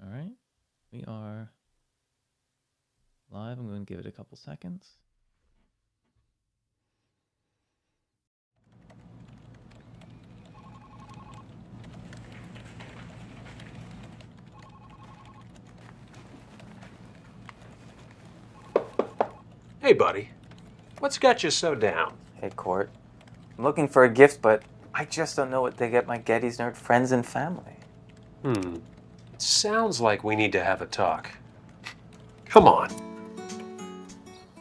All right, we are live. I'm going to give it a couple seconds. Hey, buddy. What's got you so down? Hey, Court. I'm looking for a gift, but I just don't know what to get my Gettys nerd friends and family. It sounds like we need to have a talk. Come on.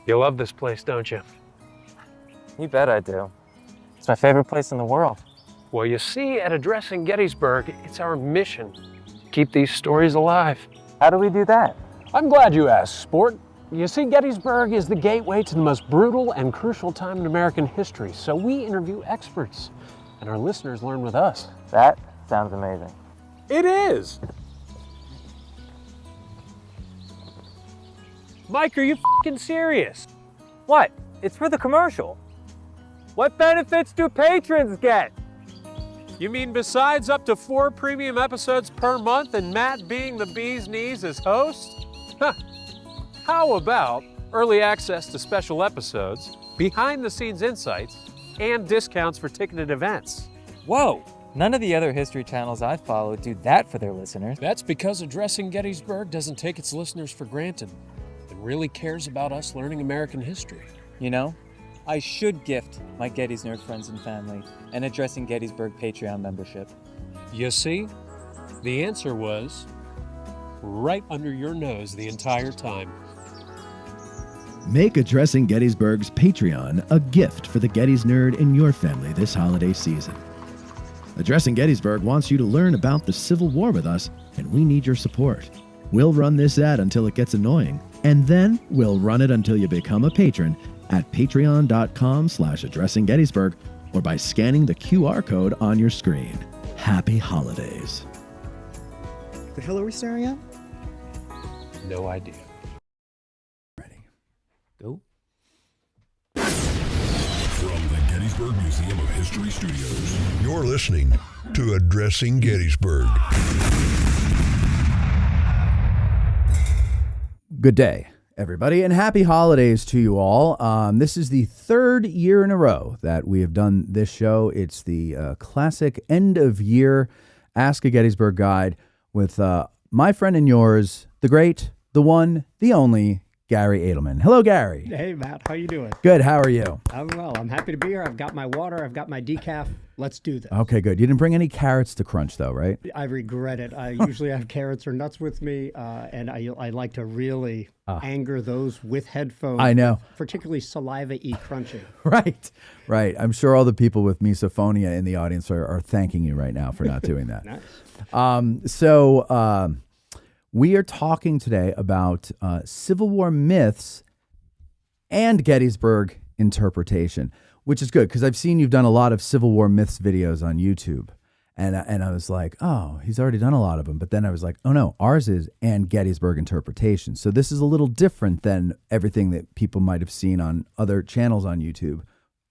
You love this place, don't you? You bet I do. It's my favorite place in the world. Well, you see, at Addressing Gettysburg, it's our mission to keep these stories alive. How do we do that? I'm glad you asked, sport. You see, Gettysburg is the gateway to the most brutal and crucial time in American history, so we interview experts, and our listeners learn with us. That sounds amazing. It is! Mike, are you f***ing serious? What? It's for the commercial. What benefits do patrons get? You mean besides up to 4 premium episodes per month and Matt being the bee's knees as host? Huh. How about early access to special episodes, behind-the-scenes insights, and discounts for ticketed events? Whoa! None of the other history channels I follow do that for their listeners. That's because Addressing Gettysburg doesn't take its listeners for granted and really cares about us learning American history. You know, I should gift my Gettys nerd friends and family an Addressing Gettysburg Patreon membership. You see, the answer was right under your nose the entire time. Make Addressing Gettysburg's Patreon a gift for the Gettys nerd in your family this holiday season. Addressing Gettysburg wants you to learn about the Civil War with us, and we need your support. We'll run this ad until it gets annoying, and then we'll run it until you become a patron at patreon.com/addressinggettysburg or by scanning the QR code on your screen. Happy holidays. The hell are we staring at? No idea. Go. From the Gettysburg Museum of History Studios, you're listening to Addressing Gettysburg. Good day, everybody, and happy holidays to you all. This is the third year in a row that we have done this show. It's the classic end-of-year Ask A Gettysburg guide with my friend and yours, the great, the one, the only, Garry Adelman. Hello, Garry. Hey, Matt. How you doing? Good. How are you? I'm well. I'm happy to be here. I've got my water. I've got my decaf. Let's do this. Okay, good. You didn't bring any carrots to crunch, though, right? I regret it. I usually have carrots or nuts with me, and I like to really anger those with headphones. I know. Particularly saliva-y crunching. Right, right. I'm sure all the people with misophonia in the audience are thanking you right now for not doing that. Nice. We are talking today about Civil War myths and Gettysburg interpretation, which is good because I've seen you've done a lot of Civil War myths videos on YouTube. And I was like, oh, he's already done a lot of them. But then I was like, oh, no, ours is and Gettysburg interpretation. So this is a little different than everything that people might have seen on other channels on YouTube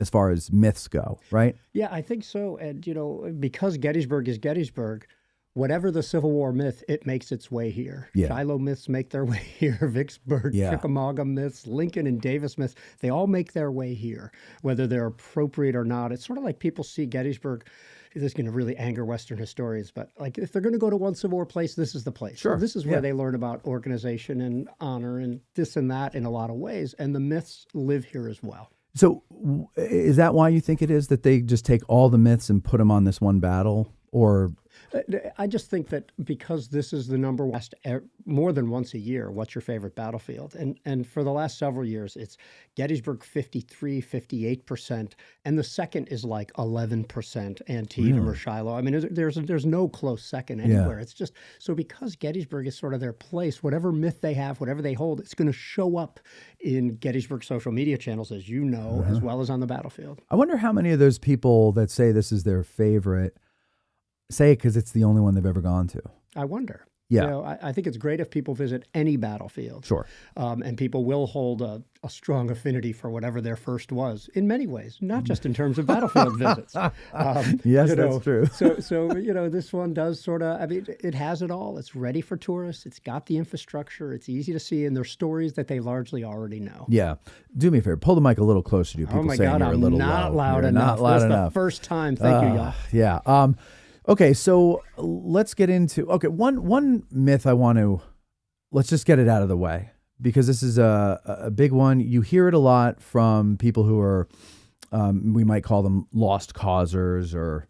as far as myths go, right? Yeah, I think so. And, you know, because Gettysburg is Gettysburg, whatever the Civil War myth, it makes its way here. Yeah. Shiloh myths make their way here. Vicksburg, Chickamauga myths, Lincoln and Davis myths, they all make their way here, whether they're appropriate or not. It's sort of like people see Gettysburg. This is going to really anger Western historians, but like if they're going to go to one Civil War place, this is the place. Sure. So this is where they learn about organization and honor and this and that in a lot of ways. And the myths live here as well. So is that why you think it is that they just take all the myths and put them on this one battle? Or I just think that because this is the number one, more than once a year, what's your favorite battlefield? And for the last several years, it's Gettysburg 53, 58%, and the second is like 11%, Antietam or Shiloh. I mean, there's no close second anywhere. It's just, so because Gettysburg is sort of their place, whatever myth they have, whatever they hold, it's going to show up in Gettysburg social media channels, as you know, as well as on the battlefield. I wonder how many of those people that say this is their favorite say because it's the only one they've ever gone to. I wonder. Yeah. You know, I think it's great if people visit any battlefield. Sure. And people will hold a strong affinity for whatever their first was in many ways, not just in terms of battlefield visits. Yes, you know, that's true. So, you know, this one does sort of, I mean, it has it all. It's ready for tourists. It's got the infrastructure. It's easy to see. And there's stories that they largely already know. Yeah. Do me a favor. Pull the mic a little closer to you. People Oh my saying God, you're a I'm little not low. loud You're enough. Not loud That's enough. the first time. Thank you, y'all. Yeah. Okay, so let's get into one myth I want to let's just get it out of the way because this is a big one. You hear it a lot from people who are we might call them lost causers or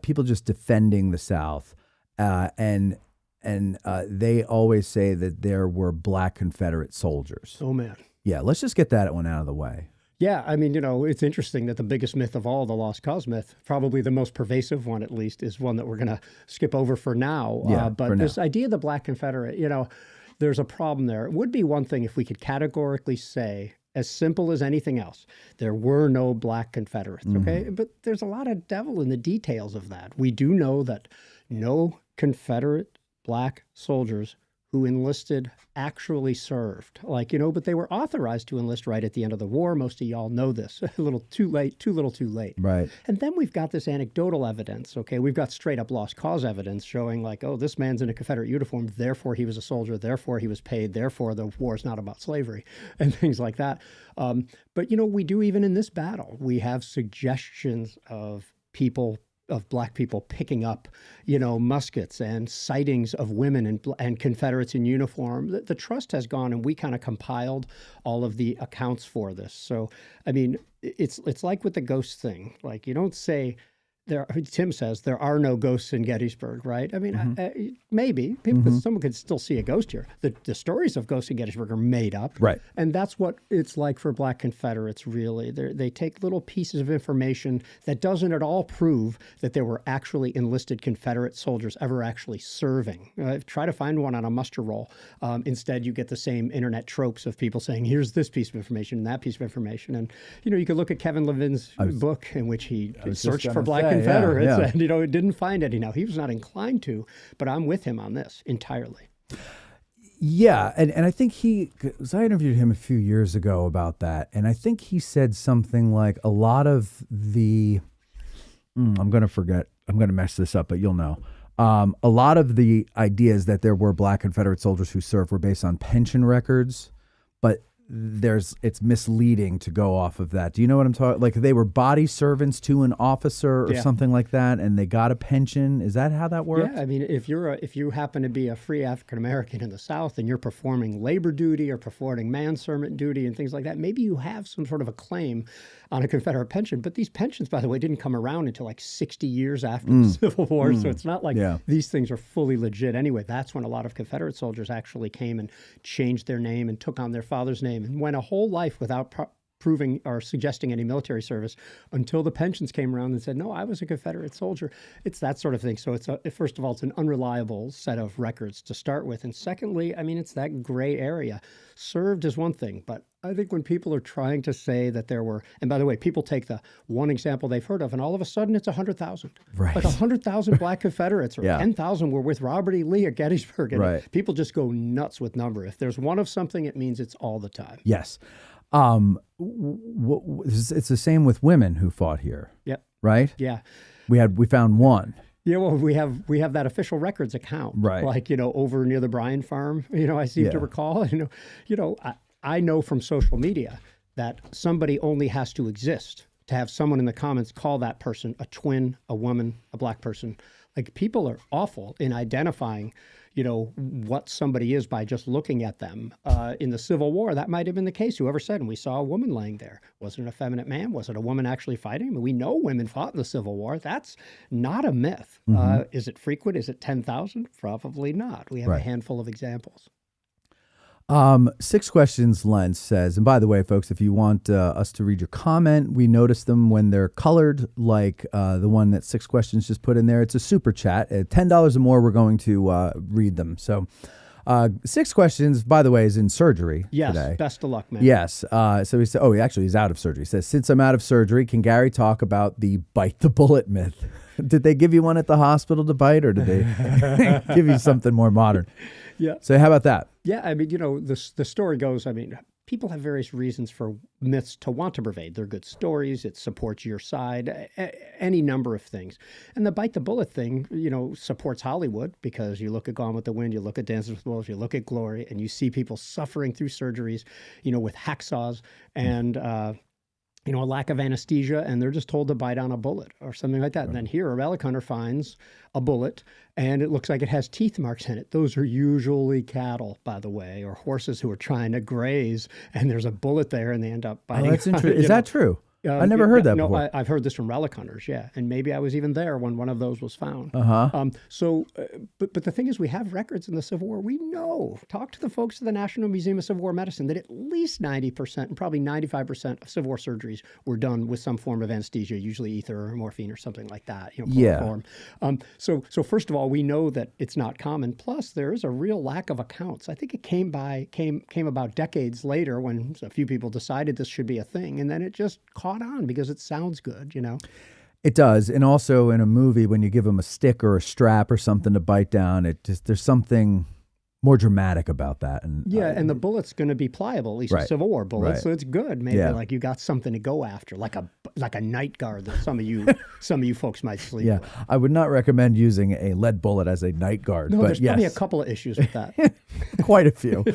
people just defending the South, and they always say that there were Black Confederate soldiers. Oh man. Yeah, let's just get that one out of the way. Yeah, I mean, you know, it's interesting that the biggest myth of all, the lost cause myth, probably the most pervasive one at least, is one that we're going to skip over for now. Yeah, but for this now. idea of the Black Confederate, you know, there's a problem there. It would be one thing if we could categorically say, as simple as anything else, there were no Black Confederates, okay? But there's a lot of devil in the details of that. We do know that no Confederate Black soldiers who enlisted actually served. Like, you know, but they were authorized to enlist right at the end of the war. Most of y'all know this. A little too late, too little too late. Right. And then we've got this anecdotal evidence, okay? We've got straight up lost cause evidence showing like, oh, this man's in a Confederate uniform, therefore he was a soldier, therefore he was paid, therefore the war's not about slavery, and things like that. But, you know, we do even in this battle, we have suggestions of people, of Black people picking up, you know, muskets and sightings of women and Confederates in uniform. The trust has gone, and we kind of compiled all of the accounts for this. So, I mean, it's like with the ghost thing. Like, you don't say, Tim says there are no ghosts in Gettysburg, right? I mean, maybe someone could still see a ghost here. The stories of ghosts in Gettysburg are made up, Right. And that's what it's like for Black Confederates. Really, they take little pieces of information that doesn't at all prove that there were actually enlisted Confederate soldiers ever actually serving. Try to find one on a muster roll. Instead, you get the same internet tropes of people saying, "Here's this piece of information, and that piece of information," and you know, you could look at Kevin Levin's book in which he searched for Black Confederates, yeah. and you know, didn't find any. Now he was not inclined to, but I'm with him on this entirely. Yeah, and I think because I interviewed him a few years ago about that, and I think he said something like a lot of the, I'm going to mess this up, but you'll know. A lot of the ideas that there were Black Confederate soldiers who served were based on pension records, but it's misleading to go off of that. Do you know what I'm talking? Like they were body servants to an officer or something like that, and they got a pension. Is that how that works? Yeah, I mean, if you happen to be a free African American in the South and you're performing labor duty or performing manservant duty and things like that, maybe you have some sort of a claim on a Confederate pension. But these pensions, by the way, didn't come around until like 60 years after the Civil War, so it's not like these things are fully legit anyway. That's when a lot of Confederate soldiers actually came and changed their name and took on their father's name and went a whole life without proving or suggesting any military service until the pensions came around and said, no, I was a Confederate soldier. It's that sort of thing. So first of all, it's an unreliable set of records to start with. And secondly, I mean, it's that gray area. Served is one thing, but I think when people are trying to say that there were, and by the way, people take the one example they've heard of, and all of a sudden it's 100,000. Right. Like 100,000 Black Confederates or 10,000 were with Robert E. Lee at Gettysburg. And people just go nuts with number. If there's one of something, it means it's all the time. Yes. It's the same with women who fought here. Yep. Right? Yeah. We found one. Yeah, well, we have that official records account, right? Like, you know, over near the Bryan farm. You know, I seem to recall. I know from social media that somebody only has to exist to have someone in the comments call that person a twin, a woman, a Black person. Like, people are awful in identifying, you know, what somebody is by just looking at them. In the Civil War, that might have been the case. Whoever said, and we saw a woman laying there. Was it an effeminate man? Was it a woman actually fighting? I mean, we know women fought in the Civil War. That's not a myth. Is it frequent? Is it 10,000? Probably not. We have a handful of examples. 6 Questions Lens says, and by the way, folks, if you want us to read your comment, we notice them when they're colored, like the one that 6 Questions just put in there. It's a super chat. At $10 or more, we're going to read them. So 6 Questions, by the way, is in surgery today. Best of luck, man. Yes. So he said, he's out of surgery. He says, since I'm out of surgery, can Garry talk about the bite the bullet myth? Did they give you one at the hospital to bite, or did they give you something more modern? Yeah. So how about that? Yeah, I mean, the story goes, I mean, people have various reasons for myths to want to pervade. They're good stories. It supports your side, any number of things. And the bite the bullet thing, supports Hollywood, because you look at Gone with the Wind, you look at Dances with Wolves, you look at Glory, and you see people suffering through surgeries, with hacksaws and, a lack of anesthesia, and they're just told to bite on a bullet or something like that. Right. And then here, a relic hunter finds a bullet, and it looks like it has teeth marks in it. Those are usually cattle, by the way, or horses who are trying to graze, and there's a bullet there, and they end up biting. Oh, that's interesting. Is that true? I never heard that before. I've heard this from relic hunters, yeah. And maybe I was even there when one of those was found. Uh-huh. But the thing is, we have records in the Civil War. We know, talk to the folks at the National Museum of Civil War Medicine, that at least 90% and probably 95% of Civil War surgeries were done with some form of anesthesia, usually ether or morphine or something like that. Chloroform. So first of all, we know that it's not common. Plus, there is a real lack of accounts. I think it came about decades later when a few people decided this should be a thing, and then it just caught on because it sounds good, It does. And also in a movie, when you give them a stick or a strap or something to bite down, there's something more dramatic about that. And and the bullet's going to be pliable, at least a Civil War bullet, so it's good. Maybe like you got something to go after, like a night guard that some of you folks might sleep with. I would not recommend using a lead bullet as a night guard. No, but there's probably a couple of issues with that. Quite a few.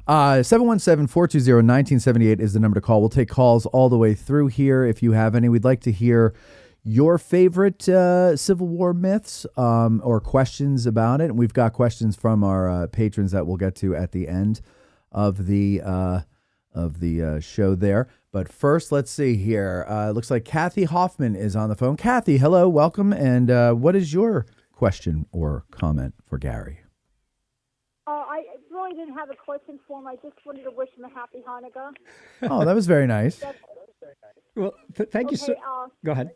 717-420-1978 is the number to call. We'll take calls all the way through here if you have any. We'd like to hear your favorite Civil War myths or questions about it. And we've got questions from our patrons that we'll get to at the end of the show there. But first, let's see here. It looks like Kathy Hoffman is on the phone. Kathy, hello, welcome. And what is your question or comment for Garry? I really didn't have a question for him. I just wanted to wish him a happy Hanukkah. Oh, that was very nice. Well, thank you. Go ahead.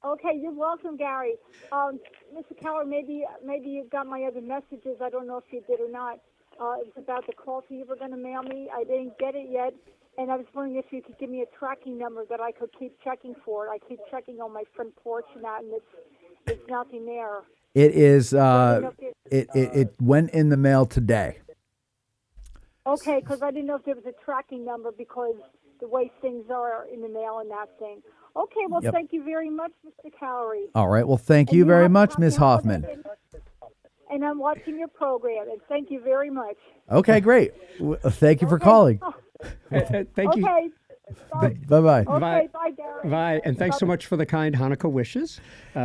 Okay, you're welcome, Garry. Mr. Keller, maybe you got my other messages. I don't know if you did or not. It's about the coffee you were going to mail me. I didn't get it yet, and I was wondering if you could give me a tracking number that I could keep checking for it. I keep checking on my front porch and that, and it's nothing there. It is. It went in the mail today. Okay, because I didn't know if there was a tracking number because the way things are in the mail and that thing. Okay, well, Thank you very much, Mr. Calorie. All right, well, thank you very much, Ms. Hoffman. And I'm watching your program, and thank you very much. Okay, great. Thank you for calling. Thank you. Okay. Bye-bye. Okay, bye, Garry. Bye, and thanks so much for the kind Hanukkah wishes.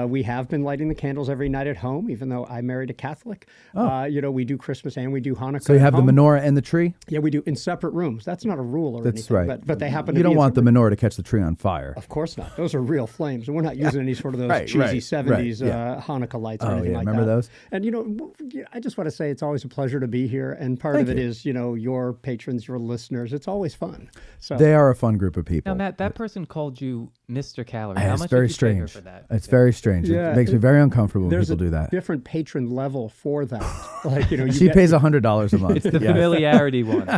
We have been lighting the candles every night at home, even though I married a Catholic. We do Christmas and we do Hanukkah. So you have at home. the menorah and the tree? Yeah, we do in separate rooms. That's not a rule or That's anything. right. But they happen to be You don't want the separate. menorah to catch the tree on fire. Of course not. Those are real flames. We're not using any sort of those cheesy 70s Hanukkah lights or anything like that. Remember those? And, I just want to say it's always a pleasure to be here. And part of it is, your patrons, your listeners. It's always fun. So They are a fun group of people. Now, Matt, that person called you Mr. Calorie. How much it's very did you pay her strange. for that? It's very strange. Yeah, it makes me very uncomfortable when there's people do that. different patron level for that. Like, She pays $100 a month. It's the familiarity one.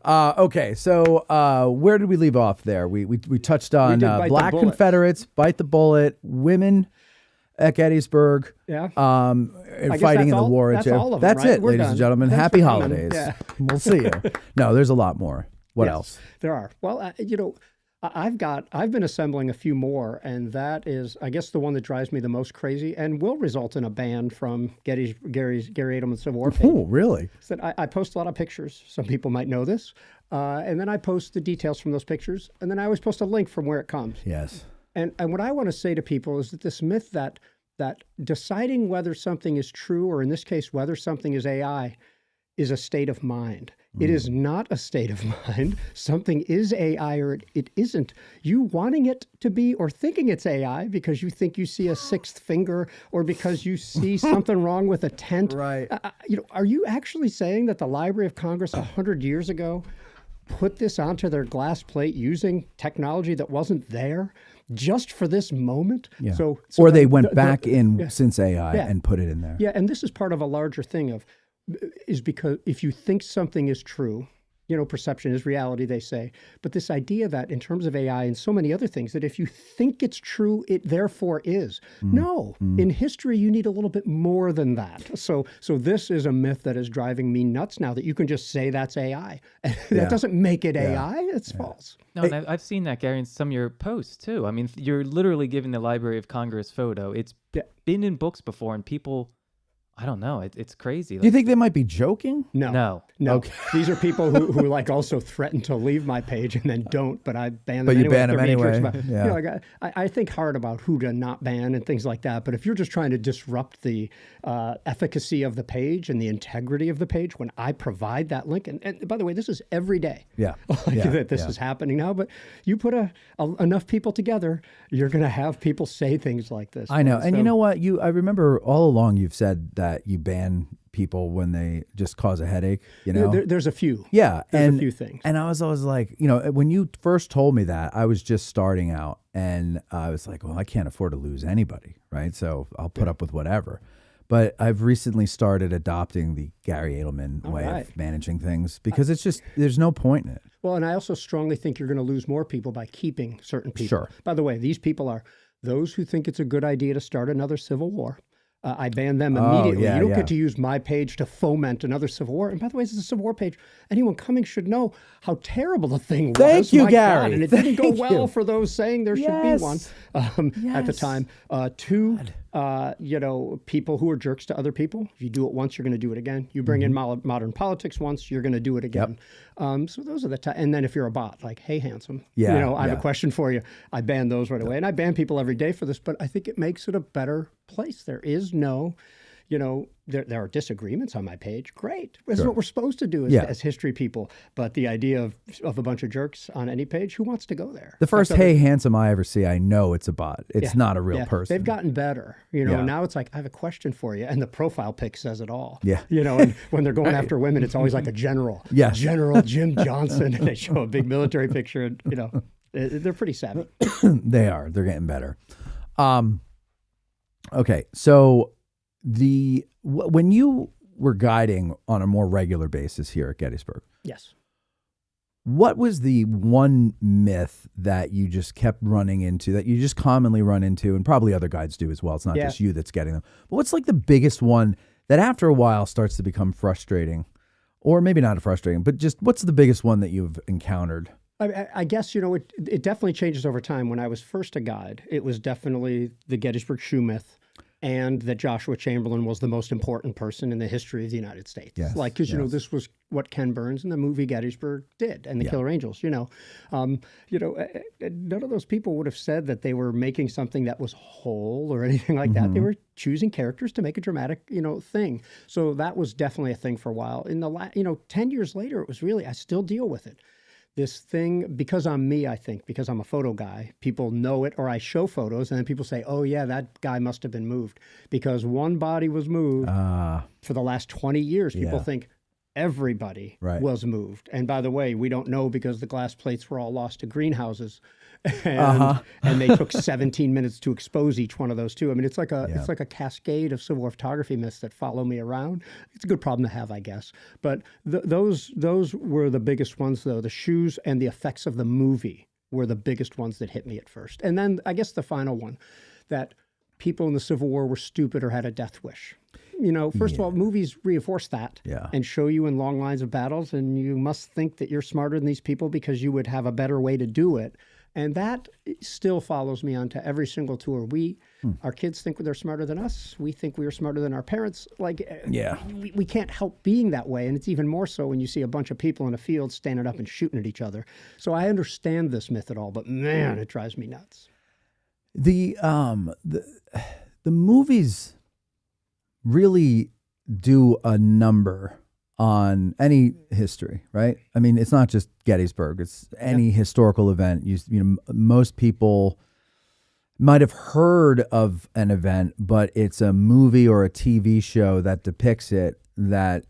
Okay, so where did we leave off there? We touched on did bite the Black bullet. Confederates, bite the bullet, women at Gettysburg, Yeah. fighting in the war. That's all of them, That's right? it, We're ladies done. and gentlemen. Thanks Happy for coming. holidays. Yeah. We'll see you. No, there's a lot more. What Yes, else? There are. Well, I've been assembling a few more, and that is, I guess, the one that drives me the most crazy and will result in a ban from Garry Adelman Civil War page. Oh, really? So I post a lot of pictures. Some people might know this. And then I post the details from those pictures, and then I always post a link from where it comes. Yes. And what I want to say to people is that this myth that deciding whether something is true, or in this case, whether something is AI, is a state of mind. It is not a state of mind. Something is AI or it isn't. You wanting it to be or thinking it's AI because you think you see a sixth finger or because you see something wrong with a tent. Right. Are you actually saying that the Library of Congress 100 years ago put this onto their glass plate using technology that wasn't there just for this moment? Yeah. So or they went back in since AI Yeah. and put it in there. Yeah, and this is part of a larger thing is because if you think something is true, perception is reality, they say. But this idea that in terms of AI and so many other things, that if you think it's true, it therefore is. No, in history, you need a little bit more than that. So this is a myth that is driving me nuts now, that you can just say that's AI. That doesn't make it AI. It's false. No, and I've seen that, Gary, in some of your posts, too. I mean, you're literally giving the Library of Congress photo. It's been in books before, and people... I don't know. It's crazy. Do you think they might be joking? No. Okay. These are people who like also threaten to leave my page and then don't, but I ban them But anyway. you ban them anyway. Like I think hard about who to not ban and things like that. But if you're just trying to disrupt the efficacy of the page and the integrity of the page, when I provide that link, and by the way, this is every day. That this is happening now. But you put enough people together, you're going to have people say things like this. I know. And you know what? I remember all along you've said that you ban people when they just cause a headache, There's a few. Yeah. There's a few things. And I was always like, when you first told me that, I was just starting out and I was like, well, I can't afford to lose anybody, right? So I'll put up with whatever. But I've recently started adopting the Garry Adelman way of managing things because it's just, there's no point in it. Well, and I also strongly think you're going to lose more people by keeping certain people. Sure. By the way, these people are those who think it's a good idea to start another civil war. I ban them immediately. You don't get to use my page to foment another civil war. And by the way, this is a civil war page. Anyone coming should know how terrible the thing was. Thank you, My Gary. God. And it didn't go well for those saying there should be one at the time. Two, people who are jerks to other people. If you do it once, you're going to do it again. You bring in modern politics once, you're going to do it again. So those are the and then if you're a bot, like, hey, handsome, I have a question for you. I ban those right away. And I ban people every day for this, but I think it makes it a better place. There is no, there are disagreements on my page. Great. This is what we're supposed to do as history people. But the idea of a bunch of jerks on any page, who wants to go there? The first hey handsome I ever see, I know it's a bot. It's not a real person. They've gotten better. Now it's like, I have a question for you. And the profile pic says it all. Yeah. And when they're going after women, it's always like a general. Yes. General Jim Johnson. And they show a big military picture. And, they're pretty savvy. They are. They're getting better. Okay. So when you were guiding on a more regular basis here at Gettysburg, yes, what was the one myth that you just kept running into, that you just commonly run into, and probably other guides do as well? It's not just you that's getting them. But what's like the biggest one that after a while starts to become frustrating, or maybe not frustrating, but just what's the biggest one that you've encountered? I guess, it definitely changes over time. When I was first a guide, it was definitely the Gettysburg shoe myth, and that Joshua Chamberlain was the most important person in the history of the United States. Yes, Because, this was what Ken Burns in the movie Gettysburg did, and the Killer Angels, none of those people would have said that they were making something that was whole or anything like that. They were choosing characters to make a dramatic, thing. So that was definitely a thing for a while. In the 10 years later, it was really, I still deal with it. This thing, because I'm me, I think, because I'm a photo guy, people know it, or I show photos, and then people say, oh, yeah, that guy must have been moved. Because one body was moved for the last 20 years. People think everybody was moved. And by the way, we don't know because the glass plates were all lost to greenhouses. And they took 17 minutes to expose each one of those too. I mean, it's like a cascade of civil war photography myths that follow me around. It's a good problem to have, I guess. But those were the biggest ones, though. The shoes and the effects of the movie were the biggest ones that hit me at first. And then I guess the final one, that people in the Civil War were stupid or had a death wish. First of all, movies reinforce that and show you in long lines of battles, and you must think that you're smarter than these people because you would have a better way to do it. And that still follows me onto every single tour. Our kids think they're smarter than us. We think we are smarter than our parents. We can't help being that way. And it's even more so when you see a bunch of people in a field standing up and shooting at each other. So I understand this myth at all, but man, it drives me nuts. The movies really do a number on any history, right? I mean, it's not just Gettysburg; it's any historical event. Most people might have heard of an event, but it's a movie or a TV show that depicts it that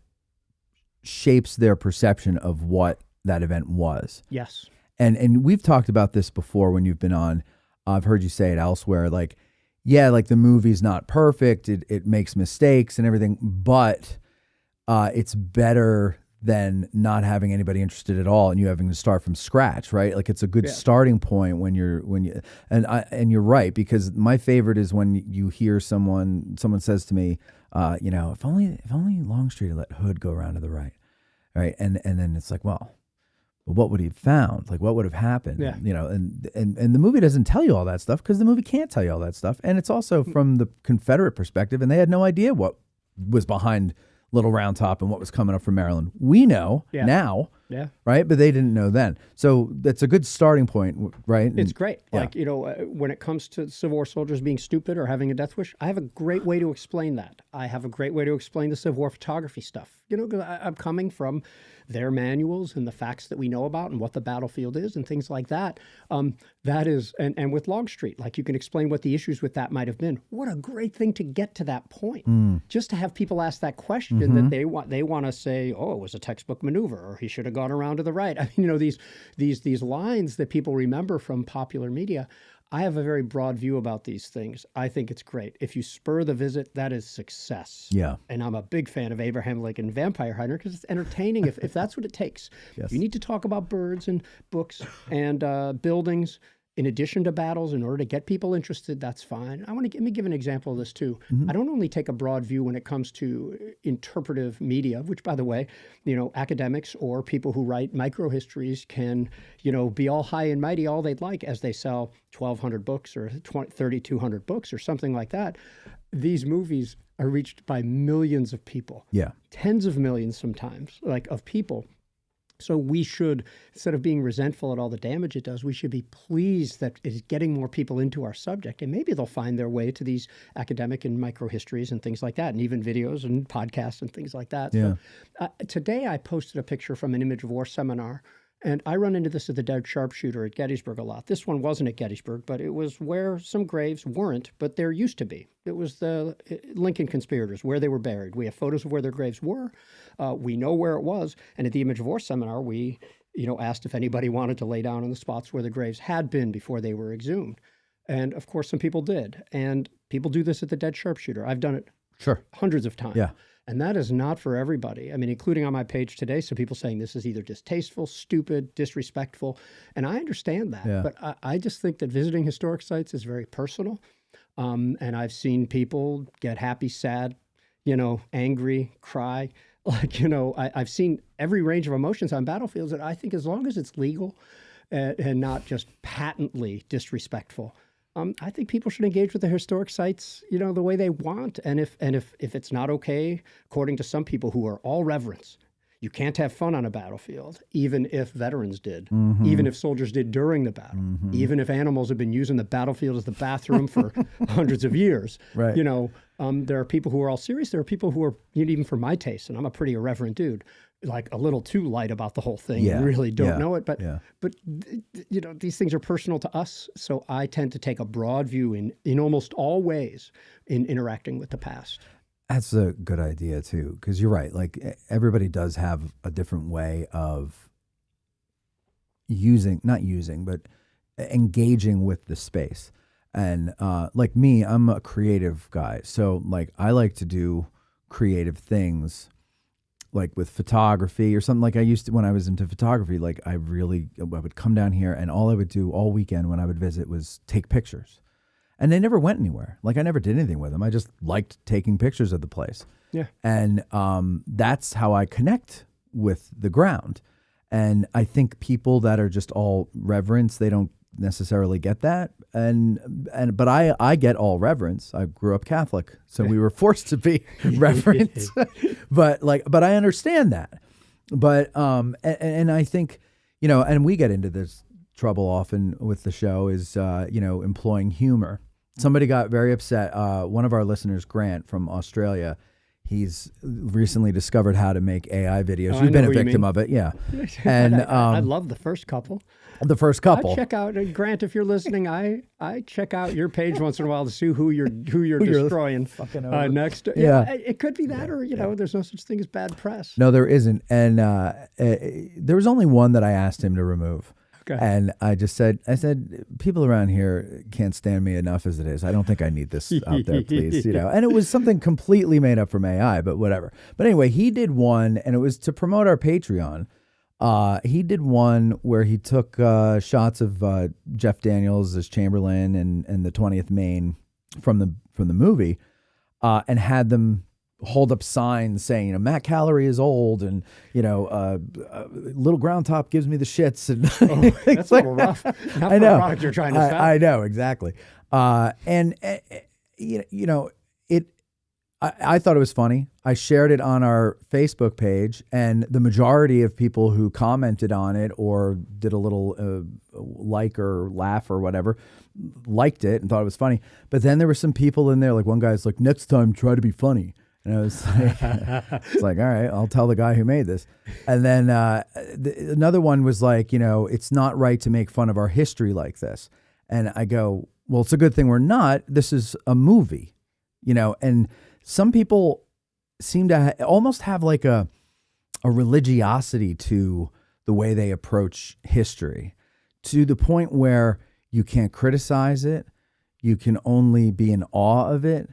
shapes their perception of what that event was. Yes, and we've talked about this before when you've been on. I've heard you say it elsewhere, like the movie's not perfect; it makes mistakes and everything, but it's better than not having anybody interested at all and you having to start from scratch, right? Like it's a good starting point when you and you're right, because my favorite is when you hear someone says to me, if only Longstreet had let Hood go around to the right, and then it's like, well, what would he have found? Like, what would have happened? Yeah. And the movie doesn't tell you all that stuff because the movie can't tell you all that stuff. And it's also from the Confederate perspective, and they had no idea what was behind Little Round Top and what was coming up from Maryland. We know now, right? But they didn't know then. So that's a good starting point, right? It's great. Like, when it comes to Civil War soldiers being stupid or having a death wish, I have a great way to explain that. I have a great way to explain the Civil War photography stuff. Because I'm coming from their manuals and the facts that we know about and what the battlefield is and things like that. That is, and with Longstreet, like you can explain what the issues with that might have been. What a great thing to get to that point. Just to have people ask that question that they want to say, oh, it was a textbook maneuver, or he should have gone around to the right. I mean, these lines that people remember from popular media. I have a very broad view about these things. I think it's great. If you spur the visit, that is success. Yeah. And I'm a big fan of Abraham Lincoln Vampire Hunter because it's entertaining if that's what it takes. Yes. You need to talk about birds and books and buildings in addition to battles in order to get people interested. That's fine. Let me give an example of this too. I don't only take a broad view when it comes to interpretive media, which, by the way, academics or people who write microhistories can, be all high and mighty all they'd like as they sell 1,200 books or 3,200 books or something like that. These movies are reached by millions of people. Yeah. Tens of millions sometimes, of people. So we should, instead of being resentful at all the damage it does, we should be pleased that it is getting more people into our subject. And maybe they'll find their way to these academic and microhistories and things like that, and even videos and podcasts and things like that. Yeah. So, today I posted a picture from an Image of War seminar, and I run into this at the Dead Sharpshooter at Gettysburg a lot. This one wasn't at Gettysburg, but it was where some graves weren't, but there used to be. It was the Lincoln conspirators, where they were buried. We have photos of where their graves were. We know where it was. And at the Image of War seminar, we asked if anybody wanted to lay down in the spots where the graves had been before they were exhumed. And, of course, some people did. And people do this at the Dead Sharpshooter. I've done it hundreds of times. Yeah. And that is not for everybody. I mean, including on my page today, some people saying this is either distasteful, stupid, disrespectful. And I understand that. Yeah. But I just think that visiting historic sites is very personal. And I've seen people get happy, sad, angry, cry. I've seen every range of emotions on battlefields. And I think as long as it's legal and not just patently disrespectful, I think people should engage with the historic sites, the way they want. And if it's not okay, according to some people who are all reverence, you can't have fun on a battlefield, even if veterans did, even if soldiers did during the battle, even if animals have been using the battlefield as the bathroom for hundreds of years. Right. There are people who are all serious. There are people who are, even for my taste, and I'm a pretty irreverent dude, like a little too light about the whole thing and really don't know it. But these things are personal to us. So I tend to take a broad view in almost all ways in interacting with the past. That's a good idea too, because you're right. Like everybody does have a different way of not using, but engaging with the space. And like me, I'm a creative guy. So like I like to do creative things like with photography or something. Like I used to, when I was into photography, like I would come down here and all I would do all weekend when I would visit was take pictures. And they never went anywhere. Like I never did anything with them. I just liked taking pictures of the place. Yeah. And that's how I connect with the ground. And I think people that are just all reverence, they don't necessarily get that. But I get all reverence. I grew up Catholic, so we were forced to be reverent. but I understand that. But and I think, and we get into this trouble often with the show is employing humor. Somebody got very upset. One of our listeners, Grant from Australia, he's recently discovered how to make AI videos. You've been a victim of it, yeah. And I love the first couple. The first couple. I check out, Grant, if you're listening, I check out your page once in a while to see who you're destroying next. Yeah. It could be that, or there's no such thing as bad press. No, there isn't. And there was only one that I asked him to remove. And I said, people around here can't stand me enough as it is. I don't think I need this out there, please. And it was something completely made up from AI, but whatever. But anyway, he did one, and it was to promote our Patreon. He did one where he took shots of Jeff Daniels as Chamberlain and the 20th Maine from the movie, and had them hold up signs saying, Matt Callery is old, and Little Ground Top gives me the shits, and that's a little rough. Not I know. The product you're trying to sell. I know exactly. I thought it was funny. I shared it on our Facebook page, and the majority of people who commented on it or did a little like or laugh or whatever liked it and thought it was funny. But then there were some people in there, like one guy's like, next time try to be funny. And I was like, it's like, all right, I'll tell the guy who made this. And then another one was like, it's not right to make fun of our history like this. And I go, well, it's a good thing we're not. This is a movie, and some people seem to almost have like a religiosity to the way they approach history, to the point where you can't criticize it. You can only be in awe of it.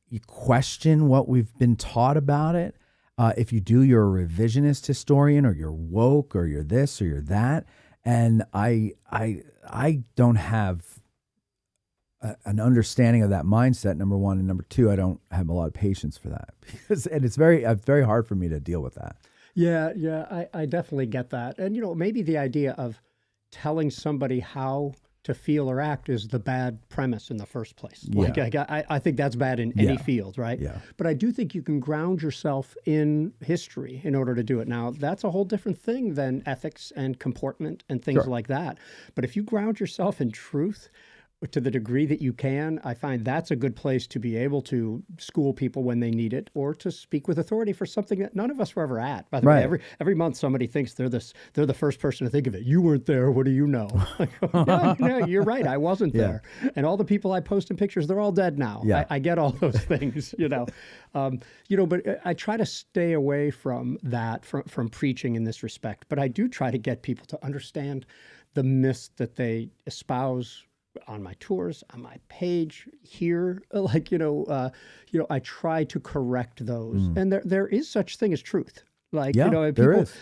You question what we've been taught about it. If you do, you're a revisionist historian, or you're woke, or you're this, or you're that. And I don't have an understanding of that mindset, number one, and number two, I don't have a lot of patience for that, and it's very hard for me to deal with that. Yeah, I definitely get that. And, maybe the idea of telling somebody how to feel or act is the bad premise in the first place. I think that's bad in any field, right? Yeah. But I do think you can ground yourself in history in order to do it. Now, that's a whole different thing than ethics and comportment and things like that. But if you ground yourself in truth, to the degree that you can, I find that's a good place to be able to school people when they need it, or to speak with authority for something that none of us were ever at. By the way, every month somebody thinks they're the first person to think of it. You weren't there. What do you know? No, you're right. I wasn't there. And all the people I post in pictures, they're all dead now. Yeah. I get all those things, but I try to stay away from that, from preaching in this respect. But I do try to get people to understand the myths that they espouse on my tours, on my page here, I try to correct those. And there is such thing as truth. People, there is.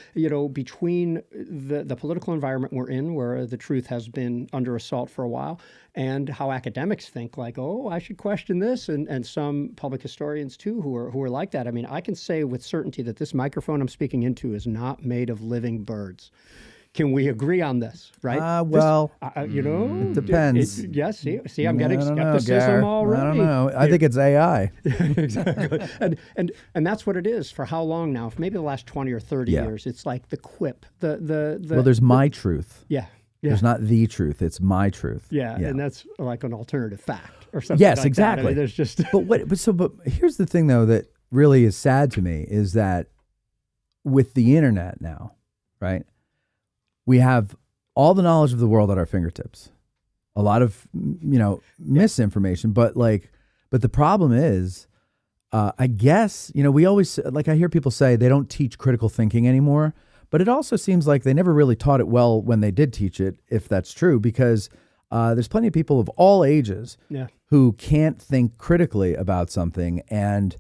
Between the political environment we're in, where the truth has been under assault for a while, and how academics think I should question this, and some public historians too who are like that. I mean, I can say with certainty that this microphone I'm speaking into is not made of living birds. Can we agree on this, right? It depends. See, I'm getting skepticism already. I don't know. I think it's AI. Exactly. And that's what it is for how long now? For maybe the last 20 or 30 years. It's like the quip. Well, there's my truth. Yeah. There's not the truth. It's my truth. Yeah. And that's like an alternative fact or something like exactly. that. I mean, there's just... But here's the thing, though, that really is sad to me is that with the internet now, right? We have all the knowledge of the world at our fingertips. A lot of, misinformation, but the problem is, I guess, we always, I hear people say they don't teach critical thinking anymore, but it also seems like they never really taught it well when they did teach it, if that's true, because there's plenty of people of all ages who can't think critically about something. And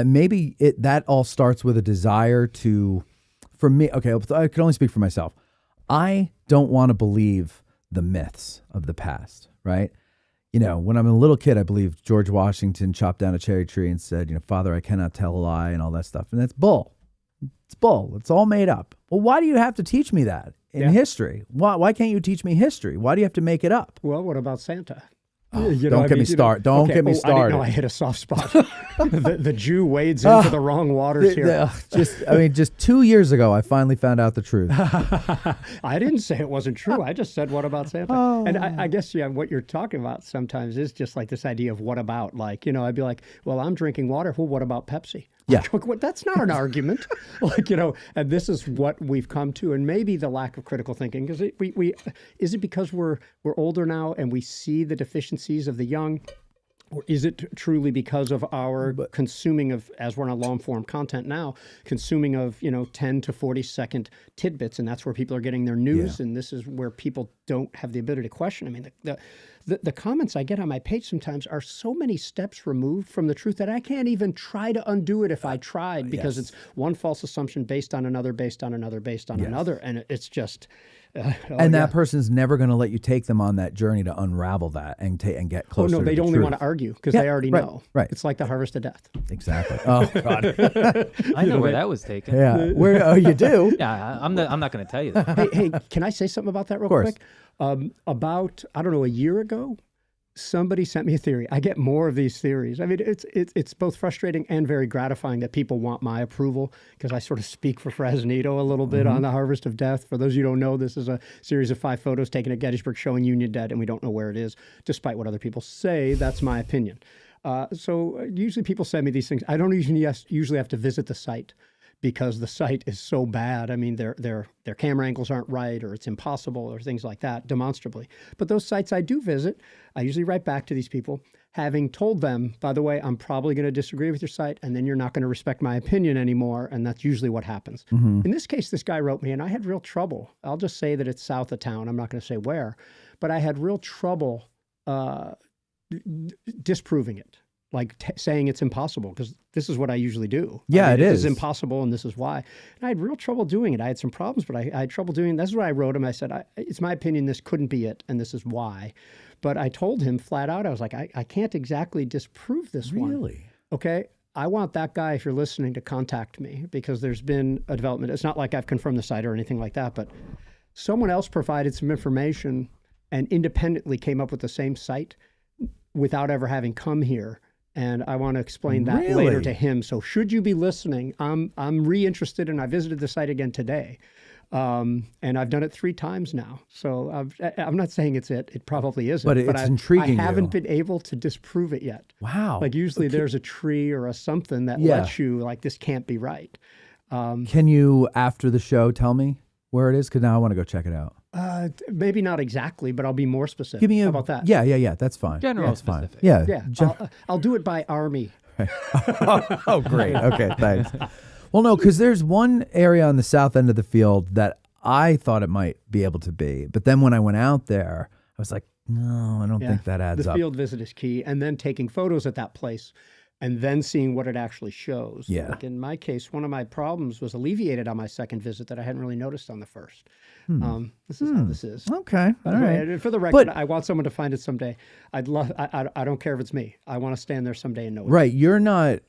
maybe that all starts with a desire to, for me, okay, I can only speak for myself. I don't want to believe the myths of the past, right? When I'm a little kid, I believed George Washington chopped down a cherry tree and said, Father, I cannot tell a lie and all that stuff. And that's bull. It's bull. It's all made up. Well, why do you have to teach me that in history? Why can't you teach me history? Why do you have to make it up? Well, what about Santa? Don't get me started. Don't get me started. I didn't know I hit a soft spot. the Jew wades into the wrong waters here. Just 2 years ago, I finally found out the truth. I didn't say it wasn't true. I just said, what about Santa? And I guess, what you're talking about sometimes is just like this idea of what about, I'd be like, well, I'm drinking water. Well, what about Pepsi? Yeah. That's not an argument. And this is what we've come to. And maybe the lack of critical thinking, because is it because we're older now and we see the deficiencies of the young? Or is it truly because of our consuming of, as we're on long form content now, consuming of, 10 to 40-second tidbits, and that's where people are getting their news, and this is where people don't have the ability to question. I mean, the comments I get on my page sometimes are so many steps removed from the truth that I can't even try to undo it if I tried, because it's one false assumption based on another, based on another, based on another, and it's just... that person's never going to let you take them on that journey to unravel that and get closer. Oh no, they'd only want to argue because they already know. Right. It's like the harvest of death. Exactly. Oh God. I know where that was taken. Yeah. Where? Oh, you do? Yeah. I'm not going to tell you that. Hey, can I say something about that real quick? About, I don't know, a year ago, somebody sent me a theory. I get more of these theories. I mean, it's both frustrating and very gratifying that people want my approval, because I sort of speak for Fresnito a little bit on the Harvest of Death. For those of you who don't know, this is a series of 5 photos taken at Gettysburg showing Union dead, and we don't know where it is, despite what other people say. That's my opinion. So usually people send me these things. I don't usually have to visit the site, because the site is so bad. I mean, their camera angles aren't right, or it's impossible, or things like that, demonstrably. But those sites I do visit, I usually write back to these people, having told them, by the way, I'm probably going to disagree with your site, and then you're not going to respect my opinion anymore, and that's usually what happens. In this case, this guy wrote me, and I had real trouble. I'll just say that it's south of town. I'm not going to say where, but I had real trouble disproving it. Like saying it's impossible, because this is what I usually do. Yeah, it is. This is impossible, and this is why. And I had real trouble doing it. I had some problems, but I had trouble doing it. That's what I wrote him. I said, it's my opinion this couldn't be it, and this is why. But I told him flat out, I was like, I can't exactly disprove this one. Really? Okay? I want that guy, if you're listening, to contact me, because there's been a development. It's not like I've confirmed the site or anything like that, but someone else provided some information and independently came up with the same site without ever having come here. And I want to explain that later to him. So should you be listening, I'm re-interested, and I visited the site again today. And I've done it 3 times now. So I'm not saying it's it. It probably isn't. But it's intriguing. I haven't been able to disprove it yet. Wow. Like usually there's a tree or a something that lets you, like, this can't be right. Can you, after the show, tell me where it is? Because now I want to go check it out. Maybe not exactly, but I'll be more specific. Give me How about that? Yeah. That's fine. General that's specific. Fine. Yeah. I'll do it by army. Oh, great. Okay, thanks. Well, no, because there's one area on the south end of the field that I thought it might be able to be. But then when I went out there, I was like, no, I don't think that adds up. The field visit is key. And then taking photos at that place and then seeing what it actually shows. Yeah. Like in my case, one of my problems was alleviated on my second visit that I hadn't really noticed on the first. This is how this is. Okay. All right. For the record, I want someone to find it someday. I don't care if it's me. I want to stand there someday and know it. Right. You're not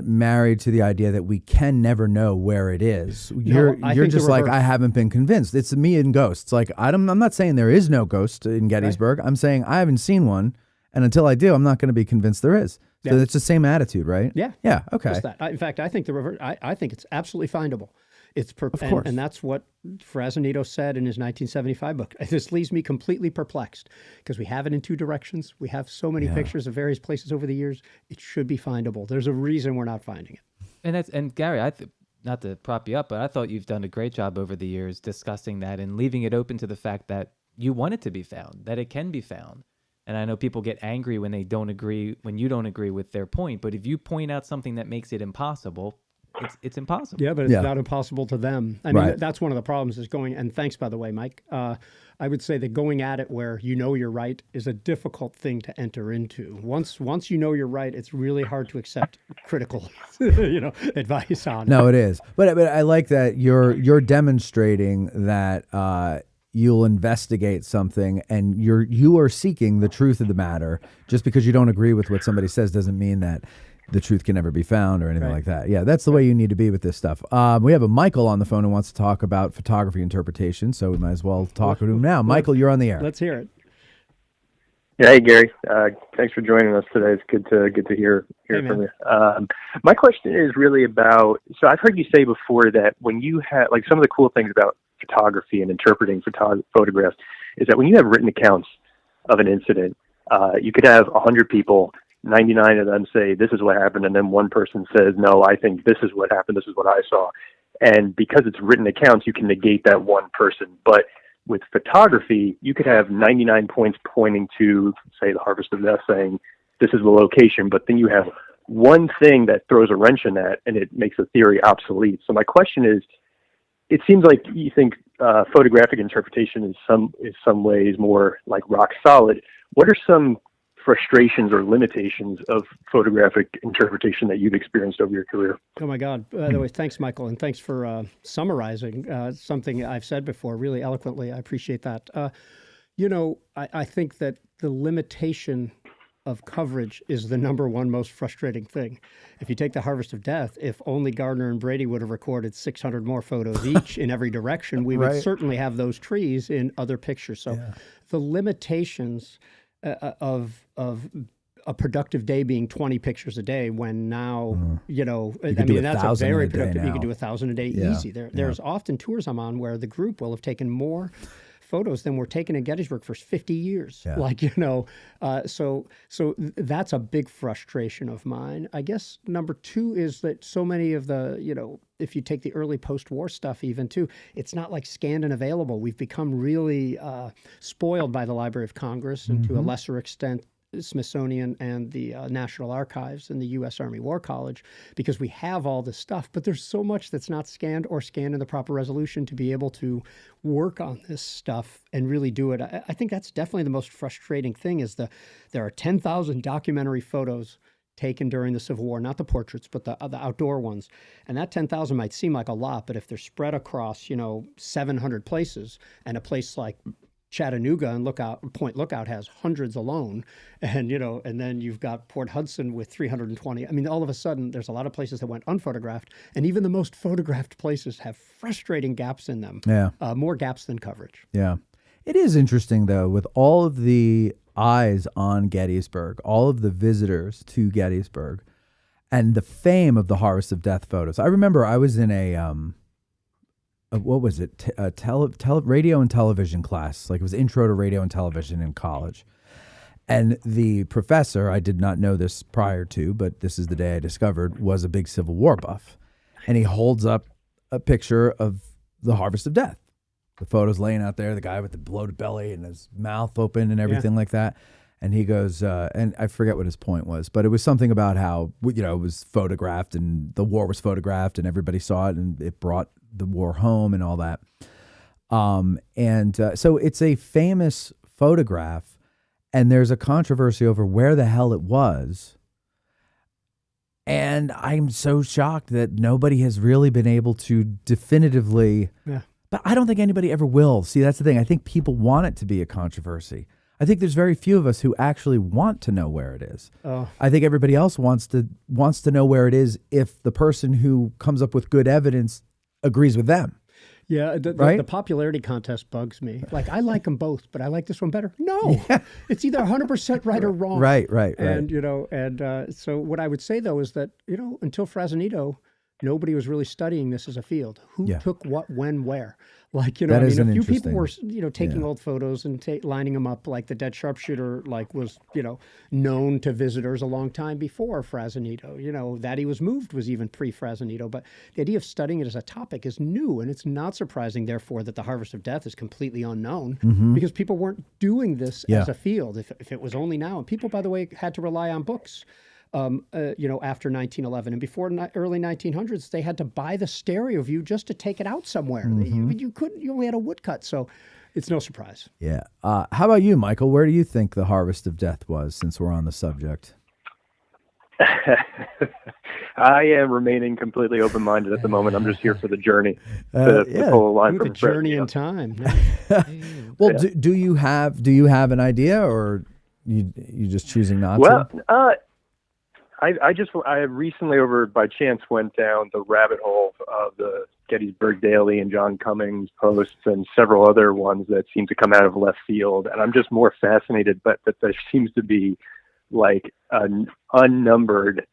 married to the idea that we can never know where it is. You're just like, I haven't been convinced. It's me and ghosts. Like, I'm not saying there is no ghost in Gettysburg. Right. I'm saying I haven't seen one. And until I do, I'm not going to be convinced there is. So it's the same attitude, right? Yeah. Yeah. Okay. Just that. In fact, I think the reverse. I think it's absolutely findable. It's of course. And that's what Fresnito said in his 1975 book. This leaves me completely perplexed, because we have it in 2 directions. We have so many pictures of various places over the years. It should be findable. There's a reason we're not finding it. And Garry, not to prop you up, but I thought you've done a great job over the years discussing that and leaving it open to the fact that you want it to be found, that it can be found. And I know people get angry when you don't agree with their point. But if you point out something that makes it impossible, it's impossible. Yeah, but it's not impossible to them. I mean, that's one of the problems is going, and thanks, by the way, Mike. I would say that going at it where you know you're right is a difficult thing to enter into. Once you know you're right, it's really hard to accept critical, advice on it. No, it is. But I like that you're demonstrating that you'll investigate something and you are seeking the truth of the matter. Just because you don't agree with what somebody says doesn't mean that the truth can never be found or anything like that. Yeah, that's the way you need to be with this stuff. We have a Michael on the phone who wants to talk about photography interpretation, so we might as well talk to him now. Michael, you're on the air. Let's hear it. Yeah, hey Gary, thanks for joining us today. It's good to hear from you. My question is really about. So I've heard you say before that when you have some of the cool things about photography and interpreting photographs is that when you have written accounts of an incident, you could have 100 people. 99 of them say this is what happened, and then one person says, no, I think this is what happened, this is what I saw. And because it's written accounts, you can negate that one person. But with photography, you could have 99 points pointing to, say, the Harvest of Death, saying this is the location, but then you have one thing that throws a wrench in that, and it makes a theory obsolete. So my question is, it seems like you think photographic interpretation in some ways more like rock solid. What are some frustrations or limitations of photographic interpretation that you've experienced over your career? Oh my God. By the way, thanks, Michael, and thanks for summarizing something I've said before really eloquently. I appreciate that. I think that the limitation of coverage is the number one most frustrating thing. If you take the Harvest of Death, if only Gardner and Brady would have recorded 600 more photos each in every direction, we would certainly have those trees in other pictures. So the limitations of a productive day being 20 pictures a day, when now, that's a very productive, you could do 1,000 a day easy. There's often tours I'm on where the group will have taken more photos than were taken in Gettysburg for 50 years. So that's a big frustration of mine. I guess number two is that so many of the, if you take the early post-war stuff even too, it's not like scanned and available. We've become really spoiled by the Library of Congress and to a lesser extent Smithsonian and the National Archives and the U.S. Army War College, because we have all this stuff, but there's so much that's not scanned or scanned in the proper resolution to be able to work on this stuff and really do it. I think that's definitely the most frustrating thing is there are 10,000 documentary photos taken during the Civil War, not the portraits, but the outdoor ones. And that 10,000 might seem like a lot, but if they're spread across, 700 places, and a place like Chattanooga and Point Lookout has hundreds alone, and then you've got Port Hudson with 320. I mean, all of a sudden, there's a lot of places that went unphotographed, and even the most photographed places have frustrating gaps in them. Yeah, more gaps than coverage. Yeah, it is interesting though, with all of the eyes on Gettysburg, all of the visitors to Gettysburg, and the fame of the Harvest of Death photos. I remember I was in a what was it? Radio and television class. Like it was intro to radio and television in college. And the professor, I did not know this prior to, but this is the day I discovered, was a big Civil War buff. And he holds up a picture of the Harvest of Death. The photo's laying out there, the guy with the bloated belly and his mouth open and everything like that. And he goes, and I forget what his point was, but it was something about how, it was photographed and the war was photographed and everybody saw it and it brought the war home and all that. So it's a famous photograph and there's a controversy over where the hell it was. And I'm so shocked that nobody has really been able to definitively, but I don't think anybody ever will. See, that's the thing. I think people want it to be a controversy. I think there's very few of us who actually want to know where it is. I think everybody else wants to know where it is if the person who comes up with good evidence agrees with them. Yeah, the popularity contest bugs me. Like, I like them both, but I like this one better. No, it's either 100% right or wrong. Right. And, so what I would say, though, is that, until Frazanito, nobody was really studying this as a field. Who took what, when, where? Like, a few people were, taking old photos and lining them up. Like the dead sharpshooter, was, known to visitors a long time before Frazanito. That he was moved was even pre-Frazanito. But the idea of studying it as a topic is new, and it's not surprising, therefore, that the Harvest of Death is completely unknown because people weren't doing this as a field. If it was only now, and people, by the way, had to rely on books. After 1911 and before early 1900s, they had to buy the stereo view just to take it out somewhere. You only had a woodcut, so it's no surprise. Yeah. How about you, Michael? Where do you think the Harvest of Death was, since we're on the subject? I am remaining completely open-minded at the moment. I'm just here for the journey. The whole line from the journey in time. Well, do you have an idea, or you just choosing not to? I recently, by chance, went down the rabbit hole of the Gettysburg Daily and John Cummings posts and several other ones that seem to come out of left field. And I'm just more fascinated, but that there seems to be like an unnumbered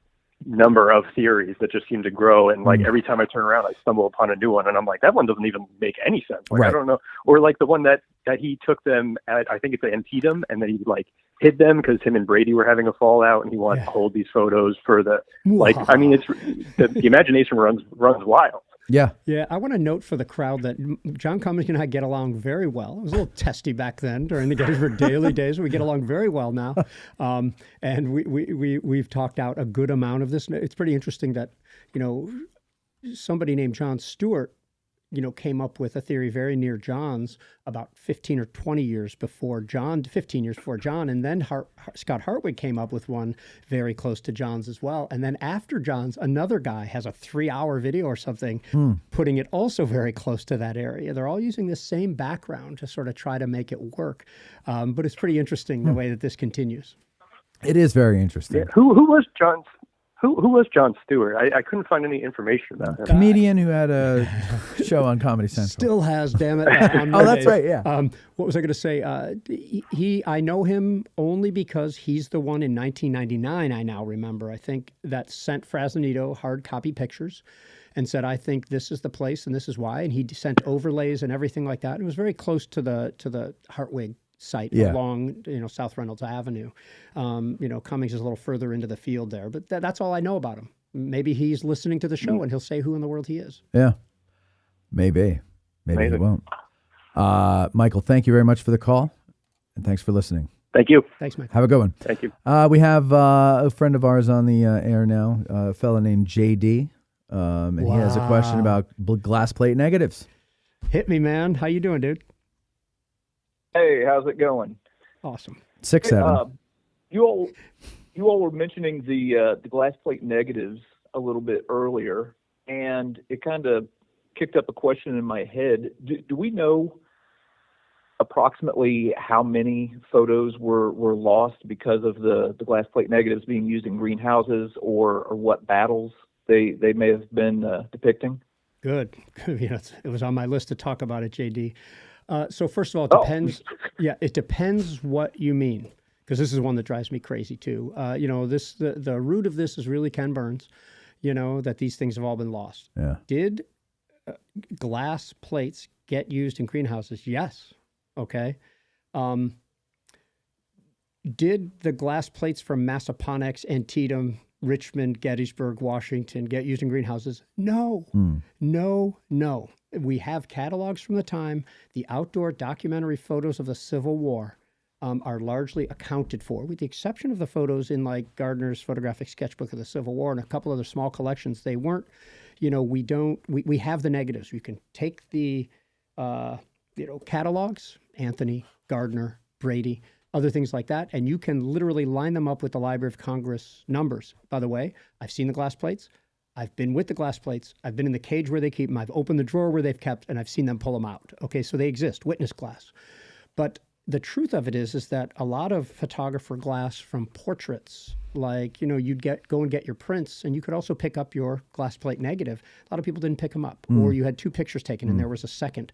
number of theories that just seem to grow. And like every time I turn around, I stumble upon a new one. And I'm like, that one doesn't even make any sense. Like, I don't know. Or like the one that he took them at, I think it's Antietam, and then he like hid them because him and Brady were having a fallout and he wanted to hold these photos for the, like, I mean, it's the imagination runs wild. Yeah. Yeah, I want to note for the crowd that John Cummings and I get along very well. It was a little testy back then during the Gettysburg Daily days. We get along very well now. And we've talked out a good amount of this. It's pretty interesting that, somebody named John Stewart, came up with a theory very near John's about 15 or 20 years before John, 15 years before John. And then Scott Hartwig came up with one very close to John's as well. And then after John's, another guy has a 3-hour video or something putting it also very close to that area. They're all using the same background to sort of try to make it work. But it's pretty interesting the way that this continues. It is very interesting. Yeah. Who was John's? Who was John Stewart? I couldn't find any information about him. Comedian who had a show on Comedy Central. Still has, damn it. On Oh, that's right, yeah. What was I going to say? I know him only because he's the one in 1999, I now remember, I think, that sent Fresnito hard copy pictures and said, I think this is the place and this is why. And he sent overlays and everything like that. It was very close to the Hartwig site along South Reynolds Avenue. Cummings is a little further into the field there, but that's all I know about him. Maybe he's listening to the show and he'll say who in the world he is. Yeah, maybe he won't. Michael, thank you very much for the call, and thanks for listening. Thank you. Thanks, Michael. Have a good one. Thank you. We have a friend of ours on the air now, a fellow named JD, and he has a question about glass plate negatives. Hit me, man. How you doing, dude? Hey, how's it going? Awesome. 6-7. You all were mentioning the glass plate negatives a little bit earlier, and it kind of kicked up a question in my head. Do we know approximately how many photos were lost because of the glass plate negatives being used in greenhouses, or what battles they may have been depicting? Good. It was on my list to talk about it, JD. So first of all, it depends. Yeah, it depends what you mean, because this is one that drives me crazy too. The root of this is really Ken Burns. That these things have all been lost. Yeah. Did glass plates get used in greenhouses? Yes. Okay. Did the glass plates from Massaponax, Antietam, Richmond, Gettysburg, Washington get used in greenhouses? No. No. We have catalogs from the time. The outdoor documentary photos of the Civil War are largely accounted for, with the exception of the photos in like Gardner's photographic sketchbook of the Civil War and a couple other small collections. They weren't, we have the negatives. We can take the, catalogs, Anthony, Gardner, Brady, other things like that, and you can literally line them up with the Library of Congress numbers. By the way, I've seen the glass plates. I've been with the glass plates. I've been in the cage where they keep them. I've opened the drawer where they've kept, and I've seen them pull them out. Okay, so they exist, witness glass. But the truth of it is that a lot of photographer glass from portraits, like, you'd go and get your prints, and you could also pick up your glass plate negative. A lot of people didn't pick them up, or you had 2 pictures taken, and there was a second.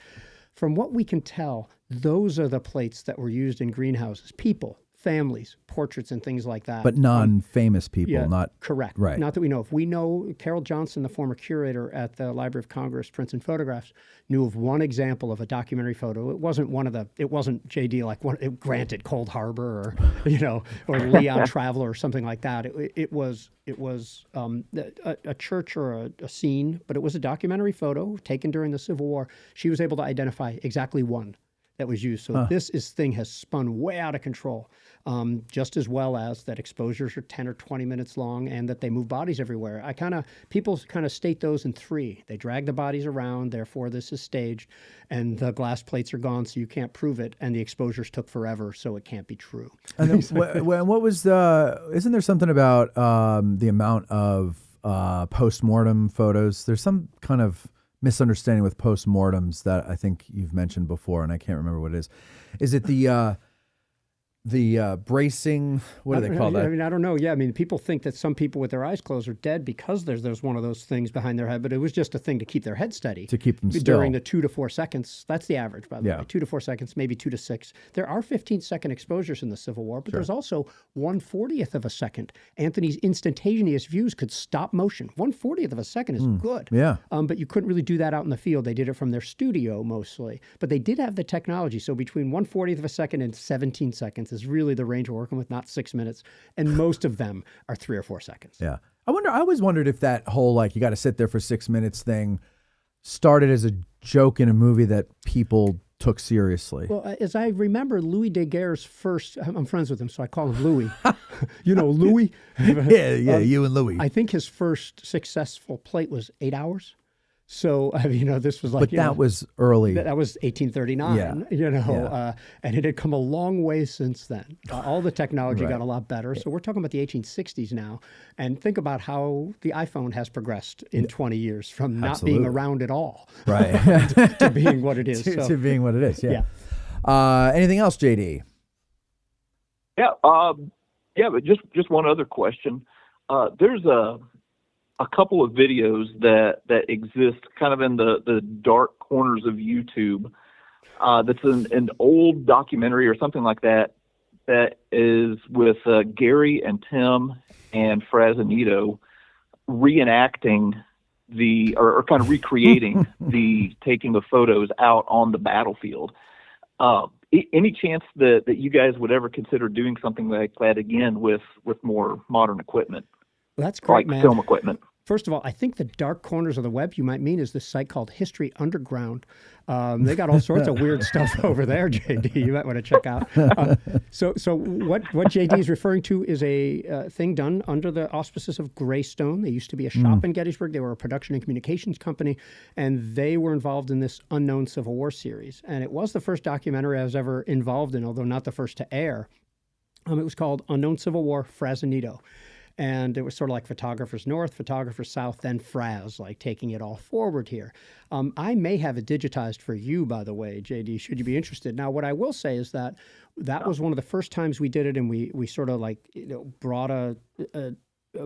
From what we can tell, those are the plates that were used in greenhouses. People, families, portraits, and things like that. But non-famous people, not... Correct. Right. Not that we know of. We know Carol Johnson, the former curator at the Library of Congress, Prints and Photographs, knew of one example of a documentary photo. It wasn't JD like granted Cold Harbor or, or Leon Traveler or something like that. It was a church or a scene, but it was a documentary photo taken during the Civil War. She was able to identify exactly one that was used. So this thing has spun way out of control, just as well as that exposures are 10 or 20 minutes long and that they move bodies everywhere. People kind of state those in 3. They drag the bodies around, therefore this is staged, and the glass plates are gone, so you can't prove it, and the exposures took forever, so it can't be true. And then, what was isn't there something about the amount of post-mortem photos? There's some kind of misunderstanding with post-mortems that I think you've mentioned before, and I can't remember what it is. Is it the bracing? What do they call that? I don't know. Yeah, people think that some people with their eyes closed are dead because there's one of those things behind their head, but it was just a thing to keep their head steady. To keep them still. During the 2 to 4 seconds. That's the average, by the way. 2 to 4 seconds, maybe 2 to 6. There are 15-second exposures in the Civil War, but there's also 1/40th of a second. Anthony's instantaneous views could stop motion. 1/40th of a second is good. Yeah. But you couldn't really do that out in the field. They did it from their studio mostly. But they did have the technology. So between 1/40th of a second and 17 seconds is really the range we're working with, not 6 minutes. And most of them are 3 or 4 seconds. Yeah. I always wondered if that whole, you got to sit there for 6 minutes thing, started as a joke in a movie that people took seriously? Well, as I remember, Louis Daguerre's first, I'm friends with him, so I call him Louis. You know, Louis? yeah, you and Louis. I think his first successful plate was 8 hours. So, I mean, this was like... But that was early. That was 1839, and it had come a long way since then. All the technology got a lot better. So we're talking about the 1860s now. And think about how the iPhone has progressed in 20 years from not being around at all to being what it is. to being what it is, anything else, JD? Yeah, but just one other question. There's a couple of videos that exist kind of in the dark corners of YouTube. That's an old documentary or something like that is with Garry and Tim and Frazanito reenacting or kind of recreating the taking of photos out on the battlefield. Any chance that you guys would ever consider doing something like that again with more modern equipment? Well, that's great, like man. Film equipment. First of all, I think the dark corners of the web you might mean is this site called History Underground. They got all sorts of weird stuff over there, JD. You might want to check out. So what JD is referring to is a thing done under the auspices of Greystone. They used to be a shop in Gettysburg. They were a production and communications company, and they were involved in this Unknown Civil War series. And it was the first documentary I was ever involved in, although not the first to air. It was called Unknown Civil War, Frazanito. And it was sort of like Photographers North, Photographers South, then Fraz, like taking it all forward here. I may have it digitized for you, by the way, JD, should you be interested. Now, what I will say is that was one of the first times we did it, and we sort of like brought a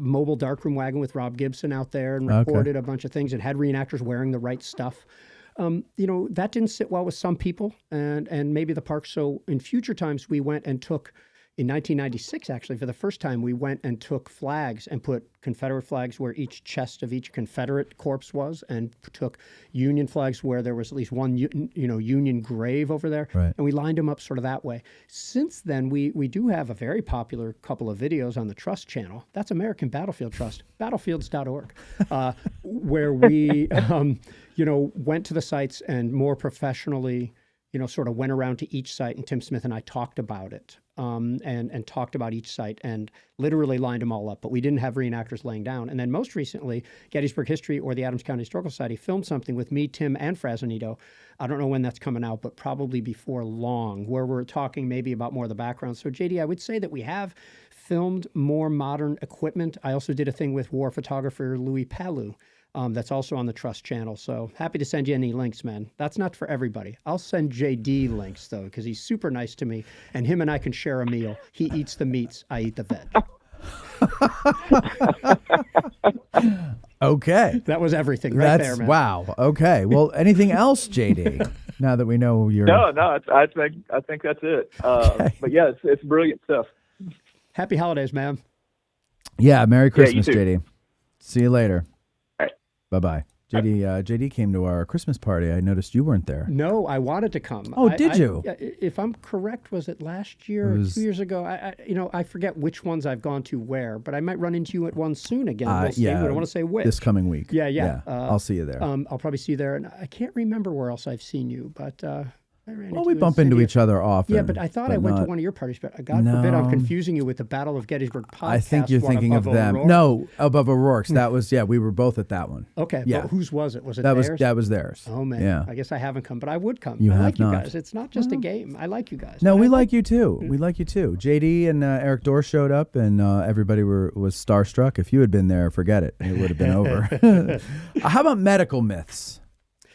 mobile darkroom wagon with Rob Gibson out there and recorded a bunch of things and had reenactors wearing the right stuff. That didn't sit well with some people and maybe the park. So in future times, we went and took... In 1996, actually, for the first time, we went and took flags and put Confederate flags where each chest of each Confederate corpse was, and took Union flags where there was at least one, Union grave over there, and we lined them up sort of that way. Since then, we do have a very popular couple of videos on the Trust channel. That's American Battlefield Trust, battlefields.org, where we, went to the sites and more professionally, sort of went around to each site, and Tim Smith and I talked about it. And talked about each site and literally lined them all up, but we didn't have reenactors laying down. And then most recently, Gettysburg History or the Adams County Historical Society filmed something with me, Tim, and Frazanito. I don't know when that's coming out, but probably before long, where we're talking maybe about more of the background. So, JD, I would say that we have filmed more modern equipment. I also did a thing with war photographer Louis Palu. That's also on the Trust channel. So happy to send you any links, man. That's not for everybody. I'll send JD links, though, because he's super nice to me, and him and I can share a meal. He eats the meats, I eat the veg. Okay. That was everything there, man. Wow. Okay. Well, anything else, JD, now that we know you're... No, I think that's it. But yeah, it's brilliant stuff. Happy holidays, man. Yeah, Merry Christmas, you too. JD. See you later. All right. Bye-bye. JD came to our Christmas party. I noticed you weren't there. No, I wanted to come. Oh, did you? If I'm correct, was it last year or 2 years ago? I forget which ones I've gone to where, but I might run into you at one soon again. We'll see. I don't want to say which. This coming week. Yeah. I'll see you there. I'll probably see you there. And I can't remember where else I've seen you, but... we bump into each other often. Yeah, but I thought I went to one of your parties, but God forbid I'm confusing you with the Battle of Gettysburg podcast. I think you're thinking of them. O'Rourke. No, above O'Rourke's. That was, we were both at that one. Okay, yeah. But whose was it? Was it theirs? That was theirs. Oh, man. Yeah. I guess I haven't come, but I would come. You I have like not. you guys. It's not just a game. I like you guys. No, we like you too. We like you too. JD and Eric Dorr showed up, and everybody was starstruck. If you had been there, forget it. It would have been over. How about medical myths?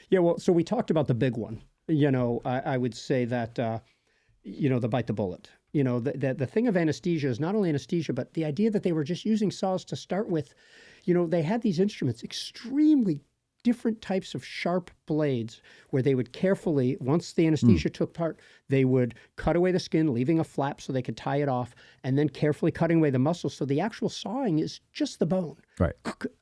Yeah, well, so we talked about the big one. I would say that, the bite the bullet. The thing of anesthesia is not only anesthesia, but the idea that they were just using saws to start with. They had these instruments, extremely different types of sharp blades, where they would carefully, once the anesthesia took part, they would cut away the skin, leaving a flap so they could tie it off, and then carefully cutting away the muscles. So the actual sawing is just the bone. Right.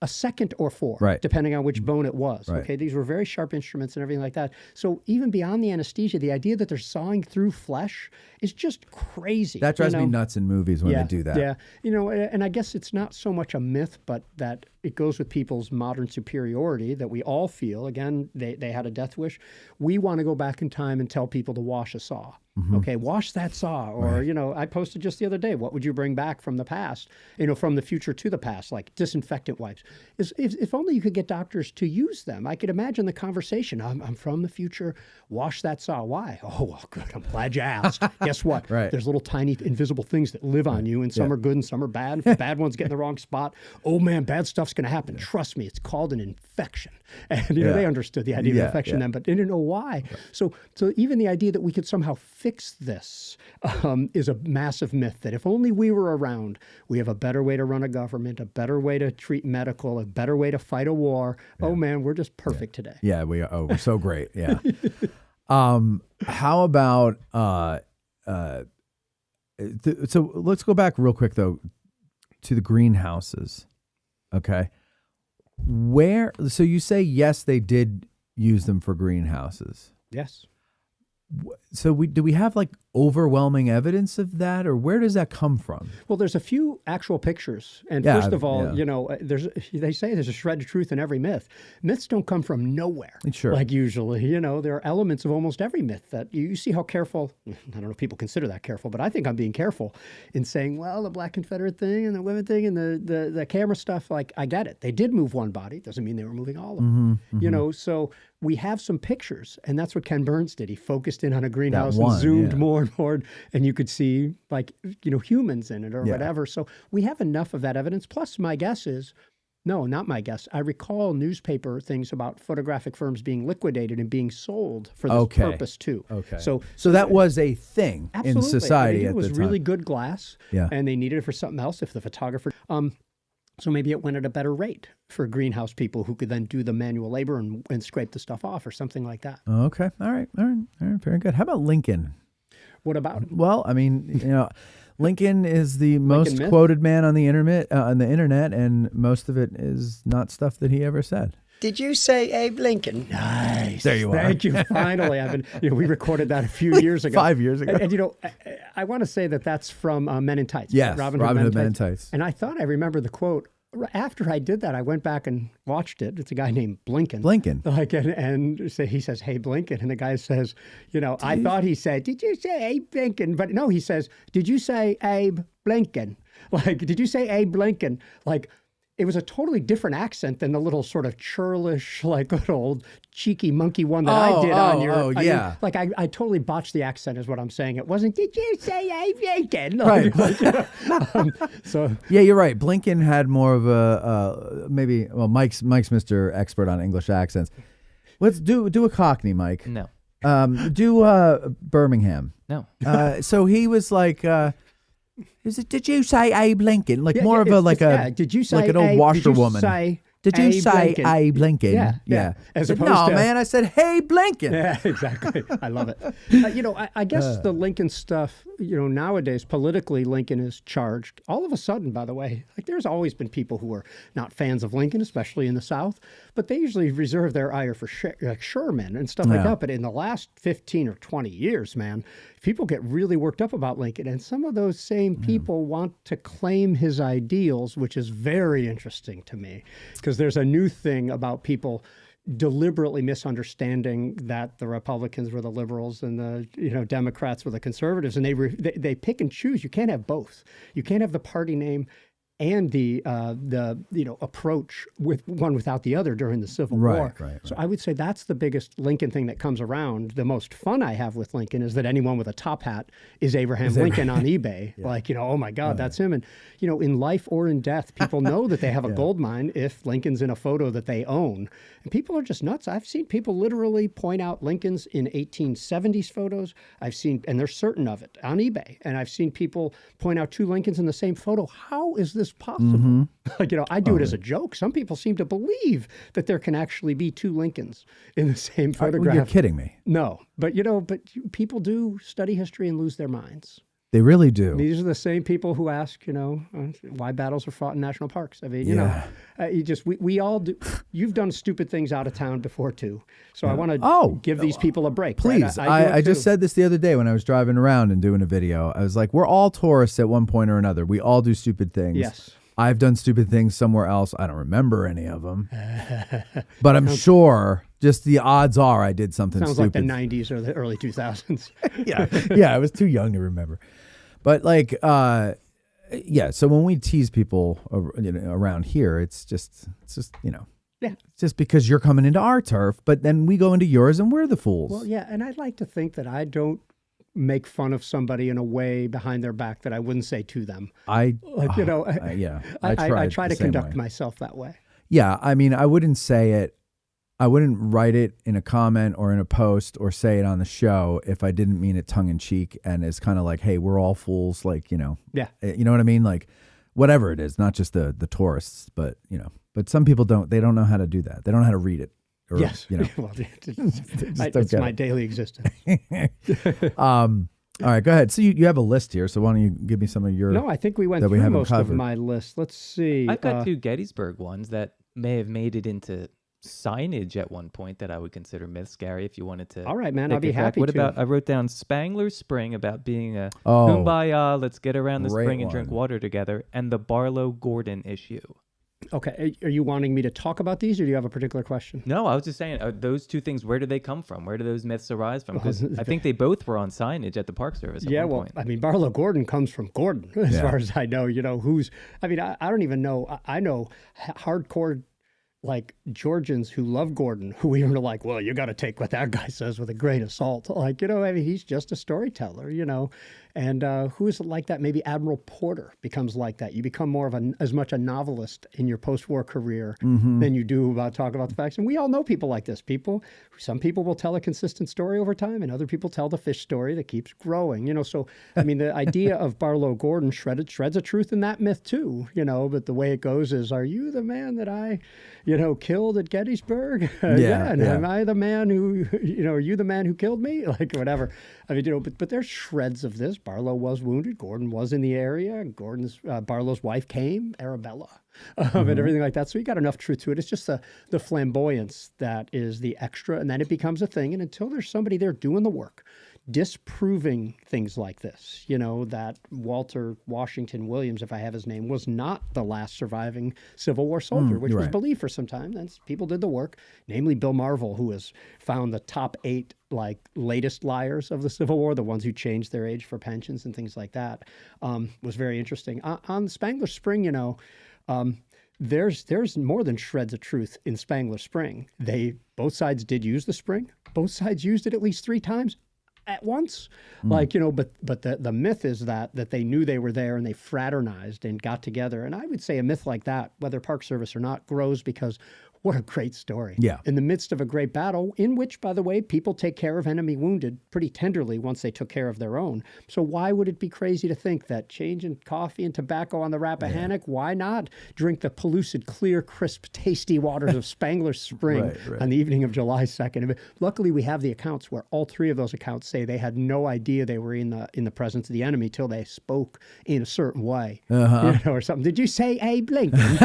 A second or 4, Right. depending on which bone it was. Right. Okay, these were very sharp instruments and everything like that. So even beyond the anesthesia, the idea that they're sawing through flesh is just crazy. That drives me nuts in movies when they do that. Yeah, and I guess it's not so much a myth, but that it goes with people's modern superiority that we all feel. Again, they had a death wish. We want to go back in time and tell people to wash a saw. Okay, wash that saw. Or, I posted just the other day, what would you bring back from the past, from the future to the past, like disinfectant wipes. If only you could get doctors to use them. I could imagine the conversation. I'm from the future. Wash that saw. Why? Oh, well, good. I'm glad you asked. Guess what? There's little tiny invisible things that live on you, and some are good and some are bad. If the bad ones get in the wrong spot, oh man, bad stuff's going to happen. Trust me, it's called an infection. And they understood the idea of infection then, but they didn't know why. So even the idea that we could somehow fix this is a massive myth. That if only we were around, we have a better way to run a government, a better way to treat medical, a better way to fight a war. Oh man, we're just perfect today. Yeah, we are. Oh, we're so great. Yeah. How about so let's go back real quick though to the greenhouses. Okay. So you say yes, they did use them for greenhouses. Yes. So do we have like overwhelming evidence of that, or where does that come from? Well, there's a few actual pictures, and first of all, they say there's a shred of truth in every myth. Myths don't come from nowhere. Sure. Like usually, there are elements of almost every myth that you see how careful. I don't know if people consider that careful, but I think I'm being careful in saying, well, the Black Confederate thing and the women thing and the camera stuff. Like I get it, they did move one body. Doesn't mean they were moving all of them. So we have some pictures, and that's what Ken Burns did. He focused in on a greenhouse and zoomed more and more, and you could see humans in it or whatever. So we have enough of that evidence. Plus, my guess is, no, not my guess. I recall newspaper things about photographic firms being liquidated and being sold for this purpose too. Okay. So that was a thing in society at the time. It was really good glass, and they needed it for something else. If the photographer, so maybe it went at a better rate for greenhouse people who could then do the manual labor and scrape the stuff off or something like that. Okay. All right. Very good. How about Lincoln? What about him? Well, I mean, Lincoln is the most quoted man on the internet, and most of it is not stuff that he ever said. Did you say Abe Lincoln? Nice. There you are. Thank you. Finally, I've been. We recorded that a few years ago. 5 years ago. And I want to say that's from Men in Tights. Yes, Robin Hood Men in Tights. And I thought I remember the quote. After I did that, I went back and watched it. It's a guy named Blinken. And he says, "Hey, Blinken," and the guy says, I thought he said, "Did you say Abe Blinken?" But no, he says, "Did you say Abe Blinken?" Like, did you say Abe Blinken? Like, it was a totally different accent than the little sort of churlish, like good old cheeky monkey one that I did on your. Oh, yeah. I totally botched the accent, is what I'm saying. It wasn't, "Did you say Abe Lincoln?" Right. So yeah, you're right. Blinken had more of a Mike's Mr. Expert on English accents. Let's do a Cockney, Mike. No. Do Birmingham. No. So he was like. Did you say Abe Lincoln? Did you say like an old washerwoman? Did you say Abe Lincoln? Yeah. As opposed to, man, I said, "Hey, Blinken." Yeah, exactly. I love it. I guess the Lincoln stuff, nowadays politically, Lincoln is charged. All of a sudden, by the way, there's always been people who are not fans of Lincoln, especially in the South, but they usually reserve their ire for Sherman and stuff like that. But in the last 15 or 20 years, man, people get really worked up about Lincoln, and some of those same people want to claim his ideals, which is very interesting to me, because there's a new thing about people deliberately misunderstanding that the Republicans were the liberals and the Democrats were the conservatives, and they pick and choose. You can't have both. You can't have the party name and the approach with one without the other during the Civil War. Right. So I would say that's the biggest Lincoln thing that comes around. The most fun I have with Lincoln is that anyone with a top hat is Abraham Lincoln on eBay. Oh my God, that's him. And in life or in death, people know that they have a gold mine if Lincoln's in a photo that they own. And people are just nuts. I've seen people literally point out Lincolns in 1870s photos. And they're certain of it on eBay. And I've seen people point out two Lincolns in the same photo. How is this possible? I do it as a joke. Some people seem to believe that there can actually be two Lincolns in the same photograph. You're kidding me. No, but people do study history and lose their minds. They really do. These are the same people who ask, why battles are fought in national parks. I mean, we all do. You've done stupid things out of town before too. So I want to give these people a break. Please. Right? I just said this the other day when I was driving around and doing a video. I was like, we're all tourists at one point or another. We all do stupid things. Yes. I've done stupid things somewhere else. I don't remember any of them. But I'm sure just the odds are I did something Sounds stupid. like the 90s or the early 2000s. Yeah, I was too young to remember. But so when we tease people around here, it's just Yeah. It's just because you're coming into our turf, but then we go into yours and we're the fools. Well, yeah, and I'd like to think that I don't make fun of somebody in a way behind their back that I wouldn't say to them. I try to conduct myself that way. Yeah, I mean, I wouldn't say it. I wouldn't write it in a comment or in a post or say it on the show if I didn't mean it tongue in cheek and it's kind of like, hey, we're all fools, Yeah. You know what I mean? Like, whatever it is, not just the tourists, but but some people they don't know how to do that. They don't know how to read it. Or, yes. Well, it's my daily existence. All right, go ahead. So you have a list here. So why don't you give me some of your? No, I think we went through most of my list. Let's see. I've got two Gettysburg ones that may have made it into signage at one point that I would consider myths, Gary, if you wanted to. All right, man, I'll be happy What to. about, I wrote down Spangler Spring about being a kumbaya, let's get around the spring and drink water together, and the Barlow-Gordon issue. Okay, are you wanting me to talk about these, or do you have a particular question? No, I was just saying, those two things, where do they come from? Where do those myths arise from? Because I think they both were on signage at the Park Service at one point. I mean, Barlow-Gordon comes from Gordon, as far as I know. I don't even know. I know hardcore Georgians who love Gordon, who even are like, well, you got to take what that guy says with a grain of salt. He's just a storyteller, and who is like that? Maybe Admiral Porter becomes like that. You become more of as much a novelist in your post-war career than you do about talking about the facts. And we all know people like this. Some people will tell a consistent story over time, and other people tell the fish story that keeps growing. So I mean, the idea of Barlow-Gordon shreds of truth in that myth too. But the way it goes is, are you the man that I killed at Gettysburg? And am I the man who, are you the man who killed me? Whatever. I mean, but there's shreds of this. Barlow was wounded. Gordon was in the area. Barlow's wife came, Arabella, and everything like that. So you got enough truth to it. It's just the flamboyance that is the extra, and then it becomes a thing. And until there's somebody there doing the work, disproving things like this, that Walter Washington Williams, if I have his name, was not the last surviving Civil War soldier, which was believed for some time. And people did the work, namely Bill Marvel, who has found the top 8 latest liars of the Civil War, the ones who changed their age for pensions and things like that, was very interesting. On Spangler Spring, there's more than shreds of truth in Spangler Spring. Both sides did use the spring. Both sides used it at least 3 times. At once, but the myth is that they knew they were there and they fraternized and got together. And I would say a myth like that, whether Park Service or not, grows because what a great story. Yeah. In the midst of a great battle, in which, by the way, people take care of enemy wounded pretty tenderly once they took care of their own. So why would it be crazy to think that changing coffee and tobacco on the Rappahannock, why not drink the pellucid, clear, crisp, tasty waters of Spangler Spring on the evening of July 2nd? Luckily, we have the accounts where all 3 of those accounts say they had no idea they were in the presence of the enemy till they spoke in a certain way, or something. Did you say Abe Lincoln?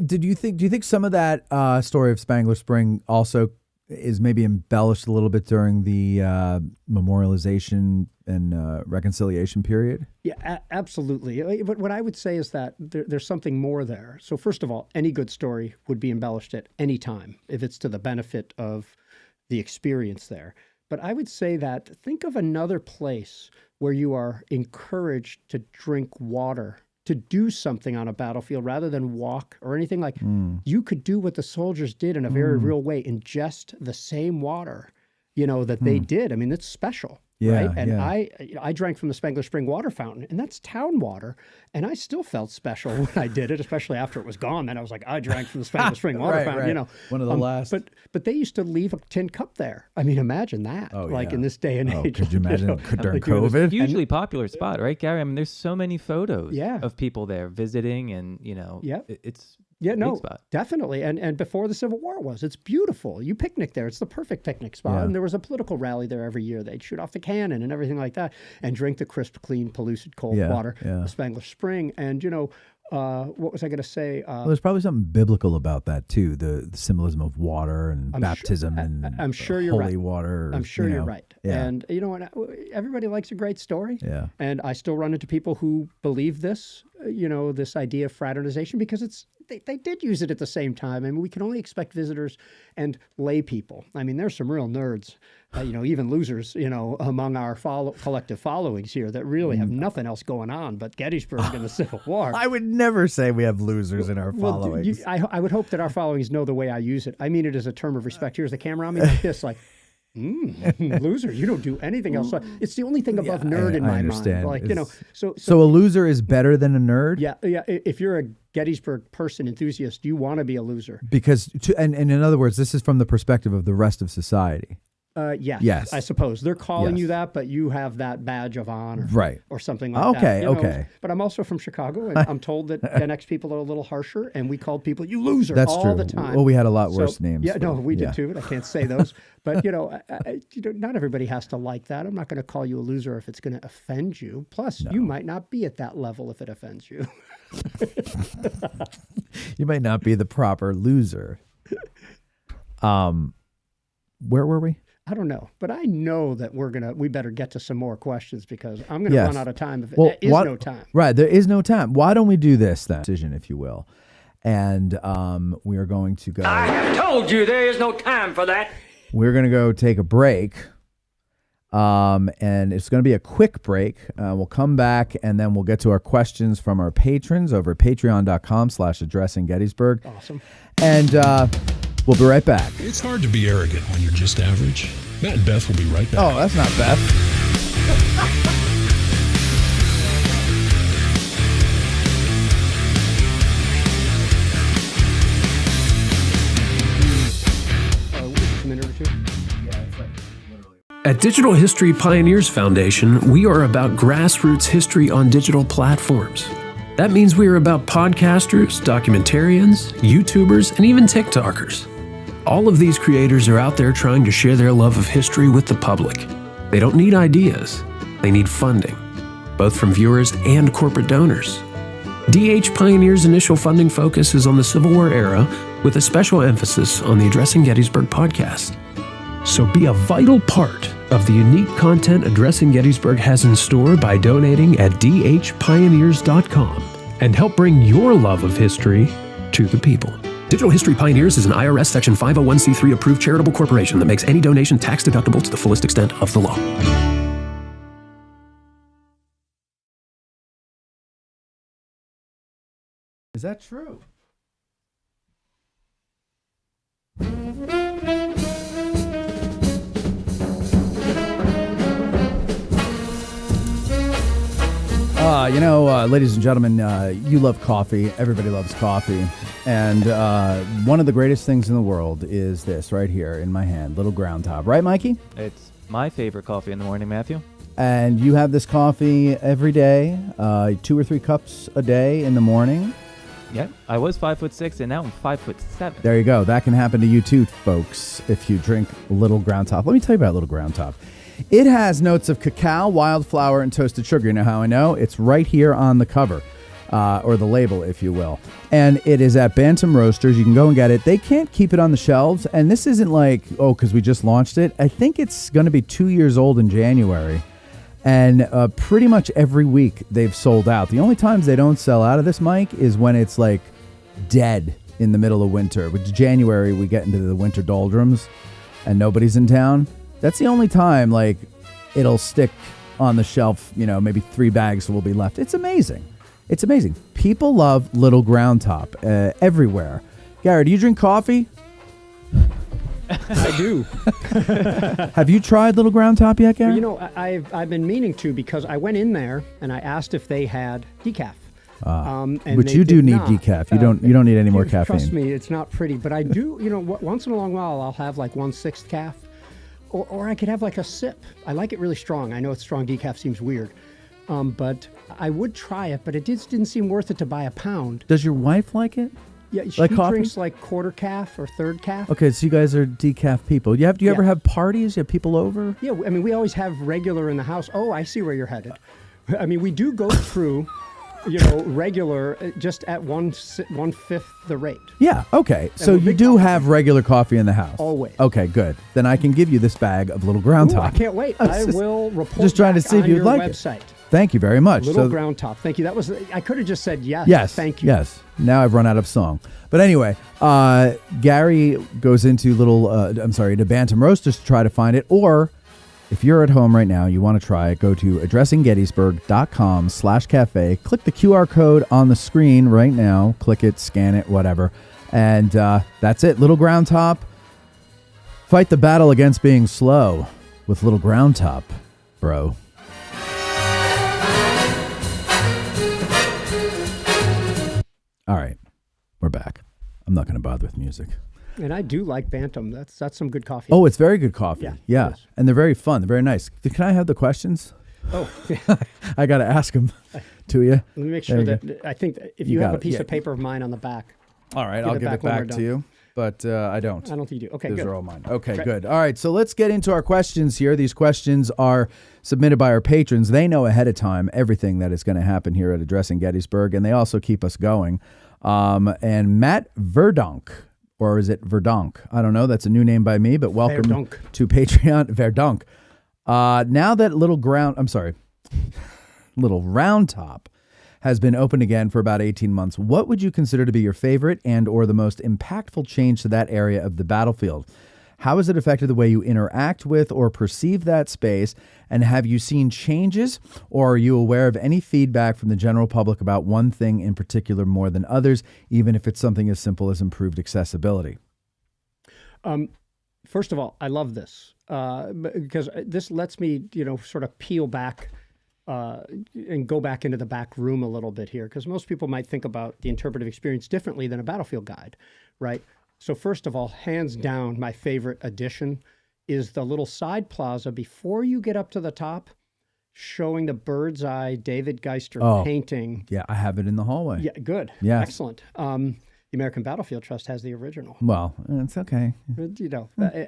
Do you think some of that story of Spangler Spring also is maybe embellished a little bit during the memorialization and reconciliation period? Yeah, absolutely. But what I would say is that there's something more there. So first of all, any good story would be embellished at any time if it's to the benefit of the experience there. But I would say that think of another place where you are encouraged to drink water, to do something on a battlefield rather than walk or anything like. You could do what the soldiers did in a very real way, ingest the same water, that they did. I mean, it's special. Yeah, right? And yeah. I drank from the Spangler Spring water fountain, and that's town water. And I still felt special when I did it, especially after it was gone. Then I was like, I drank from the Spangler Spring water fountain, One of the last. But they used to leave a tin cup there. I mean, imagine that. In this day and age. Could you imagine during It was a COVID? hugely popular spot, right, Gary? I mean, there's so many photos Yeah. of people there visiting, and it's Yeah, no, spot. definitely. And before the Civil War it's beautiful. You picnic there. It's the perfect picnic spot. Yeah. And there was a political rally there every year. They'd shoot off the cannon and everything like that and drink the crisp, clean, pellucid cold water, the Spangler Spring. And, what was I going to say? Well, there's probably something biblical about that too. The symbolism of water and baptism and I'm sure you're holy right. water. I'm sure you're right. Yeah. And everybody likes a great story. Yeah. And I still run into people who believe this, this idea of fraternization because they did use it at the same time. I mean, we can only expect visitors and lay people. I mean, there's some real nerds, even losers, among our collective followings here that really have nothing else going on but Gettysburg and the Civil War. I would never say we have losers in our followings. I would hope that our followings know the way I use it. I mean it as a term of respect. Here's the camera on me like this, like, loser, you don't do anything else. It's the only thing above nerd in my mind. Like, so a loser is better than a nerd? Yeah. If you're a Gettysburg person enthusiast, you want to be a loser. Because, and in other words, this is from the perspective of the rest of society. Yes. I suppose they're calling you that, but you have that badge of honor, right, or something like that. Okay. But I'm also from Chicago, and I'm told that Gen X people are a little harsher, and we called people "you loser" That's all true. the time. Well, we had a lot worse names. Yeah, we did too. But I can't say those. But not everybody has to like that. I'm not going to call you a loser if it's going to offend you. Plus, you might not be at that level if it offends you. You might not be the proper loser. Where were we? I don't know, but I know that we better get to some more questions because I'm going to run out of time if there is no time. Right, there is no time. Why don't we do this then? Decision, if you will. And we are going to go. I have told you there is no time for that. We're going to go take a break. And it's going to be a quick break. We'll come back and then we'll get to our questions from our patrons over at patreon.com/addressinggettysburg. Awesome. And we'll be right back. It's hard to be arrogant when you're just average. Matt and Beth will be right back. Oh, that's not Beth. A minute or two? At Digital History Pioneers Foundation, we are about grassroots history on digital platforms. That means we are about podcasters, documentarians, YouTubers, and even TikTokers. All of these creators are out there trying to share their love of history with the public. They don't need ideas, they need funding, both from viewers and corporate donors. DH Pioneers' initial funding focus is on the Civil War era, with a special emphasis on the Addressing Gettysburg podcast. So be a vital part of the unique content Addressing Gettysburg has in store by donating at dhpioneers.com and help bring your love of history to the people. Digital History Pioneers is an IRS Section 501c3 approved charitable corporation that makes any donation tax deductible to the fullest extent of the law. Is that true? Ladies and gentlemen, you love coffee. Everybody loves coffee. And one of the greatest things in the world is this right here in my hand, Little Ground Top. Right, Mikey? It's my favorite coffee in the morning, Matthew. And you have this coffee every day, 2 or 3 cups a day in the morning. Yeah, I was 5'6", and now I'm 5'7". There you go. That can happen to you too, folks, if you drink Little Ground Top. Let me tell you about Little Ground Top. It has notes of cacao, wildflower, and toasted sugar. You know how I know? It's right here on the cover, or the label, if you will. And it is at Bantam Roasters. You can go and get it. They can't keep it on the shelves, and this isn't like, because we just launched it. I think it's going to be 2 years old in January. And pretty much every week they've sold out. The only times they don't sell out of this, Mike, is when it's like dead in the middle of winter. With January, we get into the winter doldrums and nobody's in town. That's the only time like it'll stick on the shelf, maybe 3 bags will be left. It's amazing. It's amazing. People love Little Ground Top everywhere. Garry, do you drink coffee? I do. Have you tried Little Ground Top yet, Garry? I've been meaning to because I went in there and I asked if they had decaf. Which you do need decaf. You don't need any more caffeine. Trust me, it's not pretty, but I do. Once in a long while, I'll have like 1/6 calf, or I could have like a sip. I like it really strong. I know it's strong decaf seems weird, but I would try it. But it just didn't seem worth it to buy a pound. Does your wife like it? Yeah, Like she coffee? drinks like quarter calf or third calf. Okay, so you guys are decaf people. Do you ever have parties? You have people over? Yeah, I mean, we always have regular in the house. Oh, I see where you're headed. I mean, we do go through, regular just at 1/5 the rate. Yeah, okay. So we're you big do coffee have regular coffee in the house? Always. Okay, good. Then I can give you this bag of Little Ground Ooh, Top. I can't wait. I will report just trying to back see if on you'd your like website. it. Thank you very much. Little Ground Top. Thank you. I could have just said yes. Yes. Thank you. Yes. Now I've run out of song. But anyway, Garry goes into to Bantam Roasters to try to find it. Or if you're at home right now, you want to try it, go to addressinggettysburg.com/cafe. Click the QR code on the screen right now. Click it, scan it, whatever. And that's it. Little Ground Top. Fight the battle against being slow with Little Ground Top, bro. All right, we're back. I'm not going to bother with music. And I do like Bantam. That's some good coffee. Oh, it's very good coffee. Yeah. it is. And they're very fun. They're very nice. Can I have the questions? Oh, I got to ask them to you. Let me make sure There that you I think that if You you have got a it, piece yeah. of paper of mine on the back. All right, I'll give it when we're back to done. you, but I don't. I don't think you do. Okay, Those good. are all mine. Okay, Great. good. All right, so let's get into our questions here. These questions are submitted by our patrons. They know ahead of time everything that is going to happen here at Addressing Gettysburg, and they also keep us going. And Matt Verdonk, or is it Verdonk? I don't know. That's a new name by me, but welcome Verdonk. to Patreon. Verdonk. Now that Little Round Top has been open again for about 18 months, what would you consider to be your favorite and or the most impactful change to that area of the battlefield? How has it affected the way you interact with or perceive that space? And have you seen changes, or are you aware of any feedback from the general public about one thing in particular more than others, even if it's something as simple as improved accessibility? First of all, I love this because this lets me, sort of peel back and go back into the back room a little bit here, because most people might think about the interpretive experience differently than a battlefield guide, right? So first of all, hands down, my favorite addition is the little side plaza before you get up to the top, showing the bird's eye David Geister painting. Yeah, I have it in the hallway. Yeah, good. Yes. Excellent. The American Battlefield Trust has the original. Well, it's okay.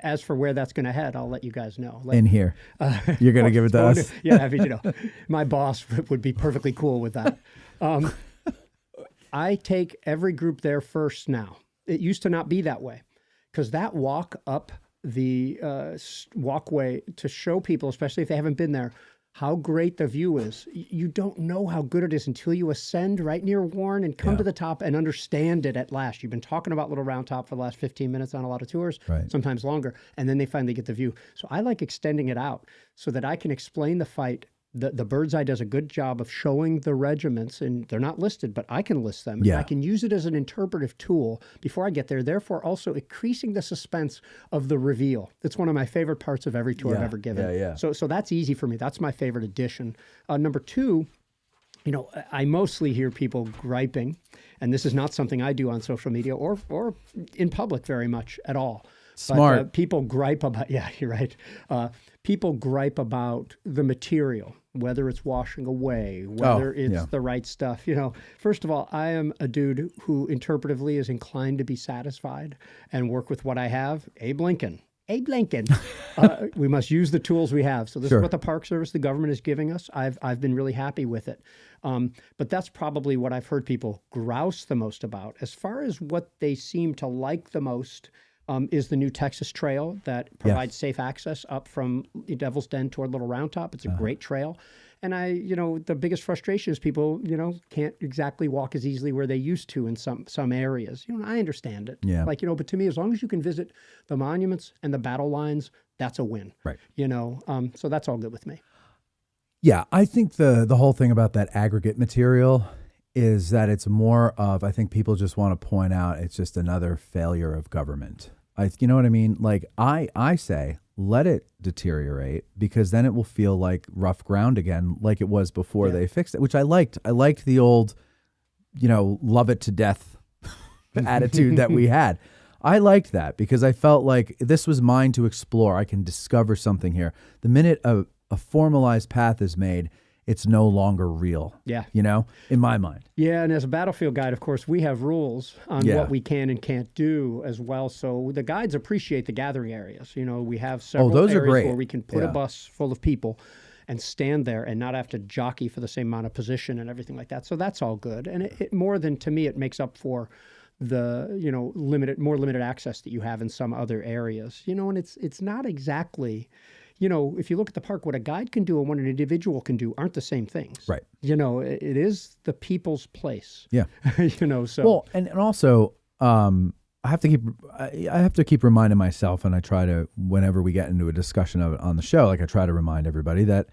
As for where that's going to head, I'll let you guys know. In here. You're going to give it to us? Yeah, my boss would be perfectly cool with that. I take every group there first now. It used to not be that way, because that walk up the walkway to show people, especially if they haven't been there, how great the view is. You don't know how good it is until you ascend right near Warren and come to the top and understand it at last. You've been talking about Little Round Top for the last 15 minutes on a lot of tours, sometimes longer, and then they finally get the view. So I like extending it out so that I can explain the fight. The bird's eye does a good job of showing the regiments, and they're not listed, but I can list them. Yeah. I can use it as an interpretive tool before I get there, therefore also increasing the suspense of the reveal. That's one of my favorite parts of every tour I've ever given. Yeah. So that's easy for me. That's my favorite addition. Number two, I mostly hear people griping, and this is not something I do on social media or in public very much at all. Smart. But, people gripe about, you're right. People gripe about the material, whether it's washing away, whether it's the right stuff. First of all, I am a dude who interpretively is inclined to be satisfied and work with what I have. Abe Lincoln. We must use the tools we have. So this is what the Park Service, the government is giving us. I've been really happy with it. But that's probably what I've heard people grouse the most about. As far as what they seem to like the most, is the new Texas Trail that provides safe access up from Devil's Den toward Little Round Top. It's a great trail. And the biggest frustration is people, can't exactly walk as easily where they used to in some areas. I understand it. Yeah. But to me, as long as you can visit the monuments and the battle lines, that's a win. Right. So that's all good with me. Yeah, I think the whole thing about that aggregate material is that it's more of, I think people just want to point out it's just another failure of government. You know what I mean? Like I say, let it deteriorate, because then it will feel like rough ground again, like it was before they fixed it, which I liked. I liked the old, love it to death attitude that we had. I liked that because I felt like this was mine to explore. I can discover something here. The minute a formalized path is made, it's no longer real. Yeah. You know, in my mind. Yeah, and as a battlefield guide, of course, we have rules on Yeah. what we can and can't do as well. So the guides appreciate the gathering areas. You know, we have several those are areas great. where we can put Yeah. a bus full of people and stand there and not have to jockey for the same amount of position and everything like that. So that's all good. And it more than, to me, it makes up for the, you know, more limited access that you have in some other areas. You know, and it's not exactly, you know, if you look at the park, what a guide can do and what an individual can do aren't the same things. Right. You know, it is the people's place. Yeah. You know, so. Well, and also, I have to keep reminding myself, and I try to, whenever we get into a discussion of it on the show, like I try to remind everybody that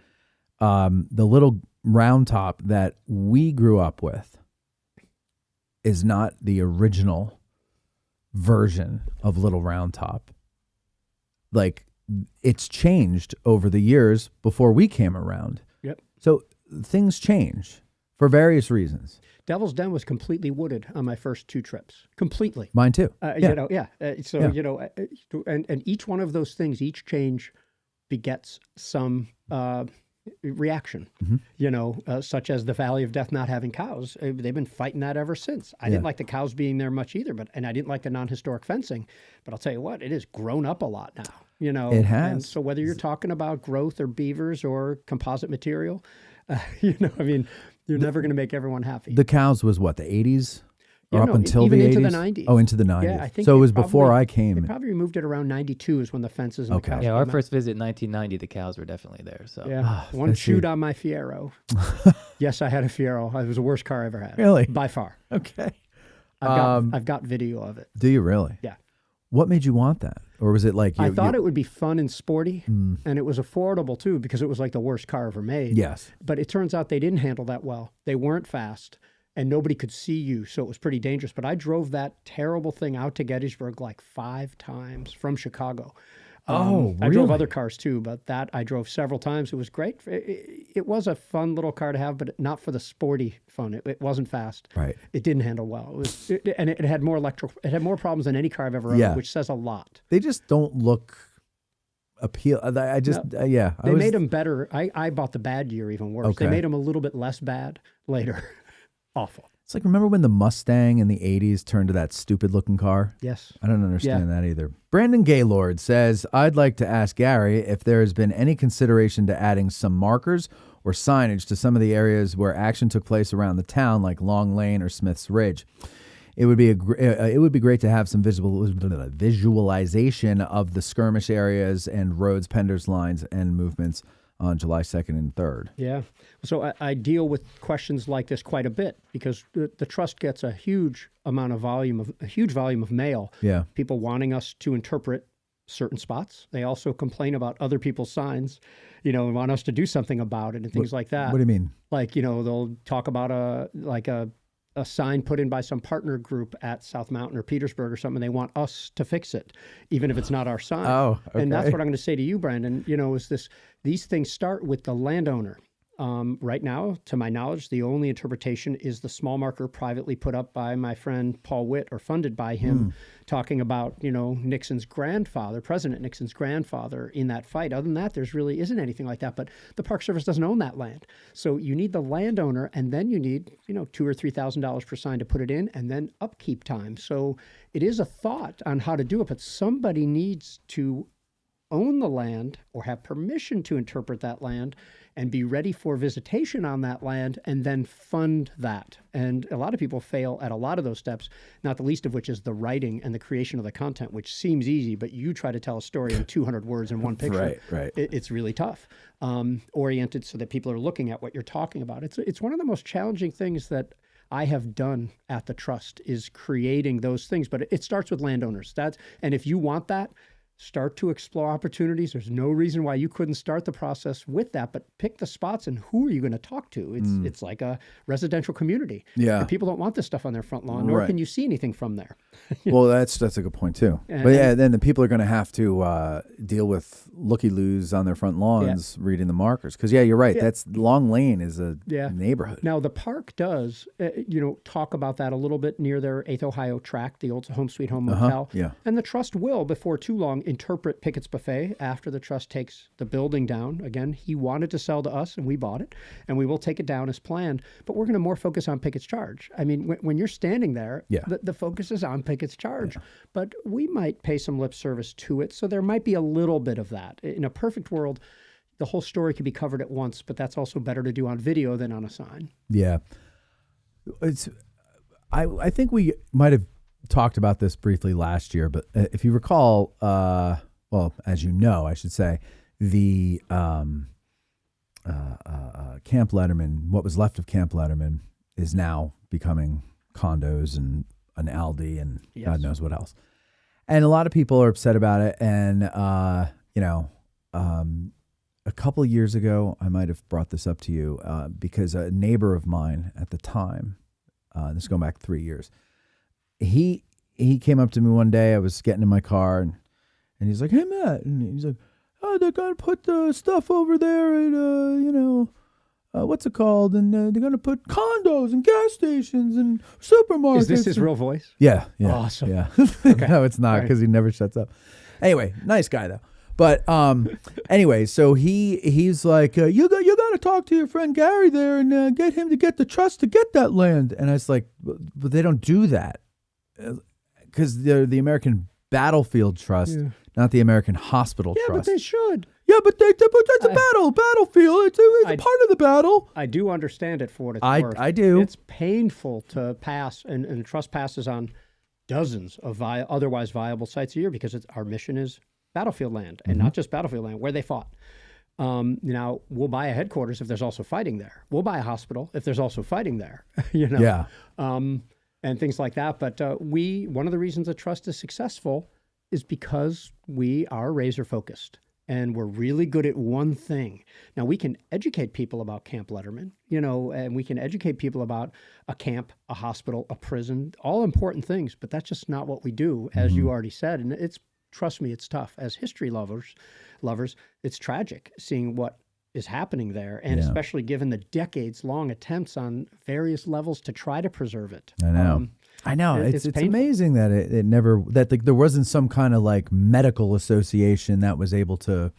the little round top that we grew up with is not the original version of Little Round Top. Like, it's changed over the years before we came around. Yep. So things change for various reasons. Devil's Den was completely wooded on my first 2 trips. Completely. Mine too. You know, yeah. So, Yeah. you know, and each one of those things, each change begets some reaction, you know, such as the Valley of Death not having cows. They've been fighting that ever since. I didn't like the cows being there much either, and I didn't like the non-historic fencing. But I'll tell you what, it has grown up a lot now. You know, it has. And so whether you're talking about growth or beavers or composite material, you know, I mean, you're never going to make everyone happy. The cows was what, the 80s? Or Yeah, up no, until even the into 80s? the 90s. Oh, into the 90s. Yeah, I think so it was probably, before I came. They probably removed it around 92 is when the fences and the cows Yeah, our came out. first visit in 1990, the cows were definitely there. So Yeah, one let's chewed see. on my Fiero. Yes, I had a Fiero. It was the worst car I ever had. Really? By far. Okay. I've got video of it. Do you really? Yeah. What made you want that? Or was it like I thought it would be fun and sporty, Mm. and it was affordable too because it was like the worst car ever made. Yes. But it turns out they didn't handle that well. They weren't fast, and nobody could see you, so it was pretty dangerous. But I drove that terrible thing out to Gettysburg like 5 times from Chicago. I drove really? other cars too, but that I drove several times. It was great. It was a fun little car to have, but not for the sporty fun. It wasn't fast. Right. It didn't handle well. And it had more It had more problems than any car I've ever owned, Yeah. which says a lot. They just don't look appeal. I just, yeah. They made them better. I bought the bad year even worse. Okay. They made them a little bit less bad later. Awful. It's like, remember when the Mustang in the 80s turned to that stupid looking car? Yes. I don't understand that either. Brandon Gaylord says, I'd like to ask Gary if there has been any consideration to adding some markers or signage to some of the areas where action took place around the town, like Long Lane or Smith's Ridge. It would be great to have some visualization of the skirmish areas and roads, Pender's lines, and movements on July 2nd and 3rd. Yeah. So I deal with questions like this quite a bit because the trust gets a huge volume of mail. Yeah. People wanting us to interpret certain spots. They also complain about other people's signs, you know, and want us to do something about it and things like that. What do you mean? Like, you know, they'll talk about a sign put in by some partner group at South Mountain or Petersburg or something. They want us to fix it, even if it's not our sign. Oh, okay. And that's what I'm going to say to you, Brandon. You know, these things start with the landowner. Right now, to my knowledge, the only interpretation is the small marker privately put up by my friend Paul Witt or funded by him, talking about, you know, President Nixon's grandfather in that fight. Other than that, there's really isn't anything like that. But the Park Service doesn't own that land. So you need the landowner, and then you need, you know, $2,000 or $3,000 per sign to put it in, and then upkeep time. So it is a thought on how to do it, but somebody needs to own the land or have permission to interpret that land and be ready for visitation on that land and then fund that. And a lot of people fail at a lot of those steps, not the least of which is the writing and the creation of the content, which seems easy, but you try to tell a story in 200 words in one picture. Right. It's really tough. Oriented so that people are looking at what you're talking about. It's one of the most challenging things that I have done at the Trust is creating those things, but it starts with landowners. And if you want that, start to explore opportunities. There's no reason why you couldn't start the process with that, but pick the spots and who are you going to talk to? It's like a residential community. Yeah. And people don't want this stuff on their front lawn, nor can you see anything from there. Well, that's a good point too. But then the people are going to have to deal with looky-loos on their front lawns reading the markers. Because you're right. That's Long Lane is a neighborhood. Now the park does, talk about that a little bit near their 8th Ohio tract, the old Home Sweet Home Motel. Yeah. And the Trust will, before too long, interpret Pickett's buffet after the trust takes the building down. Again, he wanted to sell to us, and we bought it, and we will take it down as planned. But we're going to more focus on Pickett's charge. I mean, when you're standing there, the focus is on Pickett's charge. But we might pay some lip service to it, so there might be a little bit of that. In a perfect world, the whole story could be covered at once, but that's also better to do on video than on a sign. Yeah. I think we might have talked about this briefly last year, but if you recall, well, as you know, I should say, the Camp Letterman, what was left of Camp Letterman, is now becoming condos and an Aldi and God knows what else. And a lot of people are upset about it. And, a couple of years ago, I might have brought this up to you because a neighbor of mine at the time, this is going back 3 years, he came up to me one day. I was getting in my car, and he's like, "Hey, Matt," and he's like, "Oh, they're gonna put the stuff over there at what's it called? And they're gonna put condos and gas stations and supermarkets." Is this his real voice? Yeah. Awesome. Yeah. Okay. No, it's not, because he never shuts up. Anyway, nice guy though. But anyway, so he's like, you got to talk to your friend Garry there and get him to get the trust to get that land. And I was like, but they don't do that because they're the American Battlefield Trust, not the American Hospital Trust. Yeah, but they should. Yeah, but that's a battlefield. It's a part of the battle. I do understand it for what it's worth. I do. It's painful to pass, and the trust passes on dozens of otherwise viable sites a year because our mission is battlefield land, and not just battlefield land, where they fought. Now, we'll buy a headquarters if there's also fighting there. We'll buy a hospital if there's also fighting there, Yeah. And things like that. But one of the reasons the trust is successful is because we are razor focused and we're really good at one thing. Now, we can educate people about Camp Letterman, and we can educate people about a camp, a hospital, a prison, all important things, but that's just not what we do, as you already said. And trust me, it's tough. As history lovers, it's tragic seeing what is happening there, and especially given the decades-long attempts on various levels to try to preserve it. I know. It's amazing that it never, that there wasn't some kind of like medical association that was able to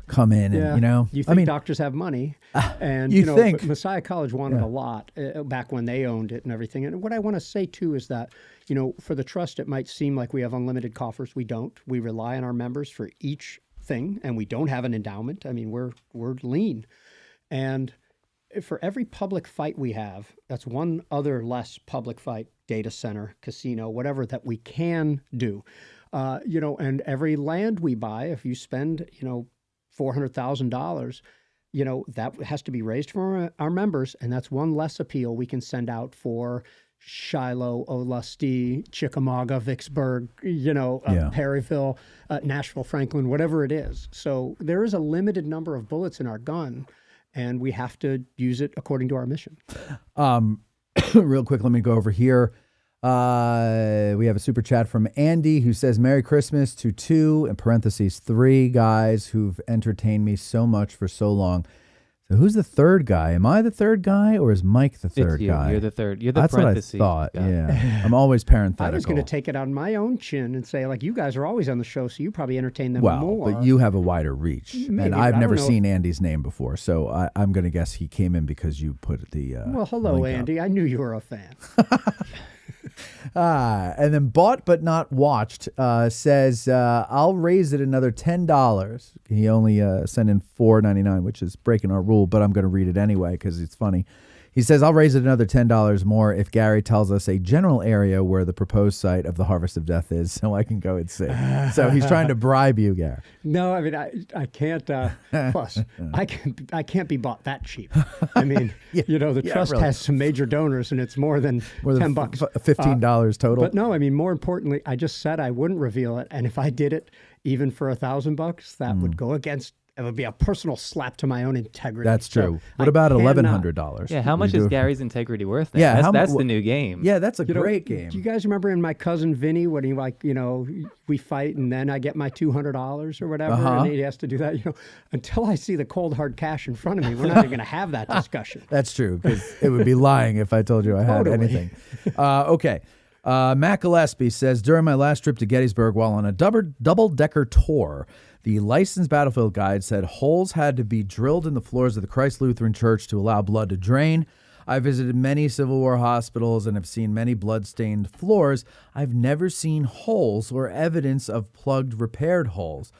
come in and, You think doctors have money, and you think Messiah College wanted a lot back when they owned it and everything. And what I want to say too is that, for the trust, it might seem like we have unlimited coffers. We don't. We rely on our members for each thing, and we don't have an endowment. I mean, we're lean, and for every public fight we have, that's one other less public fight, data center, casino, whatever that we can do. And every land we buy, if you spend, $400,000, that has to be raised from our members, and that's one less appeal we can send out for Shiloh, Olustee, Chickamauga, Vicksburg, Perryville, Nashville, Franklin, whatever it is. So there is a limited number of bullets in our gun, and we have to use it according to our mission. Real quick, let me go over here. We have a super chat from Andy who says, "Merry Christmas to 2, in parentheses 3 guys who've entertained me so much for so long." So who's the third guy? Am I the third guy, or is Mike the third guy? You're the third. You're the That's parentheses. What I thought. guy. Yeah. I'm always parenthetical. I was going to take it on my own chin and say, you guys are always on the show, so you probably entertain them more. more. But you have a wider reach. Maybe, and I've never seen Andy's name before, so I'm going to guess he came in because you put the Well, hello, Andy. I knew you were a fan. And then Bought But Not Watched says, "I'll raise it another $10. He only sent in $4.99, which is breaking our rule, but I'm going to read it anyway because it's funny. He says, "I'll raise it another $10 more if Garry tells us a general area where the proposed site of the Harvest of Death is, so I can go and see." So he's trying to bribe you, Garry. No, I mean, I can't. Plus, I can't be bought that cheap. I mean, the trust has some major donors, and it's more than $10, $15 total. But no, I mean, more importantly, I just said I wouldn't reveal it, and if I did it, even for $1,000, that would go against. It would be a personal slap to my own integrity. That's true. What about $1,100? Yeah, how much is Gary's integrity worth now? Yeah, that's the new game. Yeah, that's a great game. Do you guys remember in My Cousin Vinny when he we fight and then I get my $200 or whatever, and he has to do that? Until I see the cold hard cash in front of me, we're not even going to have that discussion. That's true, because it would be lying if I told you I had anything. Okay. Matt Gillespie says, during my last trip to Gettysburg while on a double-decker tour, the licensed battlefield guide said holes had to be drilled in the floors of the Christ Lutheran Church to allow blood to drain. I visited many Civil War hospitals and have seen many blood-stained floors. I've never seen holes or evidence of plugged, repaired holes.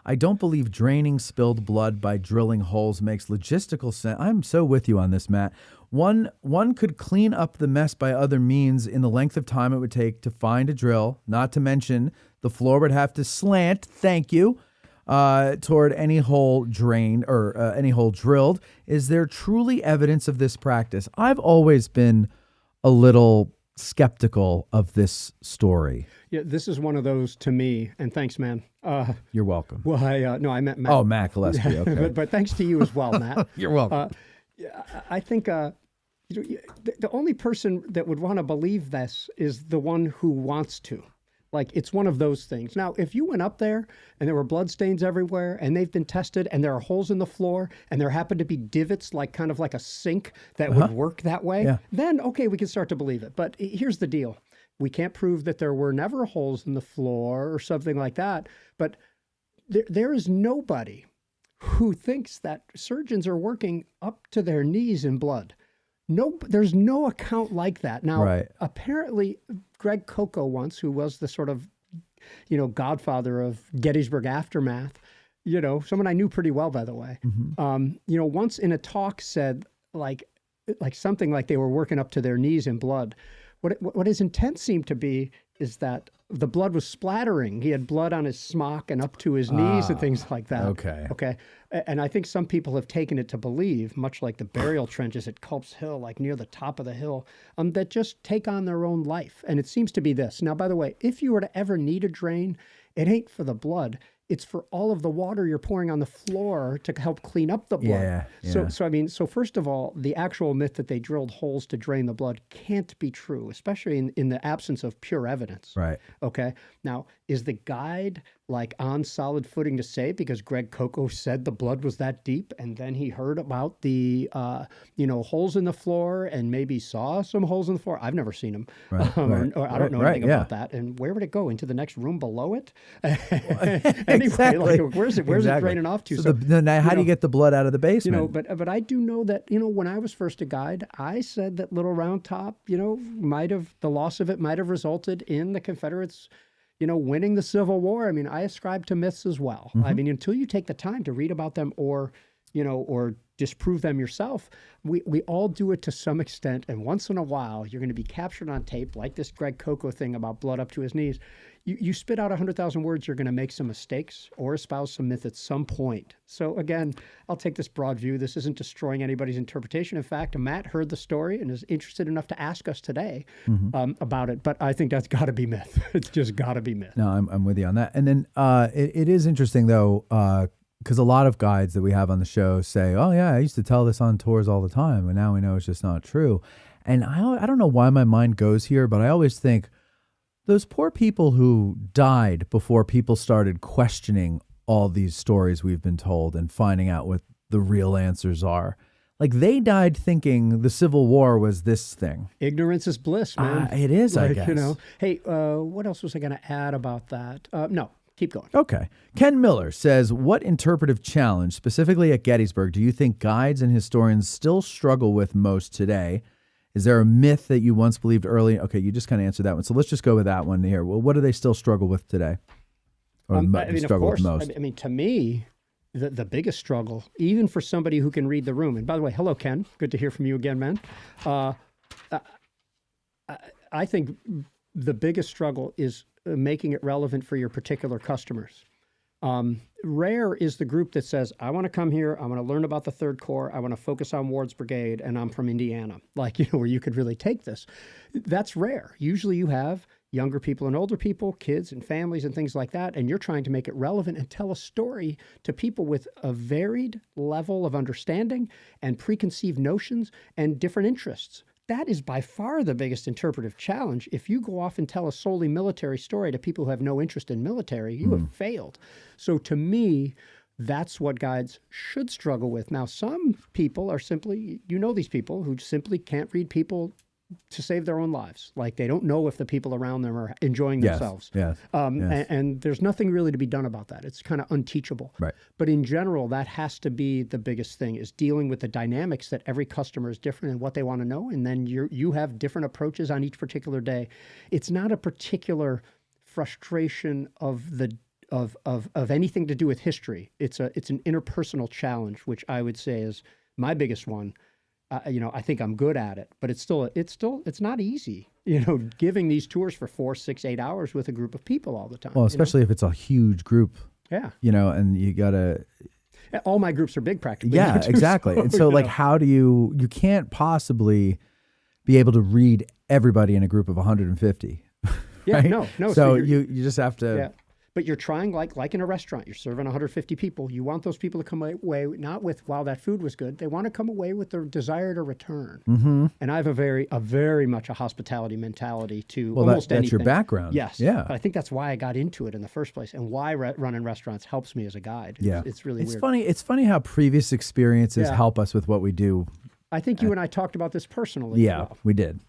I don't believe draining spilled blood by drilling holes makes logistical sense. I'm so with you on this, Matt. One could clean up the mess by other means in the length of time it would take to find a drill, not to mention the floor would have to slant, thank you, toward any hole drained or any hole drilled. Is there truly evidence of this practice? I've always been a little skeptical of this story. Yeah, this is one of those to me, and thanks, man. You're welcome. Well, I meant Matt. Oh, Matt Gillespie, okay. but thanks to you as well, Matt. You're welcome. I think the only person that would want to believe this is the one who wants to. Like, it's one of those things. Now, if you went up there and there were bloodstains everywhere and they've been tested and there are holes in the floor and there happen to be divots, like kind of like a sink that would work that way, then, okay, we can start to believe it. But here's the deal. We can't prove that there were never holes in the floor or something like that. But there is nobody who thinks that surgeons are working up to their knees in blood. No, there's no account like that. Now, apparently, Greg Coco once, who was the sort of, godfather of Gettysburg aftermath, someone I knew pretty well, by the way, once in a talk said like something like they were working up to their knees in blood. What his intent seemed to be is that the blood was splattering. He had blood on his smock and up to his knees and things like that. Okay. And I think some people have taken it to believe, much like the burial trenches at Culp's Hill, like near the top of the hill, that just take on their own life. And it seems to be this. Now, by the way, if you were to ever need a drain, it ain't for the blood. It's for all of the water you're pouring on the floor to help clean up the blood. So first of all, the actual myth that they drilled holes to drain the blood can't be true, especially in the absence of pure evidence. Right. Okay. Now, is the guide like on solid footing to say because Greg Coco said the blood was that deep and then he heard about the, holes in the floor and maybe saw some holes in the floor? I've never seen them. Or I don't know anything about that. And where would it go? Into the next room below it? Exactly. Like, where's it draining off to? So then how do you get the blood out of the basement? But I do know that, when I was first a guide, I said that Little Round Top, the loss of it might have resulted in the Confederates, winning the Civil War. I mean, I ascribe to myths as well. I mean, until you take the time to read about them or disprove them yourself, we all do it to some extent. And once in a while, you're going to be captured on tape, like this Greg Coco thing about blood up to his knees. You spit out 100,000 words, you're going to make some mistakes or espouse some myth at some point. So again, I'll take this broad view. This isn't destroying anybody's interpretation. In fact, Matt heard the story and is interested enough to ask us today about it. But I think that's got to be myth. It's just got to be myth. No, I'm with you on that. And then it is interesting, though, because a lot of guides that we have on the show say, oh, yeah, I used to tell this on tours all the time, and now we know it's just not true. And I don't know why my mind goes here, but I always think, those poor people who died before people started questioning all these stories we've been told and finding out what the real answers are. Like, they died thinking the Civil War was this thing. Ignorance is bliss, man. It is, I guess. Hey, what else was I going to add about that? No, keep going. Okay. Ken Miller says, what interpretive challenge, specifically at Gettysburg, do you think guides and historians still struggle with most today? Is there a myth that you once believed early? Okay, you just kind of answered that one. So let's just go with that one here. Well, what do they still struggle with today? Or struggle with most? I mean, to me, the biggest struggle, even for somebody who can read the room, and by the way, hello, Ken. Good to hear from you again, man. I think the biggest struggle is making it relevant for your particular customers. Rare is the group that says, I want to come here, I want to learn about the Third Corps, I want to focus on Ward's Brigade, and I'm from Indiana. Like, where you could really take this. That's rare. Usually you have younger people and older people, kids and families and things like that, and you're trying to make it relevant and tell a story to people with a varied level of understanding and preconceived notions and different interests. That is by far the biggest interpretive challenge. If you go off and tell a solely military story to people who have no interest in military, you have failed. So to me, that's what guides should struggle with. Now, some people are simply, these people who simply can't read people to save their own lives. Like they don't know if the people around them are enjoying themselves. Yes. And there's nothing really to be done about that. It's kind of unteachable. Right. But in general, that has to be the biggest thing, is dealing with the dynamics that every customer is different and what they want to know. And then you have different approaches on each particular day. It's not a particular frustration of anything to do with history. It's an interpersonal challenge, which I would say is my biggest one. I think I'm good at it, but it's not easy, giving these tours for 4, 6, 8 hours with a group of people all the time. Well, especially if it's a huge group. Yeah. And you gotta. All my groups are big practically. Yeah, exactly. And so how do you can't possibly be able to read everybody in a group of 150. Yeah, right? no. So you just have to. Yeah. But you're trying, like in a restaurant, you're serving 150 people. You want those people to come away not with, wow, that food was good. They want to come away with their desire to return. Mm-hmm. And I have a very much a hospitality mentality to Well, almost anything. that's your background. Yes. Yeah. But I think that's why I got into it in the first place, and why running restaurants helps me as a guide. Yeah. It's really weird. It's funny how previous experiences Yeah. help us with what we do. I think you and I talked about this personally. Yeah, as well. we did.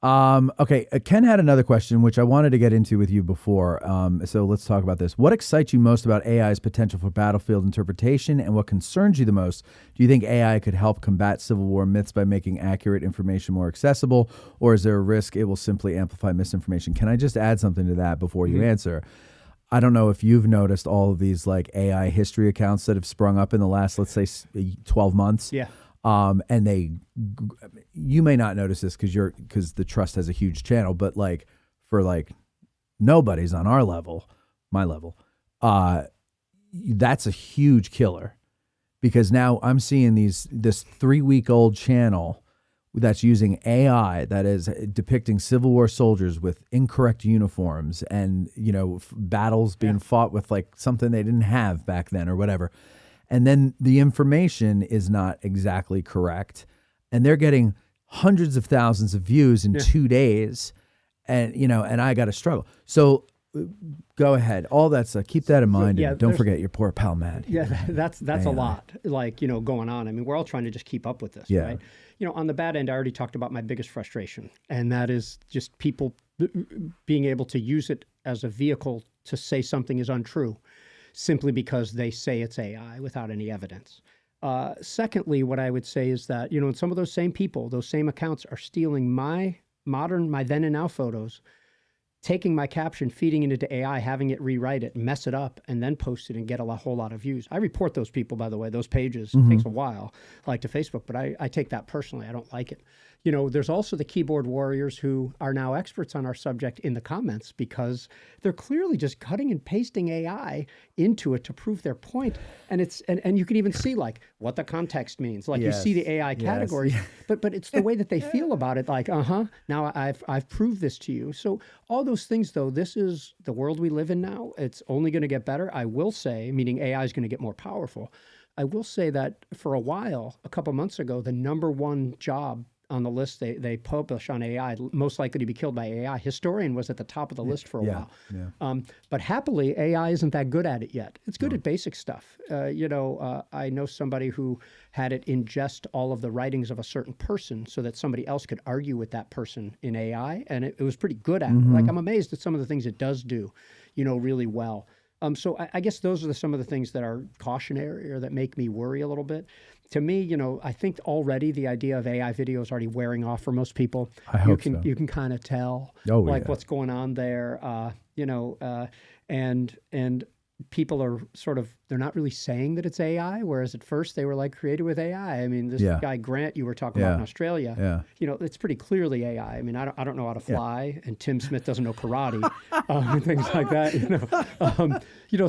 Okay, Ken had another question, which I wanted to get into with you before. So let's talk about this. What excites you most about AI's potential for battlefield interpretation, and what concerns you the most? Do you think AI could help combat Civil War myths by making accurate information more accessible, or is there a risk it will simply amplify misinformation? Can I just add something to that before you answer? I don't know if you've noticed all of these like AI history accounts that have sprung up in the last, let's say, 12 months. Yeah. And you may not notice this because the Trust has a huge channel, but for nobody's on our level, my level, that's a huge killer, because now I'm seeing this 3-week-old channel that's using AI that is depicting Civil War soldiers with incorrect uniforms and, battles being fought with something they didn't have back then or whatever. And then the information is not exactly correct. And they're getting hundreds of thousands of views in 2 days. And, and I got to struggle. So go ahead. All that stuff. Keep that in mind. And don't forget your poor pal, Matt. Yeah, that's a lot, going on. I mean, we're all trying to just keep up with this, right? On the bad end, I already talked about my biggest frustration. And that is just people being able to use it as a vehicle to say something is untrue, simply because they say it's AI without any evidence. Secondly, what I would say is that, some of those same people, those same accounts are stealing my then and now photos, taking my caption, feeding it into AI, having it rewrite it, mess it up, and then post it and get a whole lot of views. I report those people, by the way, those pages. It takes a while, to Facebook, but I take that personally. I don't like it. There's also the keyboard warriors who are now experts on our subject in the comments, because they're clearly just cutting and pasting AI into it to prove their point. And and you can even see what the context means. You see the AI categories, but it's the way that they feel about it. Now I've proved this to you. So all those things, though, this is the world we live in now. It's only going to get better. I will say, meaning AI is going to get more powerful. I will say that for a while, a couple months ago, the number one job on the list they publish on AI, most likely to be killed by AI, historian was at the top of the list for a while. Yeah. But happily, AI isn't that good at it yet. It's good at basic stuff. I know somebody who had it ingest all of the writings of a certain person so that somebody else could argue with that person in AI, and it was pretty good at it. I'm amazed at some of the things it does do, really well. So I guess those are some of the things that are cautionary or that make me worry a little bit. To me, I think already the idea of AI video is already wearing off for most people. I hope so. You can kind of tell what's going on there, and people are they're not really saying that it's AI, whereas at first they were created with AI. I mean, this guy Grant you were talking about in Australia, it's pretty clearly AI. I mean, I don't know how to fly, and Tim Smith doesn't know karate, and things like that.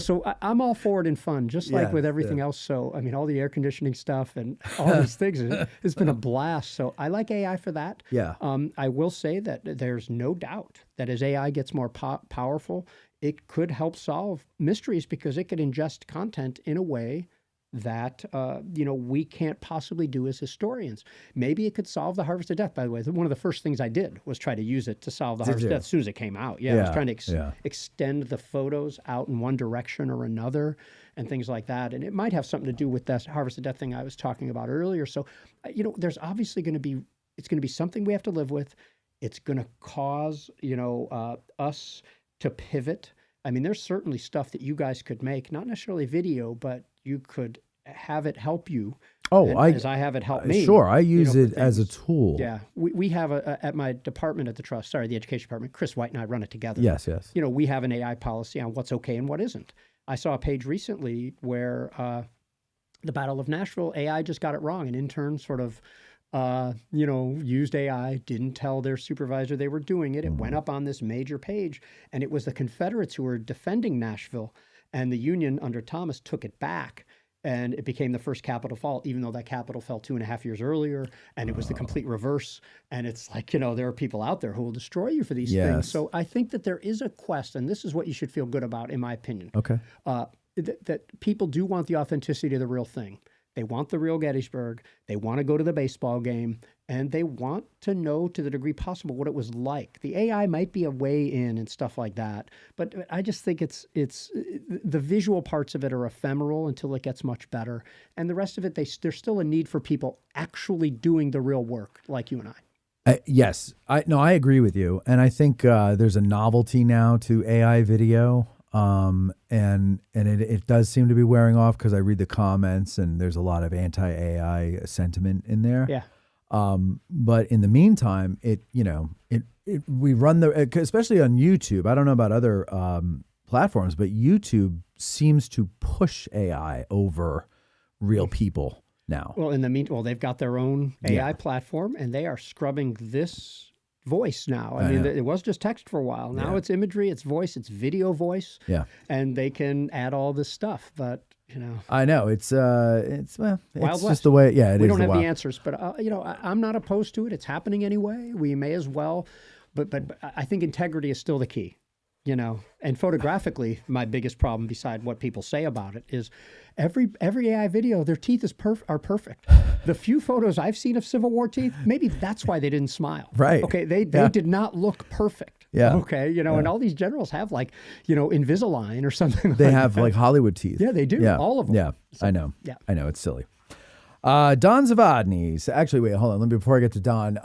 So I'm all for it in fun, just like with everything else. So I mean, all the air conditioning stuff and all these things, it's been a blast. So I like AI for that. Yeah. I will say that there's no doubt that as AI gets more powerful, it could help solve mysteries, because it could ingest content in a way that we can't possibly do as historians. Maybe it could solve the Harvest of Death. By the way, one of the first things I did was try to use it to solve the Harvest of Death as soon as it came out. I was trying to extend the photos out in one direction or another and things like that. And it might have something to do with that Harvest of Death thing I was talking about earlier. So, there's obviously going to be it's going to be something we have to live with. It's going to cause, us to pivot. I mean, there's certainly stuff that you guys could make, not necessarily video, but you could have it help you. Oh, as I have it help me. Sure, I use it as a tool. Yeah, we have at my department at the trust, the education department, Chris White and I run it together. Yes. We have an AI policy on what's okay and what isn't. I saw a page recently where the Battle of Nashville, AI just got it wrong. An intern sort of, used AI, didn't tell their supervisor they were doing it. It went up on this major page, and it was the Confederates who were defending Nashville, and the Union under Thomas took it back. And it became the first capital fall, even though that capital fell 2.5 years earlier, and it was the complete reverse. And it's like, there are people out there who will destroy you for these things. So I think that there is a quest, and this is what you should feel good about, in my opinion. Okay. That people do want the authenticity of the real thing. They want the real Gettysburg. They want to go to the baseball game, and they want to know to the degree possible what it was like. The AI might be a way in and stuff like that, but I just think it's the visual parts of it are ephemeral until it gets much better, and the rest of it, there's still a need for people actually doing the real work, like you and I. Yes, I agree with you, and I think there's a novelty now to AI video. And it does seem to be wearing off because I read the comments and there's a lot of anti-AI sentiment in there. Yeah. But in the meantime, we run especially on YouTube. I don't know about other platforms, but YouTube seems to push AI over real people now. Well, they've got their own AI platform, and they are scrubbing this voice now. I mean, it was just text for a while. Now it's imagery, it's voice, it's video voice. Yeah. And they can add all this stuff, but I know it's Wild it's West. just the way. Yeah, we don't have the answers, but I'm not opposed to it. It's happening anyway. We may as well, but I think integrity is still the key. And photographically, my biggest problem, beside what people say about it, is every AI video, their teeth are perfect. The few photos I've seen of Civil War teeth, maybe that's why they didn't smile. Right. Okay, they did not look perfect. Yeah. Okay, and all these generals have Invisalign or something. They have like Hollywood teeth. Yeah, they do. Yeah. All of them. Yeah, So, I know. Yeah. I know, it's silly. Don Zavadny. Actually, wait, hold on. Before I get to Don,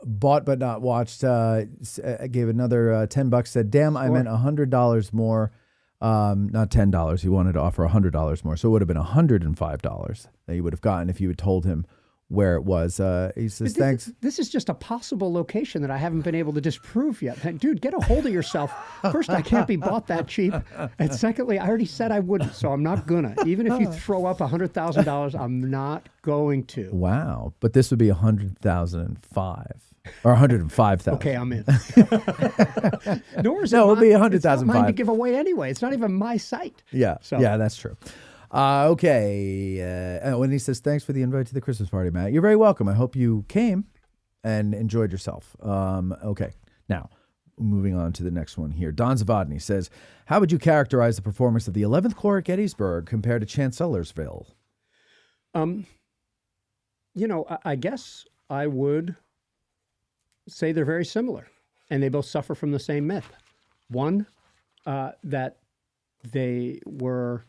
bought but not watched, gave another $10, said, damn, I meant $100 more, not $10. He wanted to offer $100 more. So it would have been $105 that he would have gotten if you had told him where it was. He says, thanks. This is just a possible location that I haven't been able to disprove yet. Dude, get a hold of yourself. First, I can't be bought that cheap. And secondly, I already said I wouldn't, so I'm not gonna. Even if you throw up $100,000, I'm not going to. Wow. But this would be $100,005 or $105,000. Okay, I'm in. No, it'll be $100,005. It's not mine to give away anyway. It's not even my site. Yeah, yeah, that's true. Okay. When he says, thanks for the invite to the Christmas party, Matt. You're very welcome. I hope you came and enjoyed yourself. Okay. Now, moving on to the next one here. Don Zavadny says, how would you characterize the performance of the 11th Corps at Gettysburg compared to Chancellorsville? I guess I would say they're very similar, and they both suffer from the same myth. One, that they were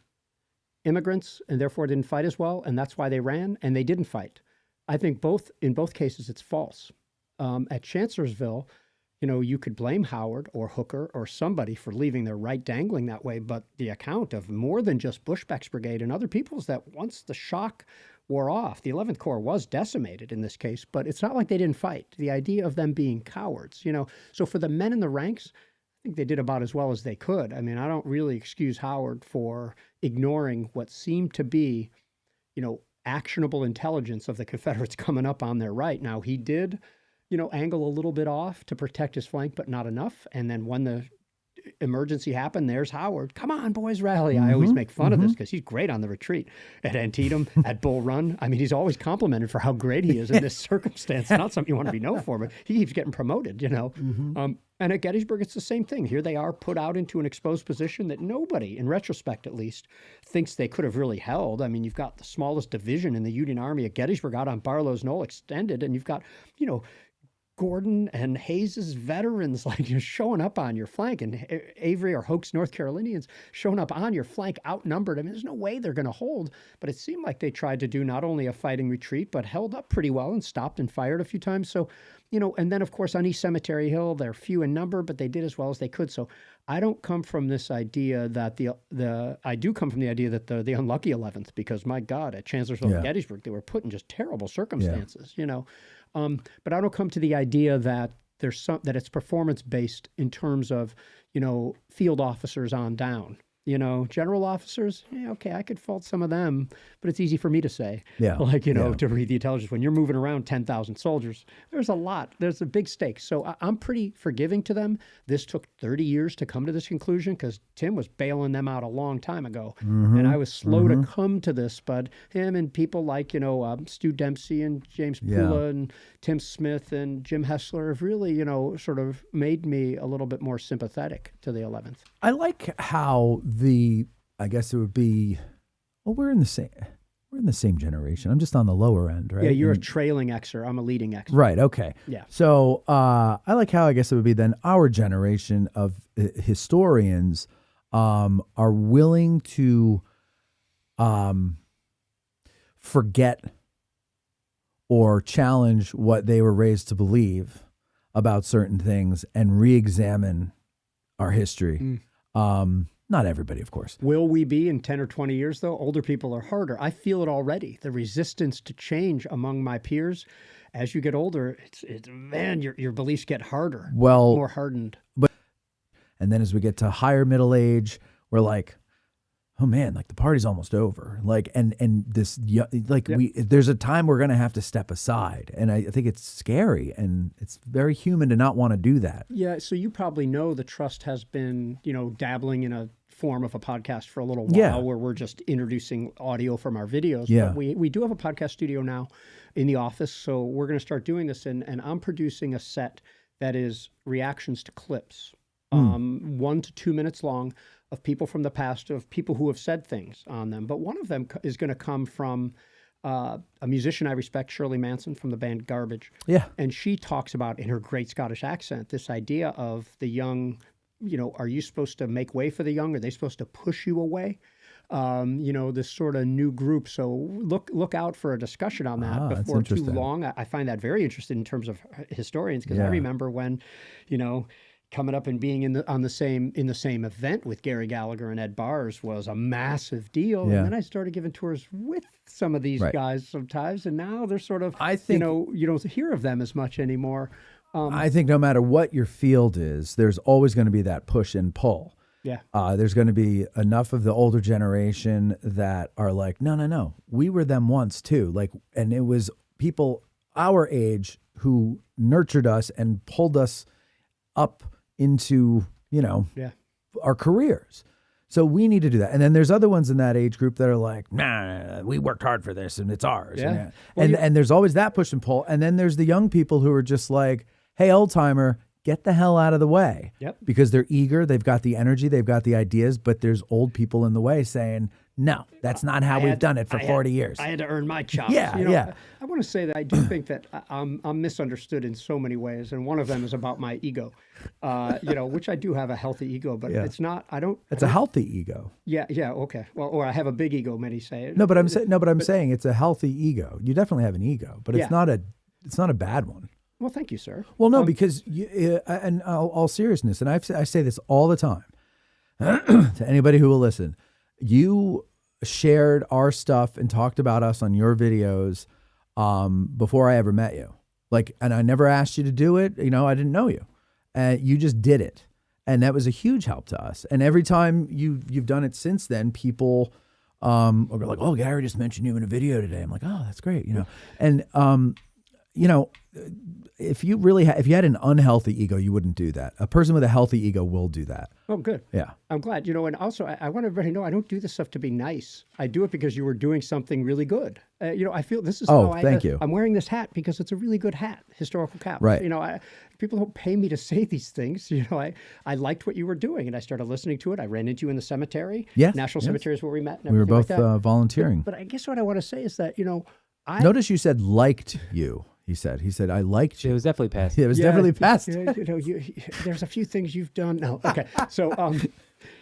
immigrants and therefore didn't fight as well, and that's why they ran, and they didn't fight. I think in both cases it's false. At Chancellorsville, you could blame Howard or Hooker or somebody for leaving their right dangling that way, but the account of more than just Bushbeck's brigade and other people is that once the shock wore off, the 11th Corps was decimated in this case, but it's not like they didn't fight. The idea of them being cowards, so for the men in the ranks, I think they did about as well as they could. I mean, I don't really excuse Howard for ignoring what seemed to be, actionable intelligence of the Confederates coming up on their right. Now, he did, angle a little bit off to protect his flank, but not enough. And then when the emergency happened, there's Howard. Come on, boys, rally. I always make fun of this because he's great on the retreat. At Antietam, at Bull Run, I mean, he's always complimented for how great he is in this circumstance. Not something you want to be known for, but he keeps getting promoted, And at Gettysburg, it's the same thing. Here they are put out into an exposed position that nobody, in retrospect at least, thinks they could have really held. I mean, you've got the smallest division in the Union Army at Gettysburg out on Barlow's Knoll extended, and you've got, Gordon and Hayes's veterans like just showing up on your flank, and Avery or Hoke's North Carolinians showing up on your flank outnumbered. I mean, there's no way they're going to hold, but it seemed like they tried to do not only a fighting retreat, but held up pretty well and stopped and fired a few times. So, and then of course on East Cemetery Hill, they're few in number, but they did as well as they could. So I don't come from this idea that I do come from the idea that the unlucky 11th, because my God, at Chancellorsville and Gettysburg, they were put in just terrible circumstances, but I don't come to the idea that that it's performance based in terms of, field officers on down. General officers, okay, I could fault some of them, but it's easy for me to say. Yeah. To read the intelligence. When you're moving around 10,000 soldiers, there's a big stake. So I'm pretty forgiving to them. This took 30 years to come to this conclusion because Tim was bailing them out a long time ago. Mm-hmm. And I was slow to come to this, but him and people like, Stu Dempsey and James Pula and Tim Smith and Jim Hessler have really, sort of made me a little bit more sympathetic to the 11th. I like how I guess it would be, we're in the same generation. I'm just on the lower end, right? Yeah, you're a trailing Xer. I'm a leading Xer. Right, okay. Yeah. So I like how I guess it would be then our generation of historians are willing to forget or challenge what they were raised to believe about certain things and re-examine our history. Not everybody, of course. Will we be in 10 or 20 years, though? Older people are harder. I feel it already. The resistance to change among my peers, as you get older, it's man, your beliefs get harder, more hardened. And then as we get to higher middle age, we're like, oh man, like the party's almost over. Like, and this, there's a time we're going to have to step aside. And I think it's scary, and it's very human to not want to do that. Yeah. So you probably know the Trust has been, dabbling in a form of a podcast for a little while where we're just introducing audio from our videos. Yeah. But we do have a podcast studio now in the office. So we're going to start doing this. And I'm producing a set that is reactions to clips, 1 to 2 minutes long, of people from the past, of people who have said things on them. But one of them is going to come from a musician I respect, Shirley Manson from the band Garbage. Yeah. And she talks about, in her great Scottish accent, this idea of the young, are you supposed to make way for the young? Are they supposed to push you away? This sort of new group. So look out for a discussion on that before too long. I find that very interesting in terms of historians, because I remember when, coming up and being in the same event with Gary Gallagher and Ed Bars was a massive deal. Yeah. And then I started giving tours with some of these guys sometimes, and now they're sort of, I think, you don't hear of them as much anymore. I think no matter what your field is, there's always going to be that push and pull. Yeah. There's going to be enough of the older generation that are like, no, we were them once too. Like, and it was people our age who nurtured us and pulled us up into, our careers. So we need to do that. And then there's other ones in that age group that are like, nah, we worked hard for this and it's ours. Yeah. And there's always that push and pull. And then there's the young people who are just like, hey, old timer, get the hell out of the way. Yep. Because they're eager, they've got the energy, they've got the ideas, but there's old people in the way saying, no, that's not how we've done it for 40 years. I had to earn my chops. Yeah. I want to say that I do think that I'm misunderstood in so many ways, and one of them is about my ego, which I do have a healthy ego, but it's not. It's a healthy ego. Yeah. Okay. Well, or I have a big ego. Many say. No, but I'm saying it's a healthy ego. You definitely have an ego, but it's not a bad one. Well, thank you, sir. Well, no, because and all seriousness, and I say this all the time to anybody who will listen. You shared our stuff and talked about us on your videos before I ever met you. And I never asked you to do it. I didn't know you. You just did it. And that was a huge help to us. And every time you've done it since then, people are like, oh, Garry just mentioned you in a video today. I'm like, oh, that's great. And, if you had an unhealthy ego, you wouldn't do that. A person with a healthy ego will do that. Oh, good. Yeah. I'm glad. And also I want everybody to know I don't do this stuff to be nice. I do it because you were doing something really good. I feel this is how thank you. I'm wearing this hat because it's a really good hat, historical cap. Right. People don't pay me to say these things. I liked what you were doing, and I started listening to it. I ran into you in the cemetery. Yes. National Cemetery is where we met. And we were both like that. volunteering. But I guess what I want to say is that, Notice you said liked you. He said, I liked you. It was definitely past. Yeah, it was definitely past. There's a few things you've done. No, okay. So,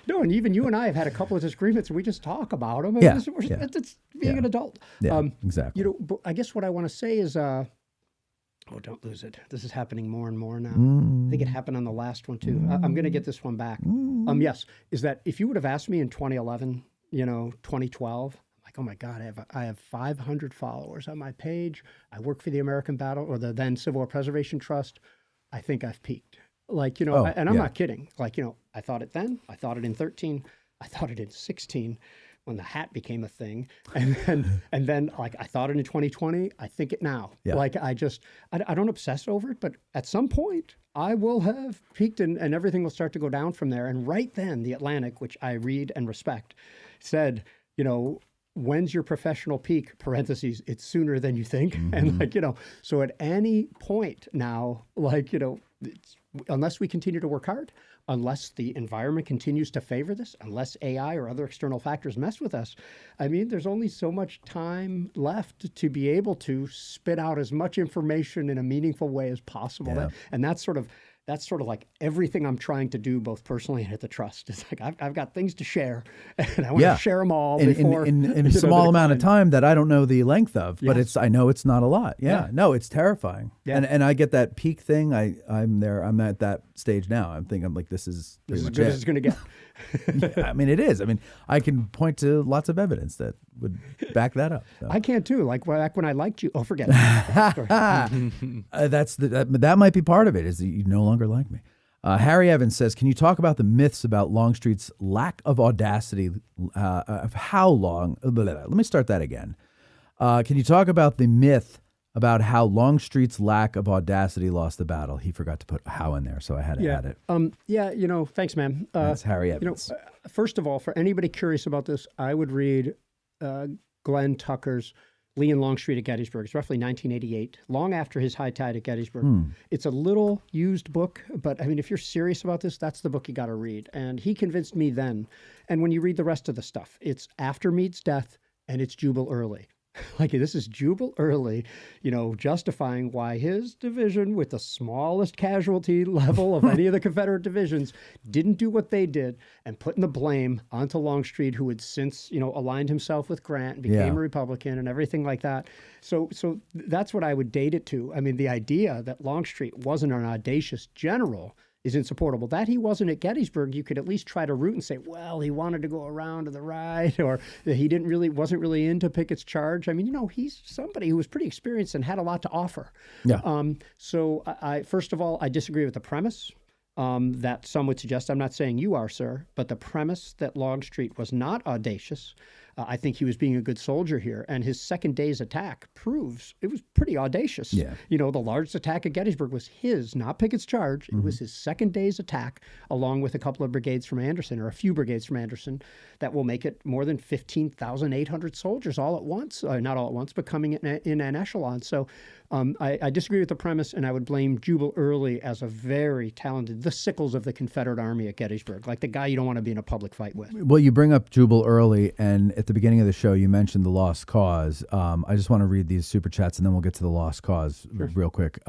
no, and even you and I have had a couple of disagreements, and we just talk about them. Yeah, It's being an adult. Yeah, exactly. But I guess what I want to say is, oh, don't lose it. This is happening more and more now. I think it happened on the last one too. I'm going to get this one back. Yes, is that if you would have asked me in 2011, 2012. Oh my God, I have 500 followers on my page. I work for the American Battle or the then Civil War Preservation Trust. I think I've peaked. And I'm not kidding. I thought it then. I thought it in 13. I thought it in 16 when the hat became a thing. And then I thought it in 2020. I think it now. Yeah. I don't obsess over it, but at some point I will have peaked and everything will start to go down from there. And right then the Atlantic, which I read and respect, said, when's your professional peak? Parentheses, it's sooner than you think. And so at any point now, unless we continue to work hard, unless the environment continues to favor this, unless AI or other external factors mess with us, there's only so much time left to be able to spit out as much information in a meaningful way as possible. Yeah. And that's sort of like everything I'm trying to do, both personally and at the trust. It's like I've got things to share, and I want to share them all in a small amount of time that I don't know the length of. But I know it's not a lot. Yeah. No, it's terrifying. Yeah. And I get that peak thing. I'm there. I'm at that stage now. I'm like, this is as good as it's going to get. Yeah, it is. I can point to lots of evidence that would back that up. So. I can too. Like back when I liked you. Oh, forget it. That might be part of it. Is that you no longer like me. Harry Evans says, "Can you talk about the myths about Longstreet's lack of audacity? Of how long? Let me start that again. Can you talk about the myth about how Longstreet's lack of audacity lost the battle?" He forgot to put how in there, so I had to add it. Thanks, man. That's Harry Evans. First of all, for anybody curious about this, I would read Glenn Tucker's Lee and Longstreet at Gettysburg. It's roughly 1988, long after his high tide at Gettysburg. It's a little used book, but if you're serious about this, that's the book you got to read. And he convinced me then. And when you read the rest of the stuff, it's after Meade's death and it's Jubal Early. This is Jubal Early, justifying why his division with the smallest casualty level of any of the Confederate divisions didn't do what they did, and putting the blame onto Longstreet, who had since, aligned himself with Grant and became a Republican and everything like that. So that's what I would date it to. The idea that Longstreet wasn't an audacious general is insupportable. That he wasn't at Gettysburg, you could at least try to root and say, well, he wanted to go around to the right, or that he wasn't really into Pickett's charge. He's somebody who was pretty experienced and had a lot to offer. Yeah. So first of all, I disagree with the premise that some would suggest. I'm not saying you are, sir, but the premise that Longstreet was not audacious. I think he was being a good soldier here, and his second day's attack proves it was pretty audacious. Yeah. The largest attack at Gettysburg was his, not Pickett's charge. It was his second day's attack, along with a couple of brigades from Anderson, or a few brigades from Anderson, that will make it more than 15,800 soldiers all at once. Not all at once, but coming in an echelon. So I disagree with the premise, and I would blame Jubal Early as a very talented, the Sickles of the Confederate Army at Gettysburg, like the guy you don't want to be in a public fight with. Well, you bring up Jubal Early, and at the beginning of the show, you mentioned the lost cause. I just want to read these super chats, and then we'll get to the lost cause real quick.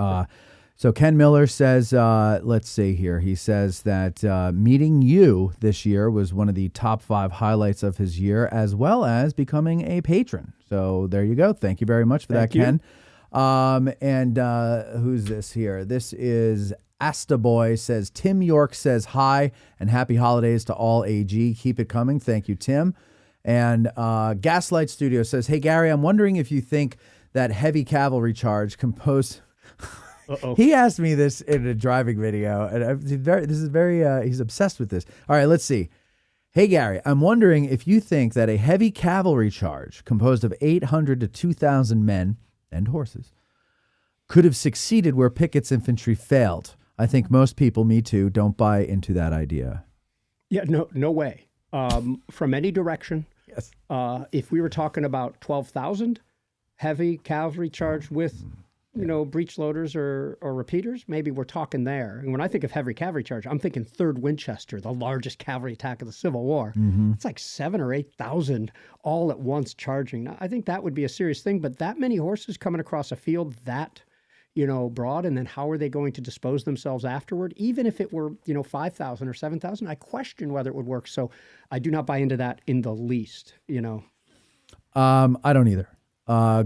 So Ken Miller says, let's see here. He says that meeting you this year was one of the top 5 highlights of his year, as well as becoming a patron. So there you go. Thank you very much for that, Ken. And who's this here? This is Asta Boy says, Tim York says hi and happy holidays to all AG. Keep it coming. Thank you, Tim. And Gaslight Studio says, hey, Gary, I'm wondering if you think that heavy cavalry charge composed... He asked me this in a driving video, and he's obsessed with this. All right, let's see. Hey, Gary, I'm wondering if you think that a heavy cavalry charge composed of 800 to 2,000 men and horses could have succeeded where Pickett's infantry failed. I think most people, me too, don't buy into that idea. Yeah, no way. From any direction. Yes. If we were talking about 12,000 heavy cavalry charge with... breech loaders or repeaters, maybe we're talking there. And when I think of heavy cavalry charge, I'm thinking 3rd Winchester, the largest cavalry attack of the Civil War. It's like 7,000 or 8,000 all at once charging. Now, I think that would be a serious thing, but that many horses coming across a field that broad, and then how are they going to dispose themselves afterward? Even if it were, 5,000 or 7,000, I question whether it would work. So I do not buy into that in the least, I don't either.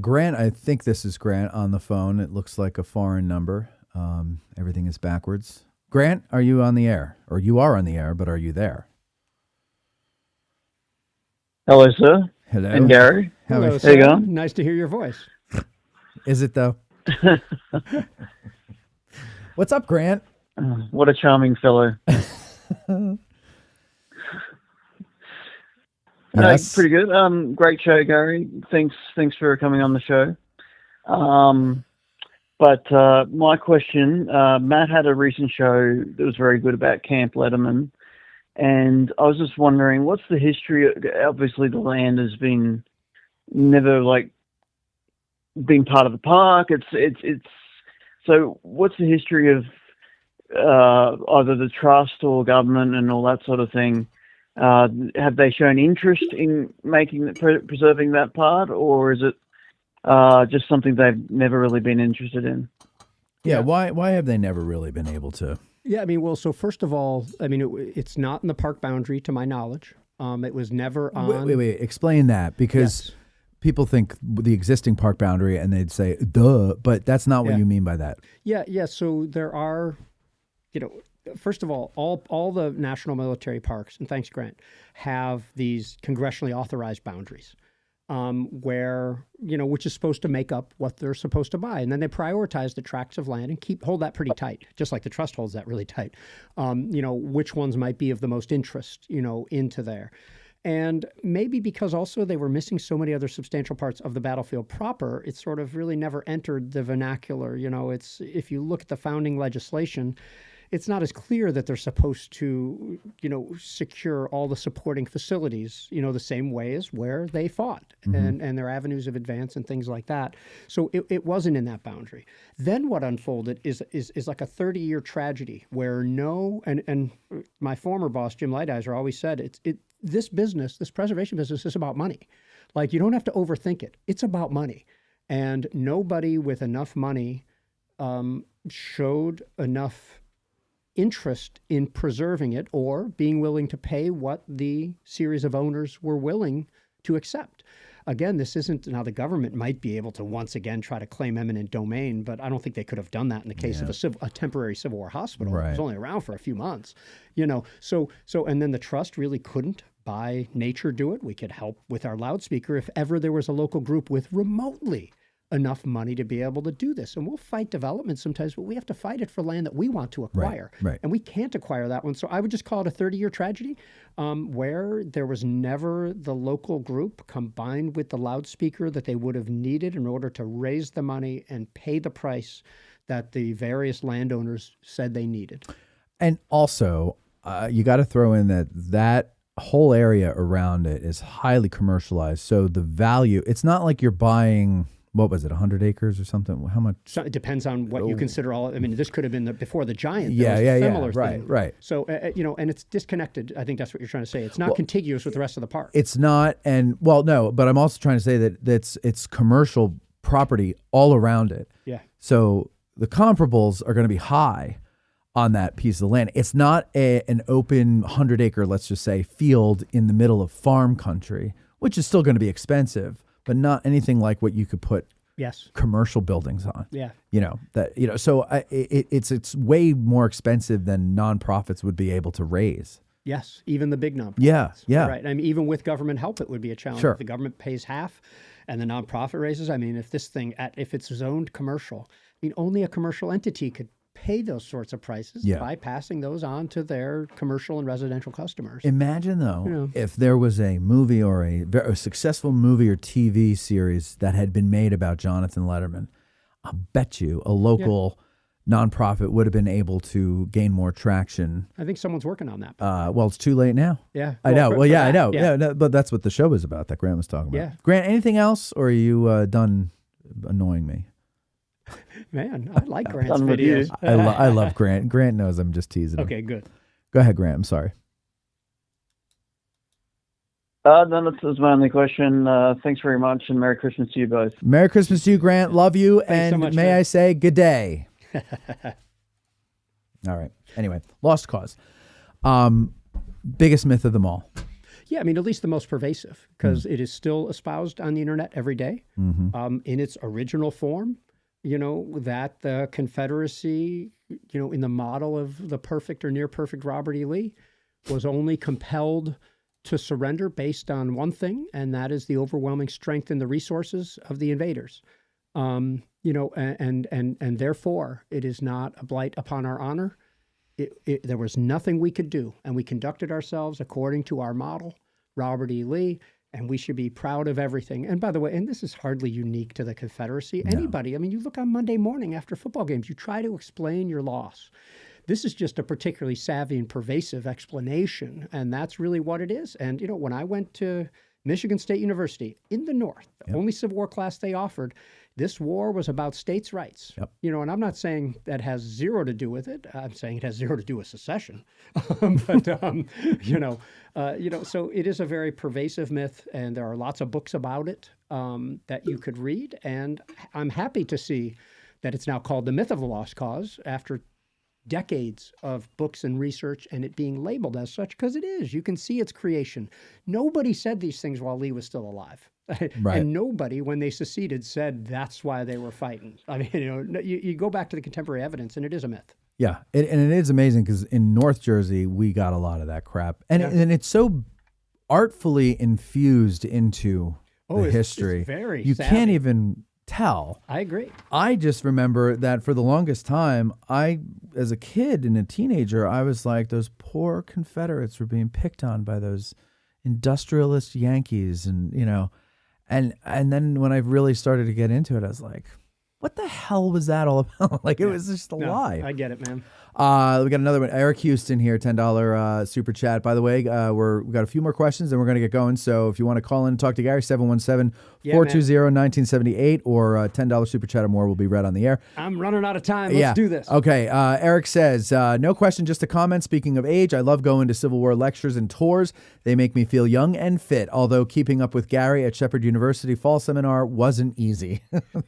Grant, I think this is Grant on the phone. It looks like a foreign number. Everything is backwards. Grant, are you on the air? Or you are on the air, but are you there? Hello, sir. Hello. And Gary. Hello, How sir. you going? Nice to hear your voice. Is it though? What's up, Grant? What a charming fellow. Yes. Pretty good. Great show, Gary. Thanks for coming on the show. But my question, Matt had a recent show that was very good about Camp Letterman, and I was just wondering, what's the history? Obviously, the land has been never been part of the park. It's so. What's the history of either the trust or government and all that sort of thing? Have they shown interest in preserving that part, or is it just something they've never really been interested in? Yeah. Why have they never really been able to? Yeah, so first of all, it's not in the park boundary, to my knowledge. It was never on. Wait. Explain that, because people think the existing park boundary, and they'd say, duh, but that's not what you mean by that. Yeah. So there are, first of all the national military parks, and thanks, Grant, have these congressionally authorized boundaries. Where, which is supposed to make up what they're supposed to buy. And then they prioritize the tracts of land and hold that pretty tight, just like the trust holds that really tight. Which ones might be of the most interest, into there. And maybe because also they were missing so many other substantial parts of the battlefield proper, it sort of really never entered the vernacular. If you look at the founding legislation, it's not as clear that they're supposed to, secure all the supporting facilities, the same way as where they fought and their avenues of advance and things like that. So it wasn't in that boundary. Then what unfolded is like a 30-year tragedy where and my former boss, Jim Lighthizer, always said, this preservation business is about money. Like, you don't have to overthink it. It's about money. And nobody with enough money showed enough interest in preserving it or being willing to pay what the series of owners were willing to accept. Again, this isn't, now the government might be able to once again try to claim eminent domain, but I don't think they could have done that in the case of a temporary Civil War hospital. Right. It was only around for a few months, So and then the trust really couldn't, by nature, do it. We could help with our loudspeaker if ever there was a local group with remotely enough money to be able to do this. And we'll fight development sometimes, but we have to fight it for land that we want to acquire. Right. And we can't acquire that one. So I would just call it a 30-year tragedy where there was never the local group combined with the loudspeaker that they would have needed in order to raise the money and pay the price that the various landowners said they needed. And also, you got to throw in that whole area around it is highly commercialized. So the value, it's not like you're buying, what was it, 100 acres or something? How much? So it depends on what you consider all. This could have been before the giant. Similar thing. Right. So, and it's disconnected. I think that's what you're trying to say. It's not contiguous with the rest of the park. It's not. And no, but I'm also trying to say that it's commercial property all around it. Yeah. So the comparables are going to be high on that piece of land. It's not an open 100-acre, let's just say, field in the middle of farm country, which is still going to be expensive, but not anything like what you could put commercial buildings on. Yeah. So it's way more expensive than nonprofits would be able to raise. Yes, even the big nonprofits. Yeah. Right. Even with government help, it would be a challenge. Sure. If the government pays half and the nonprofit raises, if it's zoned commercial, only a commercial entity could pay those sorts of prices by passing those on to their commercial and residential customers. Imagine, though, if there was a movie or a successful movie or TV series that had been made about Jonathan Letterman. I'll bet you a local nonprofit would have been able to gain more traction. I think someone's working on that. Well, it's too late now. Yeah. I know. I know. Yeah, but that's what the show is about that Grant was talking about. Yeah. Grant, anything else, or are you done annoying me? Man, I like Grant's videos. I love Grant. Grant knows I'm just teasing him. Okay, good. Go ahead, Grant. I'm sorry. No, that's my only question. Thanks very much, and Merry Christmas to you both. Merry Christmas to you, Grant. Love you. Thanks and so much, may man. I say good day. All right. Anyway, lost cause. Biggest myth of them all. Yeah, I mean, at least the most pervasive, because it is still espoused on the internet every day in its original form. That the Confederacy, in the model of the perfect or near perfect Robert E. Lee, was only compelled to surrender based on one thing, and that is the overwhelming strength and the resources of the invaders. And therefore, it is not a blight upon our honor. There was nothing we could do, and we conducted ourselves according to our model, Robert E. Lee, and we should be proud of everything. And by the way, and this is hardly unique to the Confederacy. No. Anybody, I mean, you look on Monday morning after football games, you try to explain your loss. This is just a particularly savvy and pervasive explanation, and that's really what it is. And, when I went to Michigan State University in the North, the only Civil War class they offered, this war was about states' rights. And I'm not saying that has zero to do with it. I'm saying it has zero to do with secession. So it is a very pervasive myth, and there are lots of books about it that you could read. And I'm happy to see that it's now called the myth of the lost cause after decades of books and research and it being labeled as such, because it is. You can see its creation. Nobody said these things while Lee was still alive. Right. And nobody, when they seceded, said that's why they were fighting. I mean, you go back to the contemporary evidence, and it is a myth. Yeah, and it is amazing because in North Jersey, we got a lot of that crap. And it's so artfully infused into the history. It's very you savvy. Can't even tell. I agree. I just remember that for the longest time, as a kid and a teenager, I was like, those poor Confederates were being picked on by those industrialist Yankees, and and then when I really started to get into it, I was like, what the hell was that all about? It was just a lie. I get it, man. We got another one. Eric Houston here, $10 super chat. By the way, we got a few more questions and we're going to get going. So if you want to call in and talk to Garry, 717-420-1978 or $10 super chat or more will be read on the air. I'm running out of time. Let's do this. Okay. Eric says, no question, just a comment. Speaking of age, I love going to Civil War lectures and tours. They make me feel young and fit, although keeping up with Garry at Shepherd University Fall Seminar wasn't easy.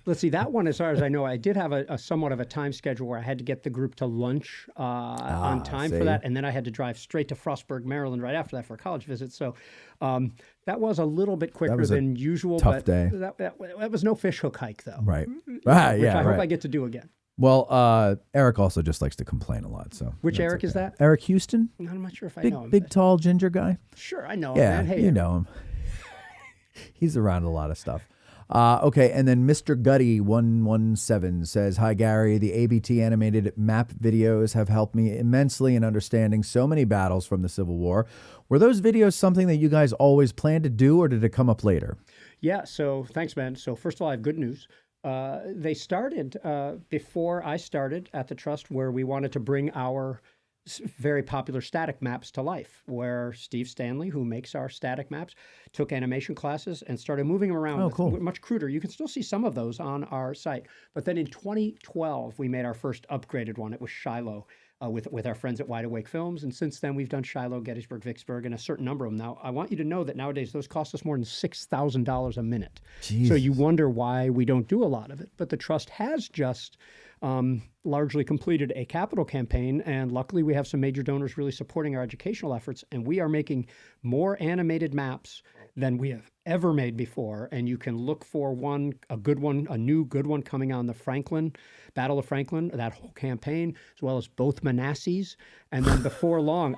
Let's see, that one, as far as I know, I did have a somewhat of a time schedule where I had to get the group to lunch on time for that, and then I had to drive straight to Frostburg, Maryland right after that for a college visit. So that was a little bit quicker than usual. Tough day. That was no fishhook hike, though. Right. Which I hope I get to do again. Well, Eric also just likes to complain a lot. So which Eric is that? Eric Houston. I'm not sure if I know him. Big, tall, ginger guy. Sure, I know him. Yeah, Man. Hey, you know him. He's around a lot of stuff. Okay, and then Mr. Gutty 117 says, "Hi Garry, the ABT animated map videos have helped me immensely in understanding so many battles from the Civil War. Were those videos something that you guys always planned to do, or did it come up later?" Yeah, so thanks, man. So first of all, I have good news. They started before I started at the Trust, where we wanted to bring our very popular static maps to life, where Steve Stanley, who makes our static maps, took animation classes and started moving them around much cruder. You can still see some of those on our site. But then in 2012, we made our first upgraded one. It was Shiloh with our friends at Wide Awake Films. And since then, we've done Shiloh, Gettysburg, Vicksburg, and a certain number of them. Now, I want you to know that nowadays those cost us more than $6,000 a minute. Jeez. So you wonder why we don't do a lot of it. But the Trust has just largely completed a capital campaign, and luckily we have some major donors really supporting our educational efforts, and we are making more animated maps than we have ever made before. And you can look for a new good one coming on the Battle of Franklin, that whole campaign, as well as both Manassas. And then before long,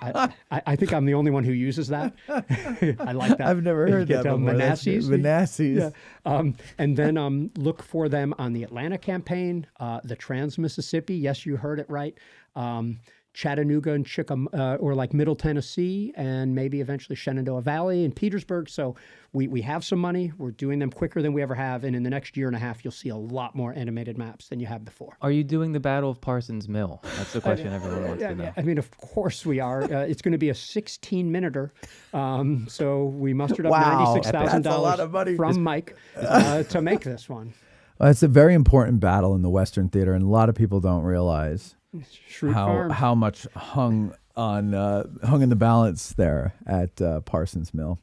I think I'm the only one who uses that. I like that. I've never heard that before. Manassas. Manassas. Yeah. And then look for them on the Atlanta campaign, the Trans-Mississippi. Yes, you heard it right. Chattanooga and or like Middle Tennessee, and maybe eventually Shenandoah Valley and Petersburg. So we have some money. We're doing them quicker than we ever have. And in the next year and a half, you'll see a lot more animated maps than you have before. Are you doing the Battle of Parsons Mill? That's the question everyone wants to know. I mean, of course we are. It's going to be a 16-minuter. So we mustered up $96,000 from Mike to make this one. Well, it's a very important battle in the Western Theater, and a lot of people don't realize how much hung in the balance there at Parsons Mill.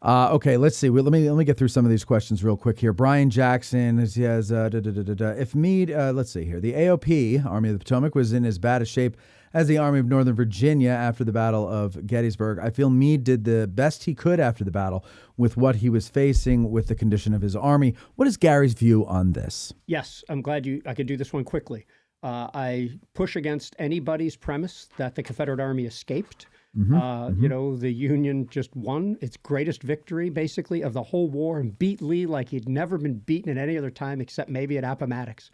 Okay, let's see. Let me get through some of these questions real quick here. Brian Jackson, he has, if Meade, let's see here. The AOP, Army of the Potomac, was in as bad a shape as the Army of Northern Virginia after the Battle of Gettysburg. I feel Meade did the best he could after the battle with what he was facing with the condition of his army. What is Gary's view on this? Yes, I'm glad I could do this one quickly. I push against anybody's premise that the Confederate Army escaped. You know, the Union just won its greatest victory, basically, of the whole war and beat Lee like he'd never been beaten at any other time except maybe at Appomattox.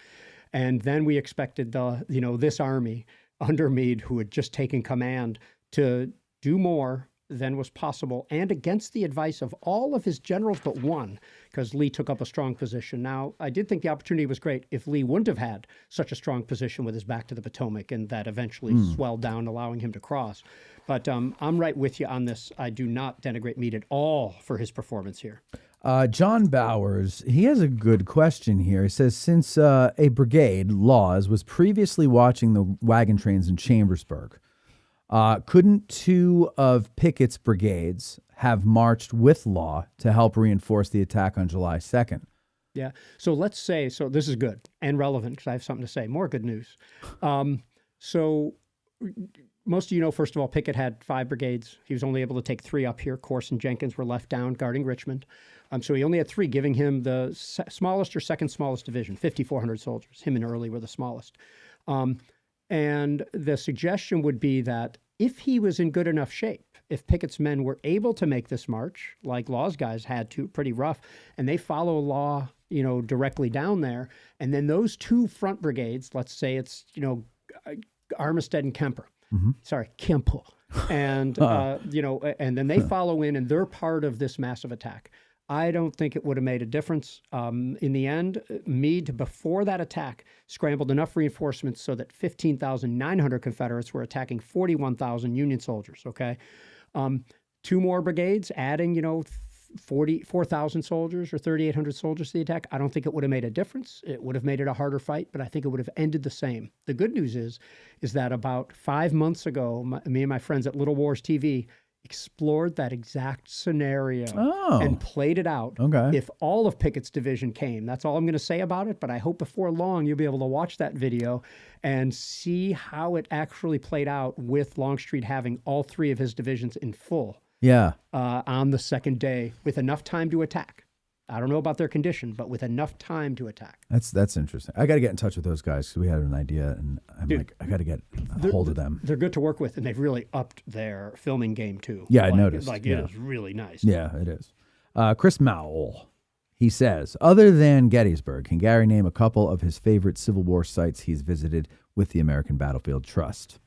And then we expected this army under Meade, who had just taken command, to do more than was possible, and against the advice of all of his generals but one, because Lee took up a strong position. Now, I did think the opportunity was great if Lee wouldn't have had such a strong position with his back to the Potomac, and that eventually swelled down, allowing him to cross. But I'm right with you on this. I do not denigrate Meade at all for his performance here. John Bowers, he has a good question here. He says, since a brigade, Laws, was previously watching the wagon trains in Chambersburg, couldn't two of Pickett's brigades have marched with Law to help reinforce the attack on July 2nd? Yeah. So let's say, this is good and relevant because I have something to say. More good news. So most of you know, first of all, Pickett had 5 brigades. He was only able to take 3 up here. Corse and Jenkins were left down guarding Richmond. So he only had 3, giving him the smallest or second smallest division, 5,400 soldiers. Him and Early were the smallest. And the suggestion would be that if he was in good enough shape, if Pickett's men were able to make this march, like Law's guys had to, pretty rough, and they follow Law, directly down there, and then those 2 front brigades, let's say it's, Armistead and Kemper. Sorry, Kemper. And, and then they follow in and they're part of this massive attack. I don't think it would have made a difference. In the end, Meade, before that attack, scrambled enough reinforcements so that 15,900 Confederates were attacking 41,000 Union soldiers, okay? 2 more brigades adding, 4,000 soldiers or 3,800 soldiers to the attack. I don't think it would have made a difference. It would have made it a harder fight, but I think it would have ended the same. The good news is that about 5 months ago, me and my friends at Little Wars TV explored that exact scenario and played it out. If all of Pickett's division came. That's all I'm going to say about it, but I hope before long you'll be able to watch that video and see how it actually played out with Longstreet having all 3 of his divisions in full. Yeah. On the second day with enough time to attack. I don't know about their condition, but with enough time to attack. That's interesting. I got to get in touch with those guys because we had an idea, and I got to get a hold of them. They're good to work with, and they've really upped their filming game too. Yeah, I noticed. It is really nice. Yeah, it is. Chris Mowell, he says, other than Gettysburg, can Gary name a couple of his favorite Civil War sites he's visited with the American Battlefield Trust?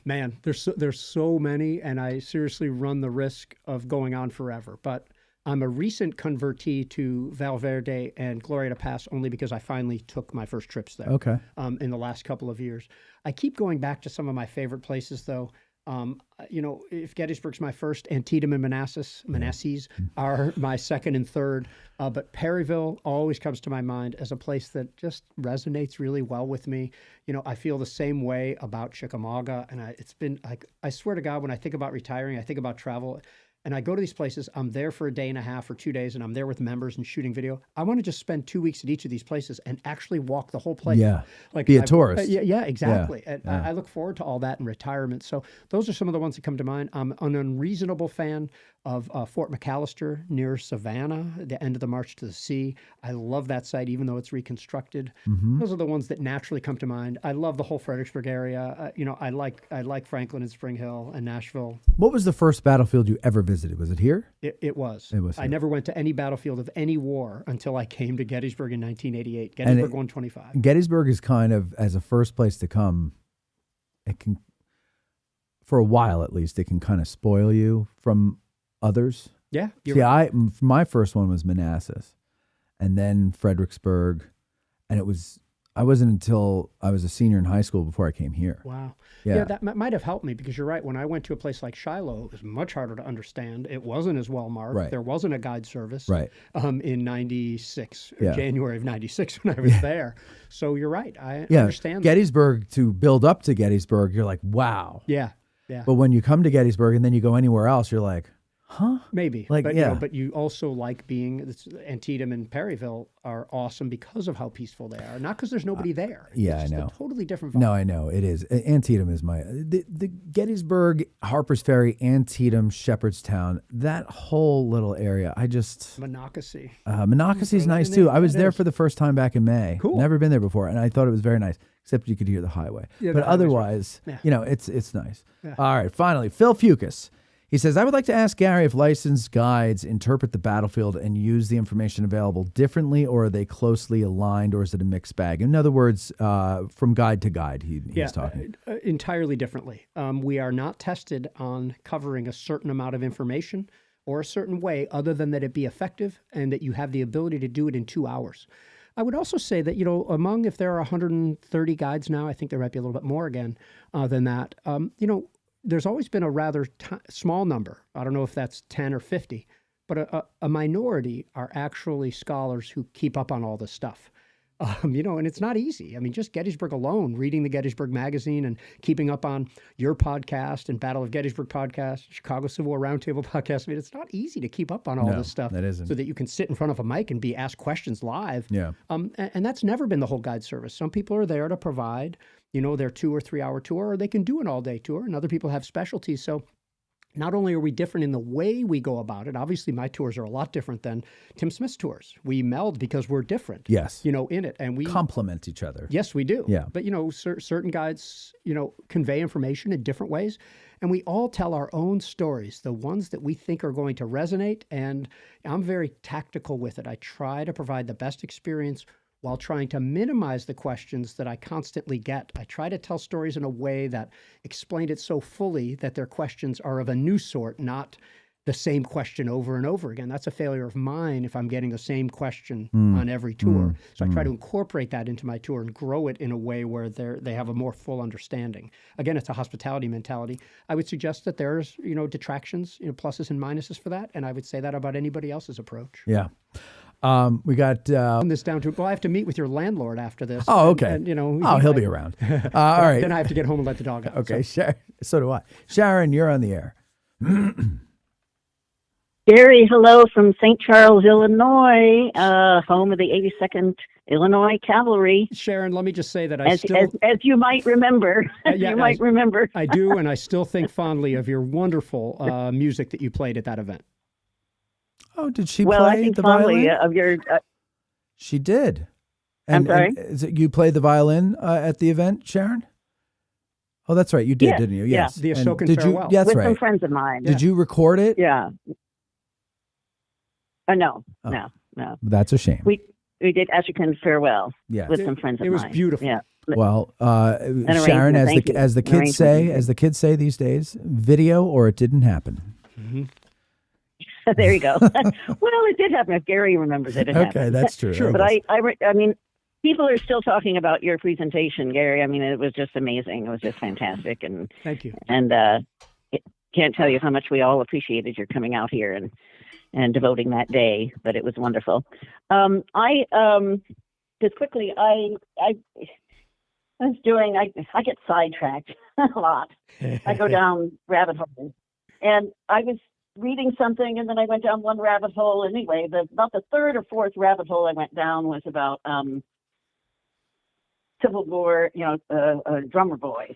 Man, there's so many, and I seriously run the risk of going on forever. But I'm a recent convertee to Valverde and Glorieta Pass only because I finally took my first trips there. Okay. In the last couple of years. I keep going back to some of my favorite places, though. If Gettysburg's my first, Antietam and Manassas are my second and third. But Perryville always comes to my mind as a place that just resonates really well with me. I feel the same way about Chickamauga, and it's been like, I swear to God, when I think about retiring, I think about travel. And I go to these places, I'm there for a day and a half or 2 days, and I'm there with members and shooting video. I want to just spend 2 weeks at each of these places and actually walk the whole place. Yeah, be a tourist. Yeah, exactly. Yeah. And I look forward to all that in retirement. So those are some of the ones that come to mind. I'm an unreasonable fan of Fort McAllister near Savannah, the end of the March to the Sea. I love that site, even though it's reconstructed. Those are the ones that naturally come to mind. I love the whole Fredericksburg area. I like Franklin and Spring Hill and Nashville. What was the first battlefield you ever visited? Was it here? It was. It was. I never went to any battlefield of any war until I came to Gettysburg in 1988. Gettysburg 125. Gettysburg is kind of, as a first place to come, it can, for a while at least, it can kind of spoil you from others. Yeah. My first one was Manassas, and then Fredericksburg, and I wasn't until I was a senior in high school before I came here. Wow. Yeah, that might have helped me because you're right. When I went to a place like Shiloh, it was much harder to understand. It wasn't as well marked. Right. There wasn't a guide service. Right. In 96, Yeah. January of 96 when I was there. So you're right. I understand. Gettysburg, to build up to Gettysburg, you're like, wow. Yeah. Yeah. But when you come to Gettysburg and then you go anywhere else, you're like, Huh? Maybe. Like, but, yeah. but you also like being, Antietam and Perryville are awesome because of how peaceful they are, not because there's nobody there. Yeah, It's just I know. a totally different vibe. No, I know it is. Antietam is the Gettysburg, Harper's Ferry, Antietam, Shepherdstown. That whole little area, I just Monocacy. Monocacy's nice too. I was there for the first time back in May. Cool. Never been there before, and I thought it was very nice. Except you could hear the highway. Yeah, but the highway's otherwise, right. Yeah. it's nice. Yeah. All right, finally, Phil Fucus. He says, I would like to ask Garry if licensed guides interpret the battlefield and use the information available differently, or are they closely aligned, or is it a mixed bag? In other words, from guide to guide, he's talking. Entirely differently. We are not tested on covering a certain amount of information or a certain way other than that it be effective and that you have the ability to do it in 2 hours. I would also say that, if there are 130 guides now, I think there might be a little bit more again than that, there's always been a rather small number. I don't know if that's 10 or 50, but a minority are actually scholars who keep up on all this stuff. And it's not easy. I mean, just Gettysburg alone, reading the Gettysburg magazine and keeping up on your podcast and Battle of Gettysburg podcast, Chicago Civil War Roundtable podcast. I mean, it's not easy to keep up on all this stuff. That isn't. So that you can sit in front of a mic and be asked questions live. Yeah. And that's never been the whole guide service. Some people are there to provide, their 2 or 3 hour tour, or they can do an all day tour, and other people have specialties. So not only are we different in the way we go about it, obviously my tours are a lot different than Tim Smith's tours. We meld because we're different. Yes. In it. And we complement each other. Yes, we do. Yeah. But, certain guides, convey information in different ways. And we all tell our own stories, the ones that we think are going to resonate. And I'm very tactical with it. I try to provide the best experience while trying to minimize the questions that I constantly get. I try to tell stories in a way that explained it so fully that their questions are of a new sort, not the same question over and over again. That's a failure of mine if I'm getting the same question on every tour. So I try to incorporate that into my tour and grow it in a way where they have a more full understanding. Again, it's a hospitality mentality. I would suggest that there's, detractions, pluses and minuses for that. And I would say that about anybody else's approach. Yeah. We got this down to, I have to meet with your landlord after this. Oh, okay. And, he'll be around. All right. Then I have to get home and let the dog out. Okay, so do I. Sharon, you're on the air. Garry, hello from St. Charles, Illinois, home of the 82nd Illinois Cavalry. Sharon, let me just say that as you might remember, remember. I do, and I still think fondly of your wonderful music that you played at that event. Oh, did she play play I think the fondly violin? Of your. She did. I'm sorry? You played the violin at the event, Sharon? Oh, that's right. You did, didn't you? Yes. The Ashokan Farewell. That's with right. some friends of mine. Did you record it? Yeah. No. That's a shame. We did Ashokan Farewell with some friends of mine. It was beautiful. Yeah. Well, Sharon, as the kids say these days, video or it didn't happen. Mm-hmm. There you go. Well, it did happen. If Garry remembers it, happened. That's true. Sure. But I mean, people are still talking about your presentation, Garry. I mean, it was just amazing. It was just fantastic, and thank you. And can't tell you how much we all appreciated your coming out here and devoting that day. But it was wonderful. Just quickly, I get sidetracked a lot. I go down rabbit holes, and I was reading something, and then I went down one rabbit hole. Anyway, about the third or fourth rabbit hole I went down was about Civil War, drummer boys,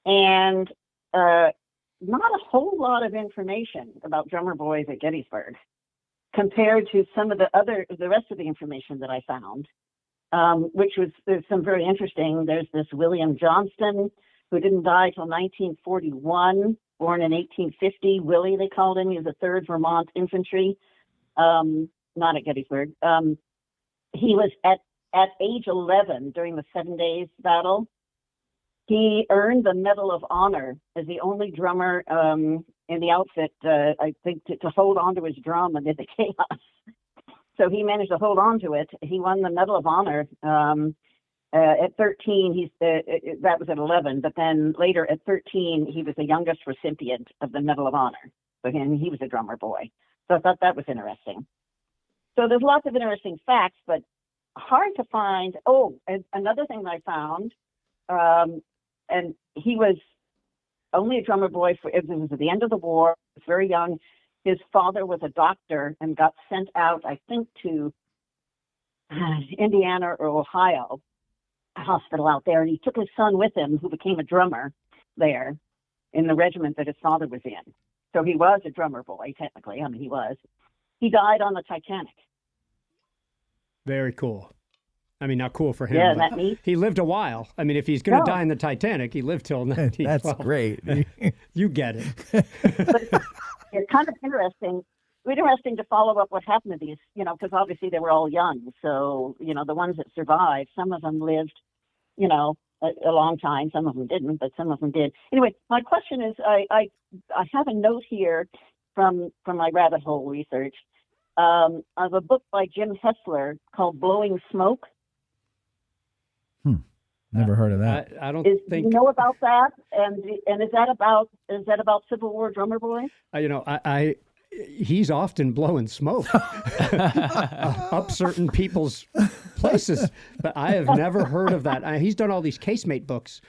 and not a whole lot of information about drummer boys at Gettysburg compared to some of the rest of the information that I found, there's some very interesting. There's this William Johnston who didn't die till 1941. Born in 1850, Willie, they called him. He was the 3rd Vermont Infantry, not at Gettysburg. He was at age 11 during the 7 Days Battle. He earned the Medal of Honor as the only drummer in the outfit, I think, to hold on to his drum amid the chaos. So he managed to hold on to it. He won the Medal of Honor. At 13, that was at 11, but then later at 13, he was the youngest recipient of the Medal of Honor. So he was a drummer boy. So I thought that was interesting. So there's lots of interesting facts, but hard to find. Oh, and another thing that I found, and he was only a drummer boy it was at the end of the war. was very young. His father was a doctor and got sent out, I think, to Indiana or Ohio, a hospital out there, and he took his son with him, who became a drummer there in the regiment that his father was in. So he was a drummer boy, technically. I mean, he was. He died on the Titanic. Very cool. I mean, not cool for him. Yeah, isn't that neat? He lived a while. I mean, if he's going to die in the Titanic, he lived till 1912. That's great. You get it. But it's kind of interesting to follow up what happened to these, because obviously they were all young. So, the ones that survived, some of them lived, a long time. Some of them didn't, but some of them did. Anyway, my question is, I have a note here from my rabbit hole research of a book by Jim Hessler called Blowing Smoke. Never heard of that. I don't think you know about that, and is that about Civil War drummer boy? He's often blowing smoke up certain people's places, but I have never heard of that. He's done all these casemate books,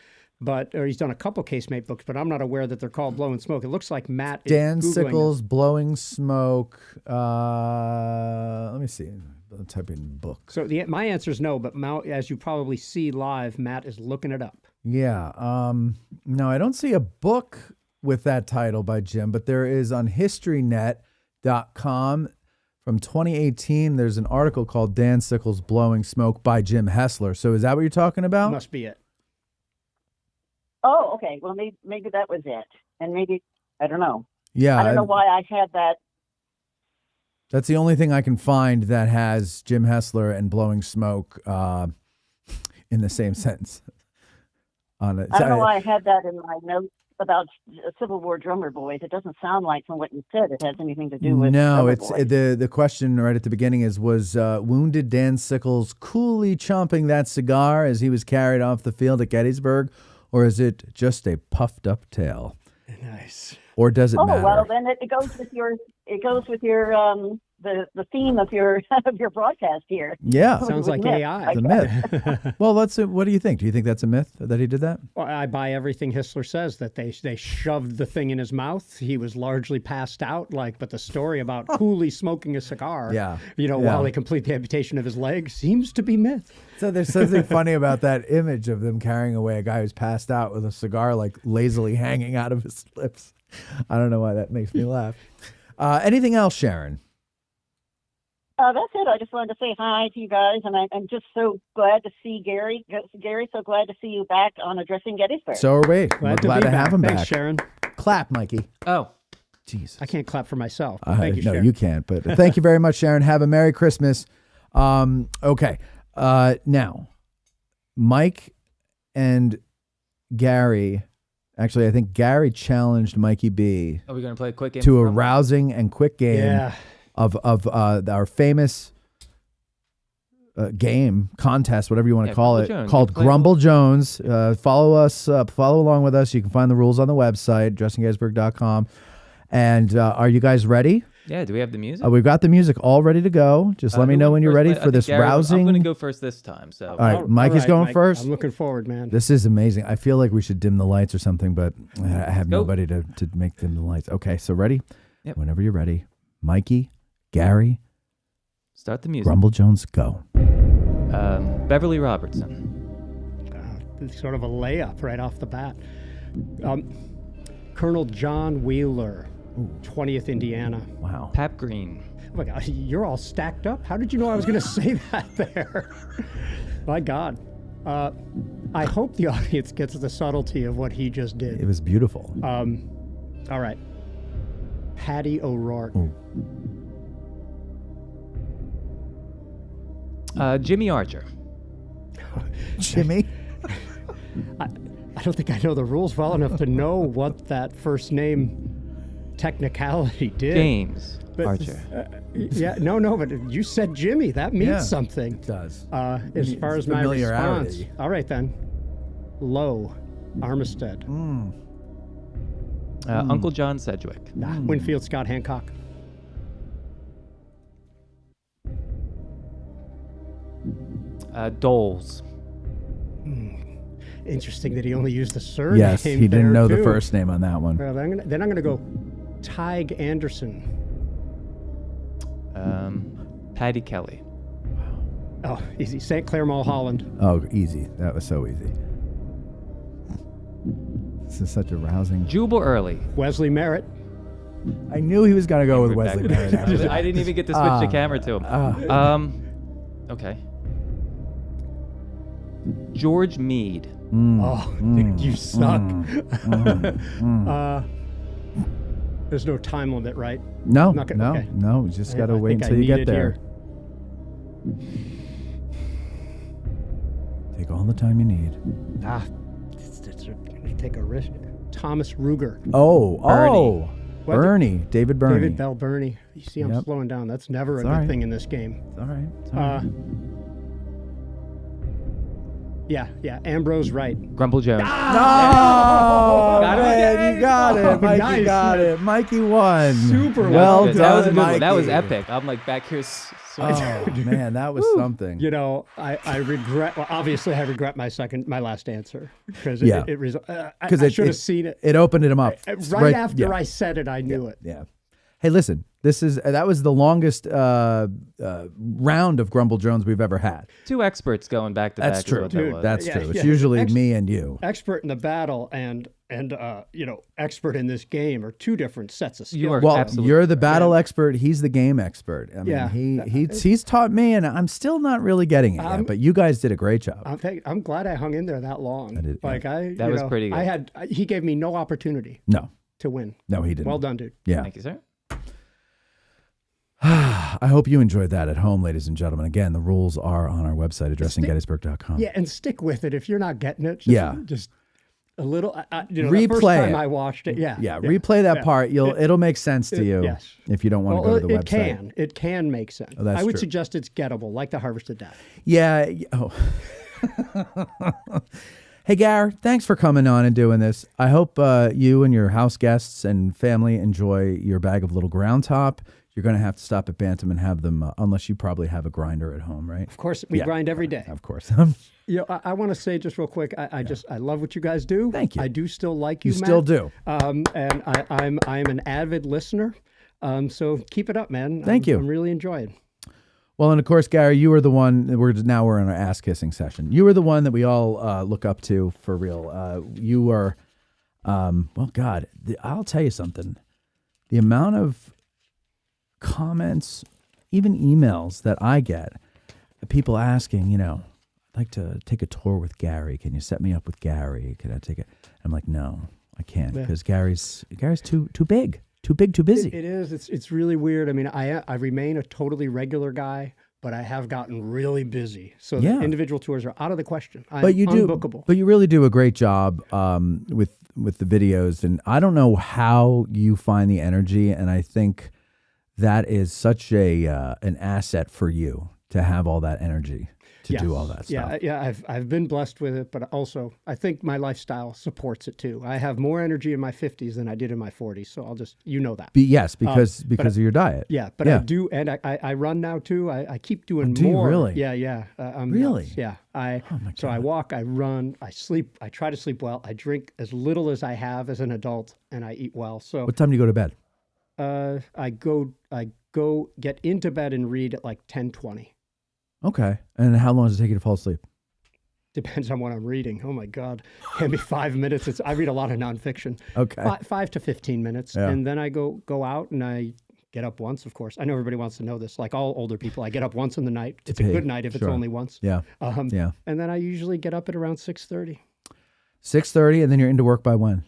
or he's done a couple casemate books, but I'm not aware that they're called blowing smoke. It looks like Matt is Dan Googling Sickles, them. Blowing Smoke. Let me see. I'll type in book. So my answer is no, but as you probably see live, Matt is looking it up. Yeah. No, I don't see a book with that title by Jim, but there is on historynet.com from 2018. There's an article called Dan Sickles Blowing Smoke by Jim Hessler. So is that what you're talking about? Must be it. Oh, okay. Well, maybe that was it. And maybe, I don't know. Yeah. I don't know why I had that. That's the only thing I can find that has Jim Hessler and Blowing Smoke in the same sentence. On it. I don't know why I had that in my notes about Civil War drummer boys. It doesn't sound like from what you said it has anything to do with No, it's boys. the question right at the beginning was wounded Dan Sickles coolly chomping that cigar as he was carried off the field at Gettysburg, or is it just a puffed up tale? Nice. Or does it matter? Oh well, then it goes with your the theme of your broadcast here. Yeah, sounds like AI. It's a myth. Well, what do you think? Do you think that's a myth that he did that? Well, I buy everything Hessler says, that they shoved the thing in his mouth. He was largely passed out, but the story about coolly smoking a cigar, while they complete the amputation of his leg, seems to be myth. So there's something funny about that image of them carrying away a guy who's passed out with a cigar lazily hanging out of his lips. I don't know why that makes me laugh. Anything else, Sharon? That's it. I just wanted to say hi to you guys, and I'm just so glad to see Gary. Gary, so glad to see you back on Addressing Gettysburg. So are we. We're glad to have him Thanks, back. Sharon. Clap, Mikey. Oh. Jesus. I can't clap for myself. Thank you, no, Sharon. you can't. But thank you very much, Sharon. Have a Merry Christmas. Okay. Now, Mike and Garry. Actually, I think Garry challenged Mikey B. Are we going to play a quick game? To a rousing and quick game of our famous game, contest, whatever you want to call it, called Grumble Jones. Follow along with us. You can find the rules on the website, addressinggettysburg.com. And are you guys ready? Yeah, do we have the music? We've got the music all ready to go. Just let me know when you're ready for this rousing. I'm going to go first this time. So. All right, Mike is going first. I'm looking forward, man. This is amazing. I feel like we should dim the lights or something, but I have nobody to make dim the lights. Okay, so ready? Yep. Whenever you're ready. Mikey, Garry. Start the music. Grumble Jones, go. Beverly Robertson. Sort of a layup right off the bat. Colonel John Wheeler. 20th Indiana. Wow. Pap Green. Oh my God, you're all stacked up. How did you know I was going to say that there? My God. I hope the audience gets the subtlety of what he just did. It was beautiful. All right. Patty O'Rourke. Jimmy Archer. Jimmy? I don't think I know the rules well enough to know what that first name technicality did. James Archer. But you said Jimmy. That means something. It does. As far as my response. All right, then. Lowe. Armistead. Uncle John Sedgwick. Winfield Scott Hancock. Doles. Interesting that he only used the surname. Yes, he didn't know the first name on that one. Well, then I'm going to go Tig Anderson. Patty Kelly. Oh, easy. St. Clair Mulholland. Oh, easy. That was so easy. This is such a rousing. Jubal Early. Wesley Merritt. I knew he was going to go with Wesley Merritt. I didn't even get to switch the camera to him. Okay. George Meade. Dude, you suck. There's no time limit, right? No, Okay. no. You just got to wait until you get there. Take all the time you need. Take a risk. Thomas Ruger. Bernie. David Bernie. David Bell Bernie. You see, I'm slowing down. That's never a good thing in this game. It's all right. It's all right. Yeah. Ambrose Wright. Grumble Jones. Got it. You got it. Mikey Nice. got it. Mikey won. Super well well. done, That was a good Mikey. one. That was epic. I'm like back here. Oh man, that was something. You know, I regret. Well, obviously, I regret my last answer because I should have seen it. It opened him up right after I said it. I knew it. Yeah. Hey, listen. That was the longest round of Grumble Jones we've ever had. 2 experts going back to That's back. true. Is what that was. That's true. It's usually me and you. Expert in the battle and expert in this game are 2 different sets of skills. You are absolutely. You're the battle expert. He's the game expert. I mean, he's taught me, and I'm still not really getting it yet. But you guys did a great job. I'm glad I hung in there that long. That was pretty good. He gave me no opportunity. To win. No, he didn't. Well done, dude. Yeah. Thank you, sir. I hope you enjoyed that at home, ladies and gentlemen. Again, the rules are on our website, addressinggettysburg.com. Yeah, and stick with it if you're not getting it. Just a little. Replay the first time it. I watched it. Yeah. Replay that part. It'll make sense to you. Yes. If you don't want to go to the website. It can make sense. Oh, that's I would true. suggest it's gettable, like the Harvested Data. Yeah. Oh. Hey, Gar, thanks for coming on and doing this. I hope you and your house guests and family enjoy your bag of little ground top. You're going to have to stop at Bantam and have them, unless you probably have a grinder at home, right? Of course, we grind every day. Of course. I want to say just real quick, I love what you guys do. Thank you. I do still like you, You Matt. still do. And I'm an avid listener. So keep it up, man. Thank you. I'm really enjoying. Well, and of course, Gary, you were the one. We're in our ass kissing session. You were the one that we all look up to for real. You were, well, God, I'll tell you something. The amount of comments, even emails that I get, people asking, I'd like to take a tour with Gary. Can you set me up with Gary? Can I take it? I'm like, no, I can't because Gary's too big. Too big, too busy. It is. It's really weird. I mean, I remain a totally regular guy, but I have gotten really busy. So the individual tours are out of the question. I'm unbookable. But you really do a great job with the videos, and I don't know how you find the energy, and I think that is such an asset for you to have all that energy to do all that stuff. Yeah, I've been blessed with it, but also I think my lifestyle supports it too. I have more energy in my 50s than I did in my 40s, so I'll just because of your diet. Yeah, but I do, and I run now too. I keep doing do more. You really? Yeah. Really? Yeah. So I walk, I run, I sleep. I try to sleep well. I drink as little as I have as an adult, and I eat well. So what time do you go to bed? I go get into bed and read at like 10:20. Okay. And how long does it take you to fall asleep? Depends on what I'm reading. Oh my God. Can be 5 minutes. I read a lot of nonfiction. Okay. 5 to 15 minutes. Yeah. And then I go out and I get up once, of course. I know everybody wants to know this. Like all older people, I get up once in the night. It's a good night if it's only once. Yeah. And then I usually get up at around 6:30. 6:30, and then you're into work by when?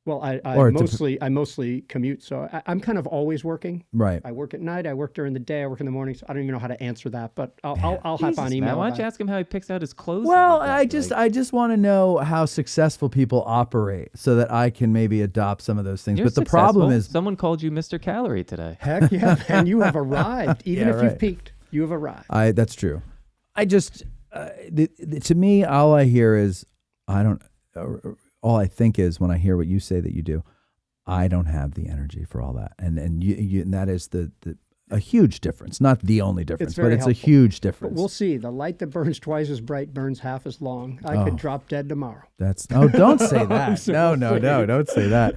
Well, I mostly commute, so I'm kind of always working. Right. I work at night. I work during the day. I work in the morning. So I don't even know how to answer that, but I'll hop on email. Man, why don't you ask him how he picks out his clothes? Well, I just want to know how successful people operate, so that I can maybe adopt some of those things. You're but the problem is, someone called you Mr. Calorie today. Heck yeah, and you have arrived. Even if you've peaked, you have arrived. That's true. I just, to me, all I hear is, all I think is when I hear what you say that you do, I don't have the energy for all that, and that is a huge difference. Not the only difference, but it's a huge difference. But we'll see. The light that burns twice as bright burns half as long. I could drop dead tomorrow. Don't say that. No, don't say that.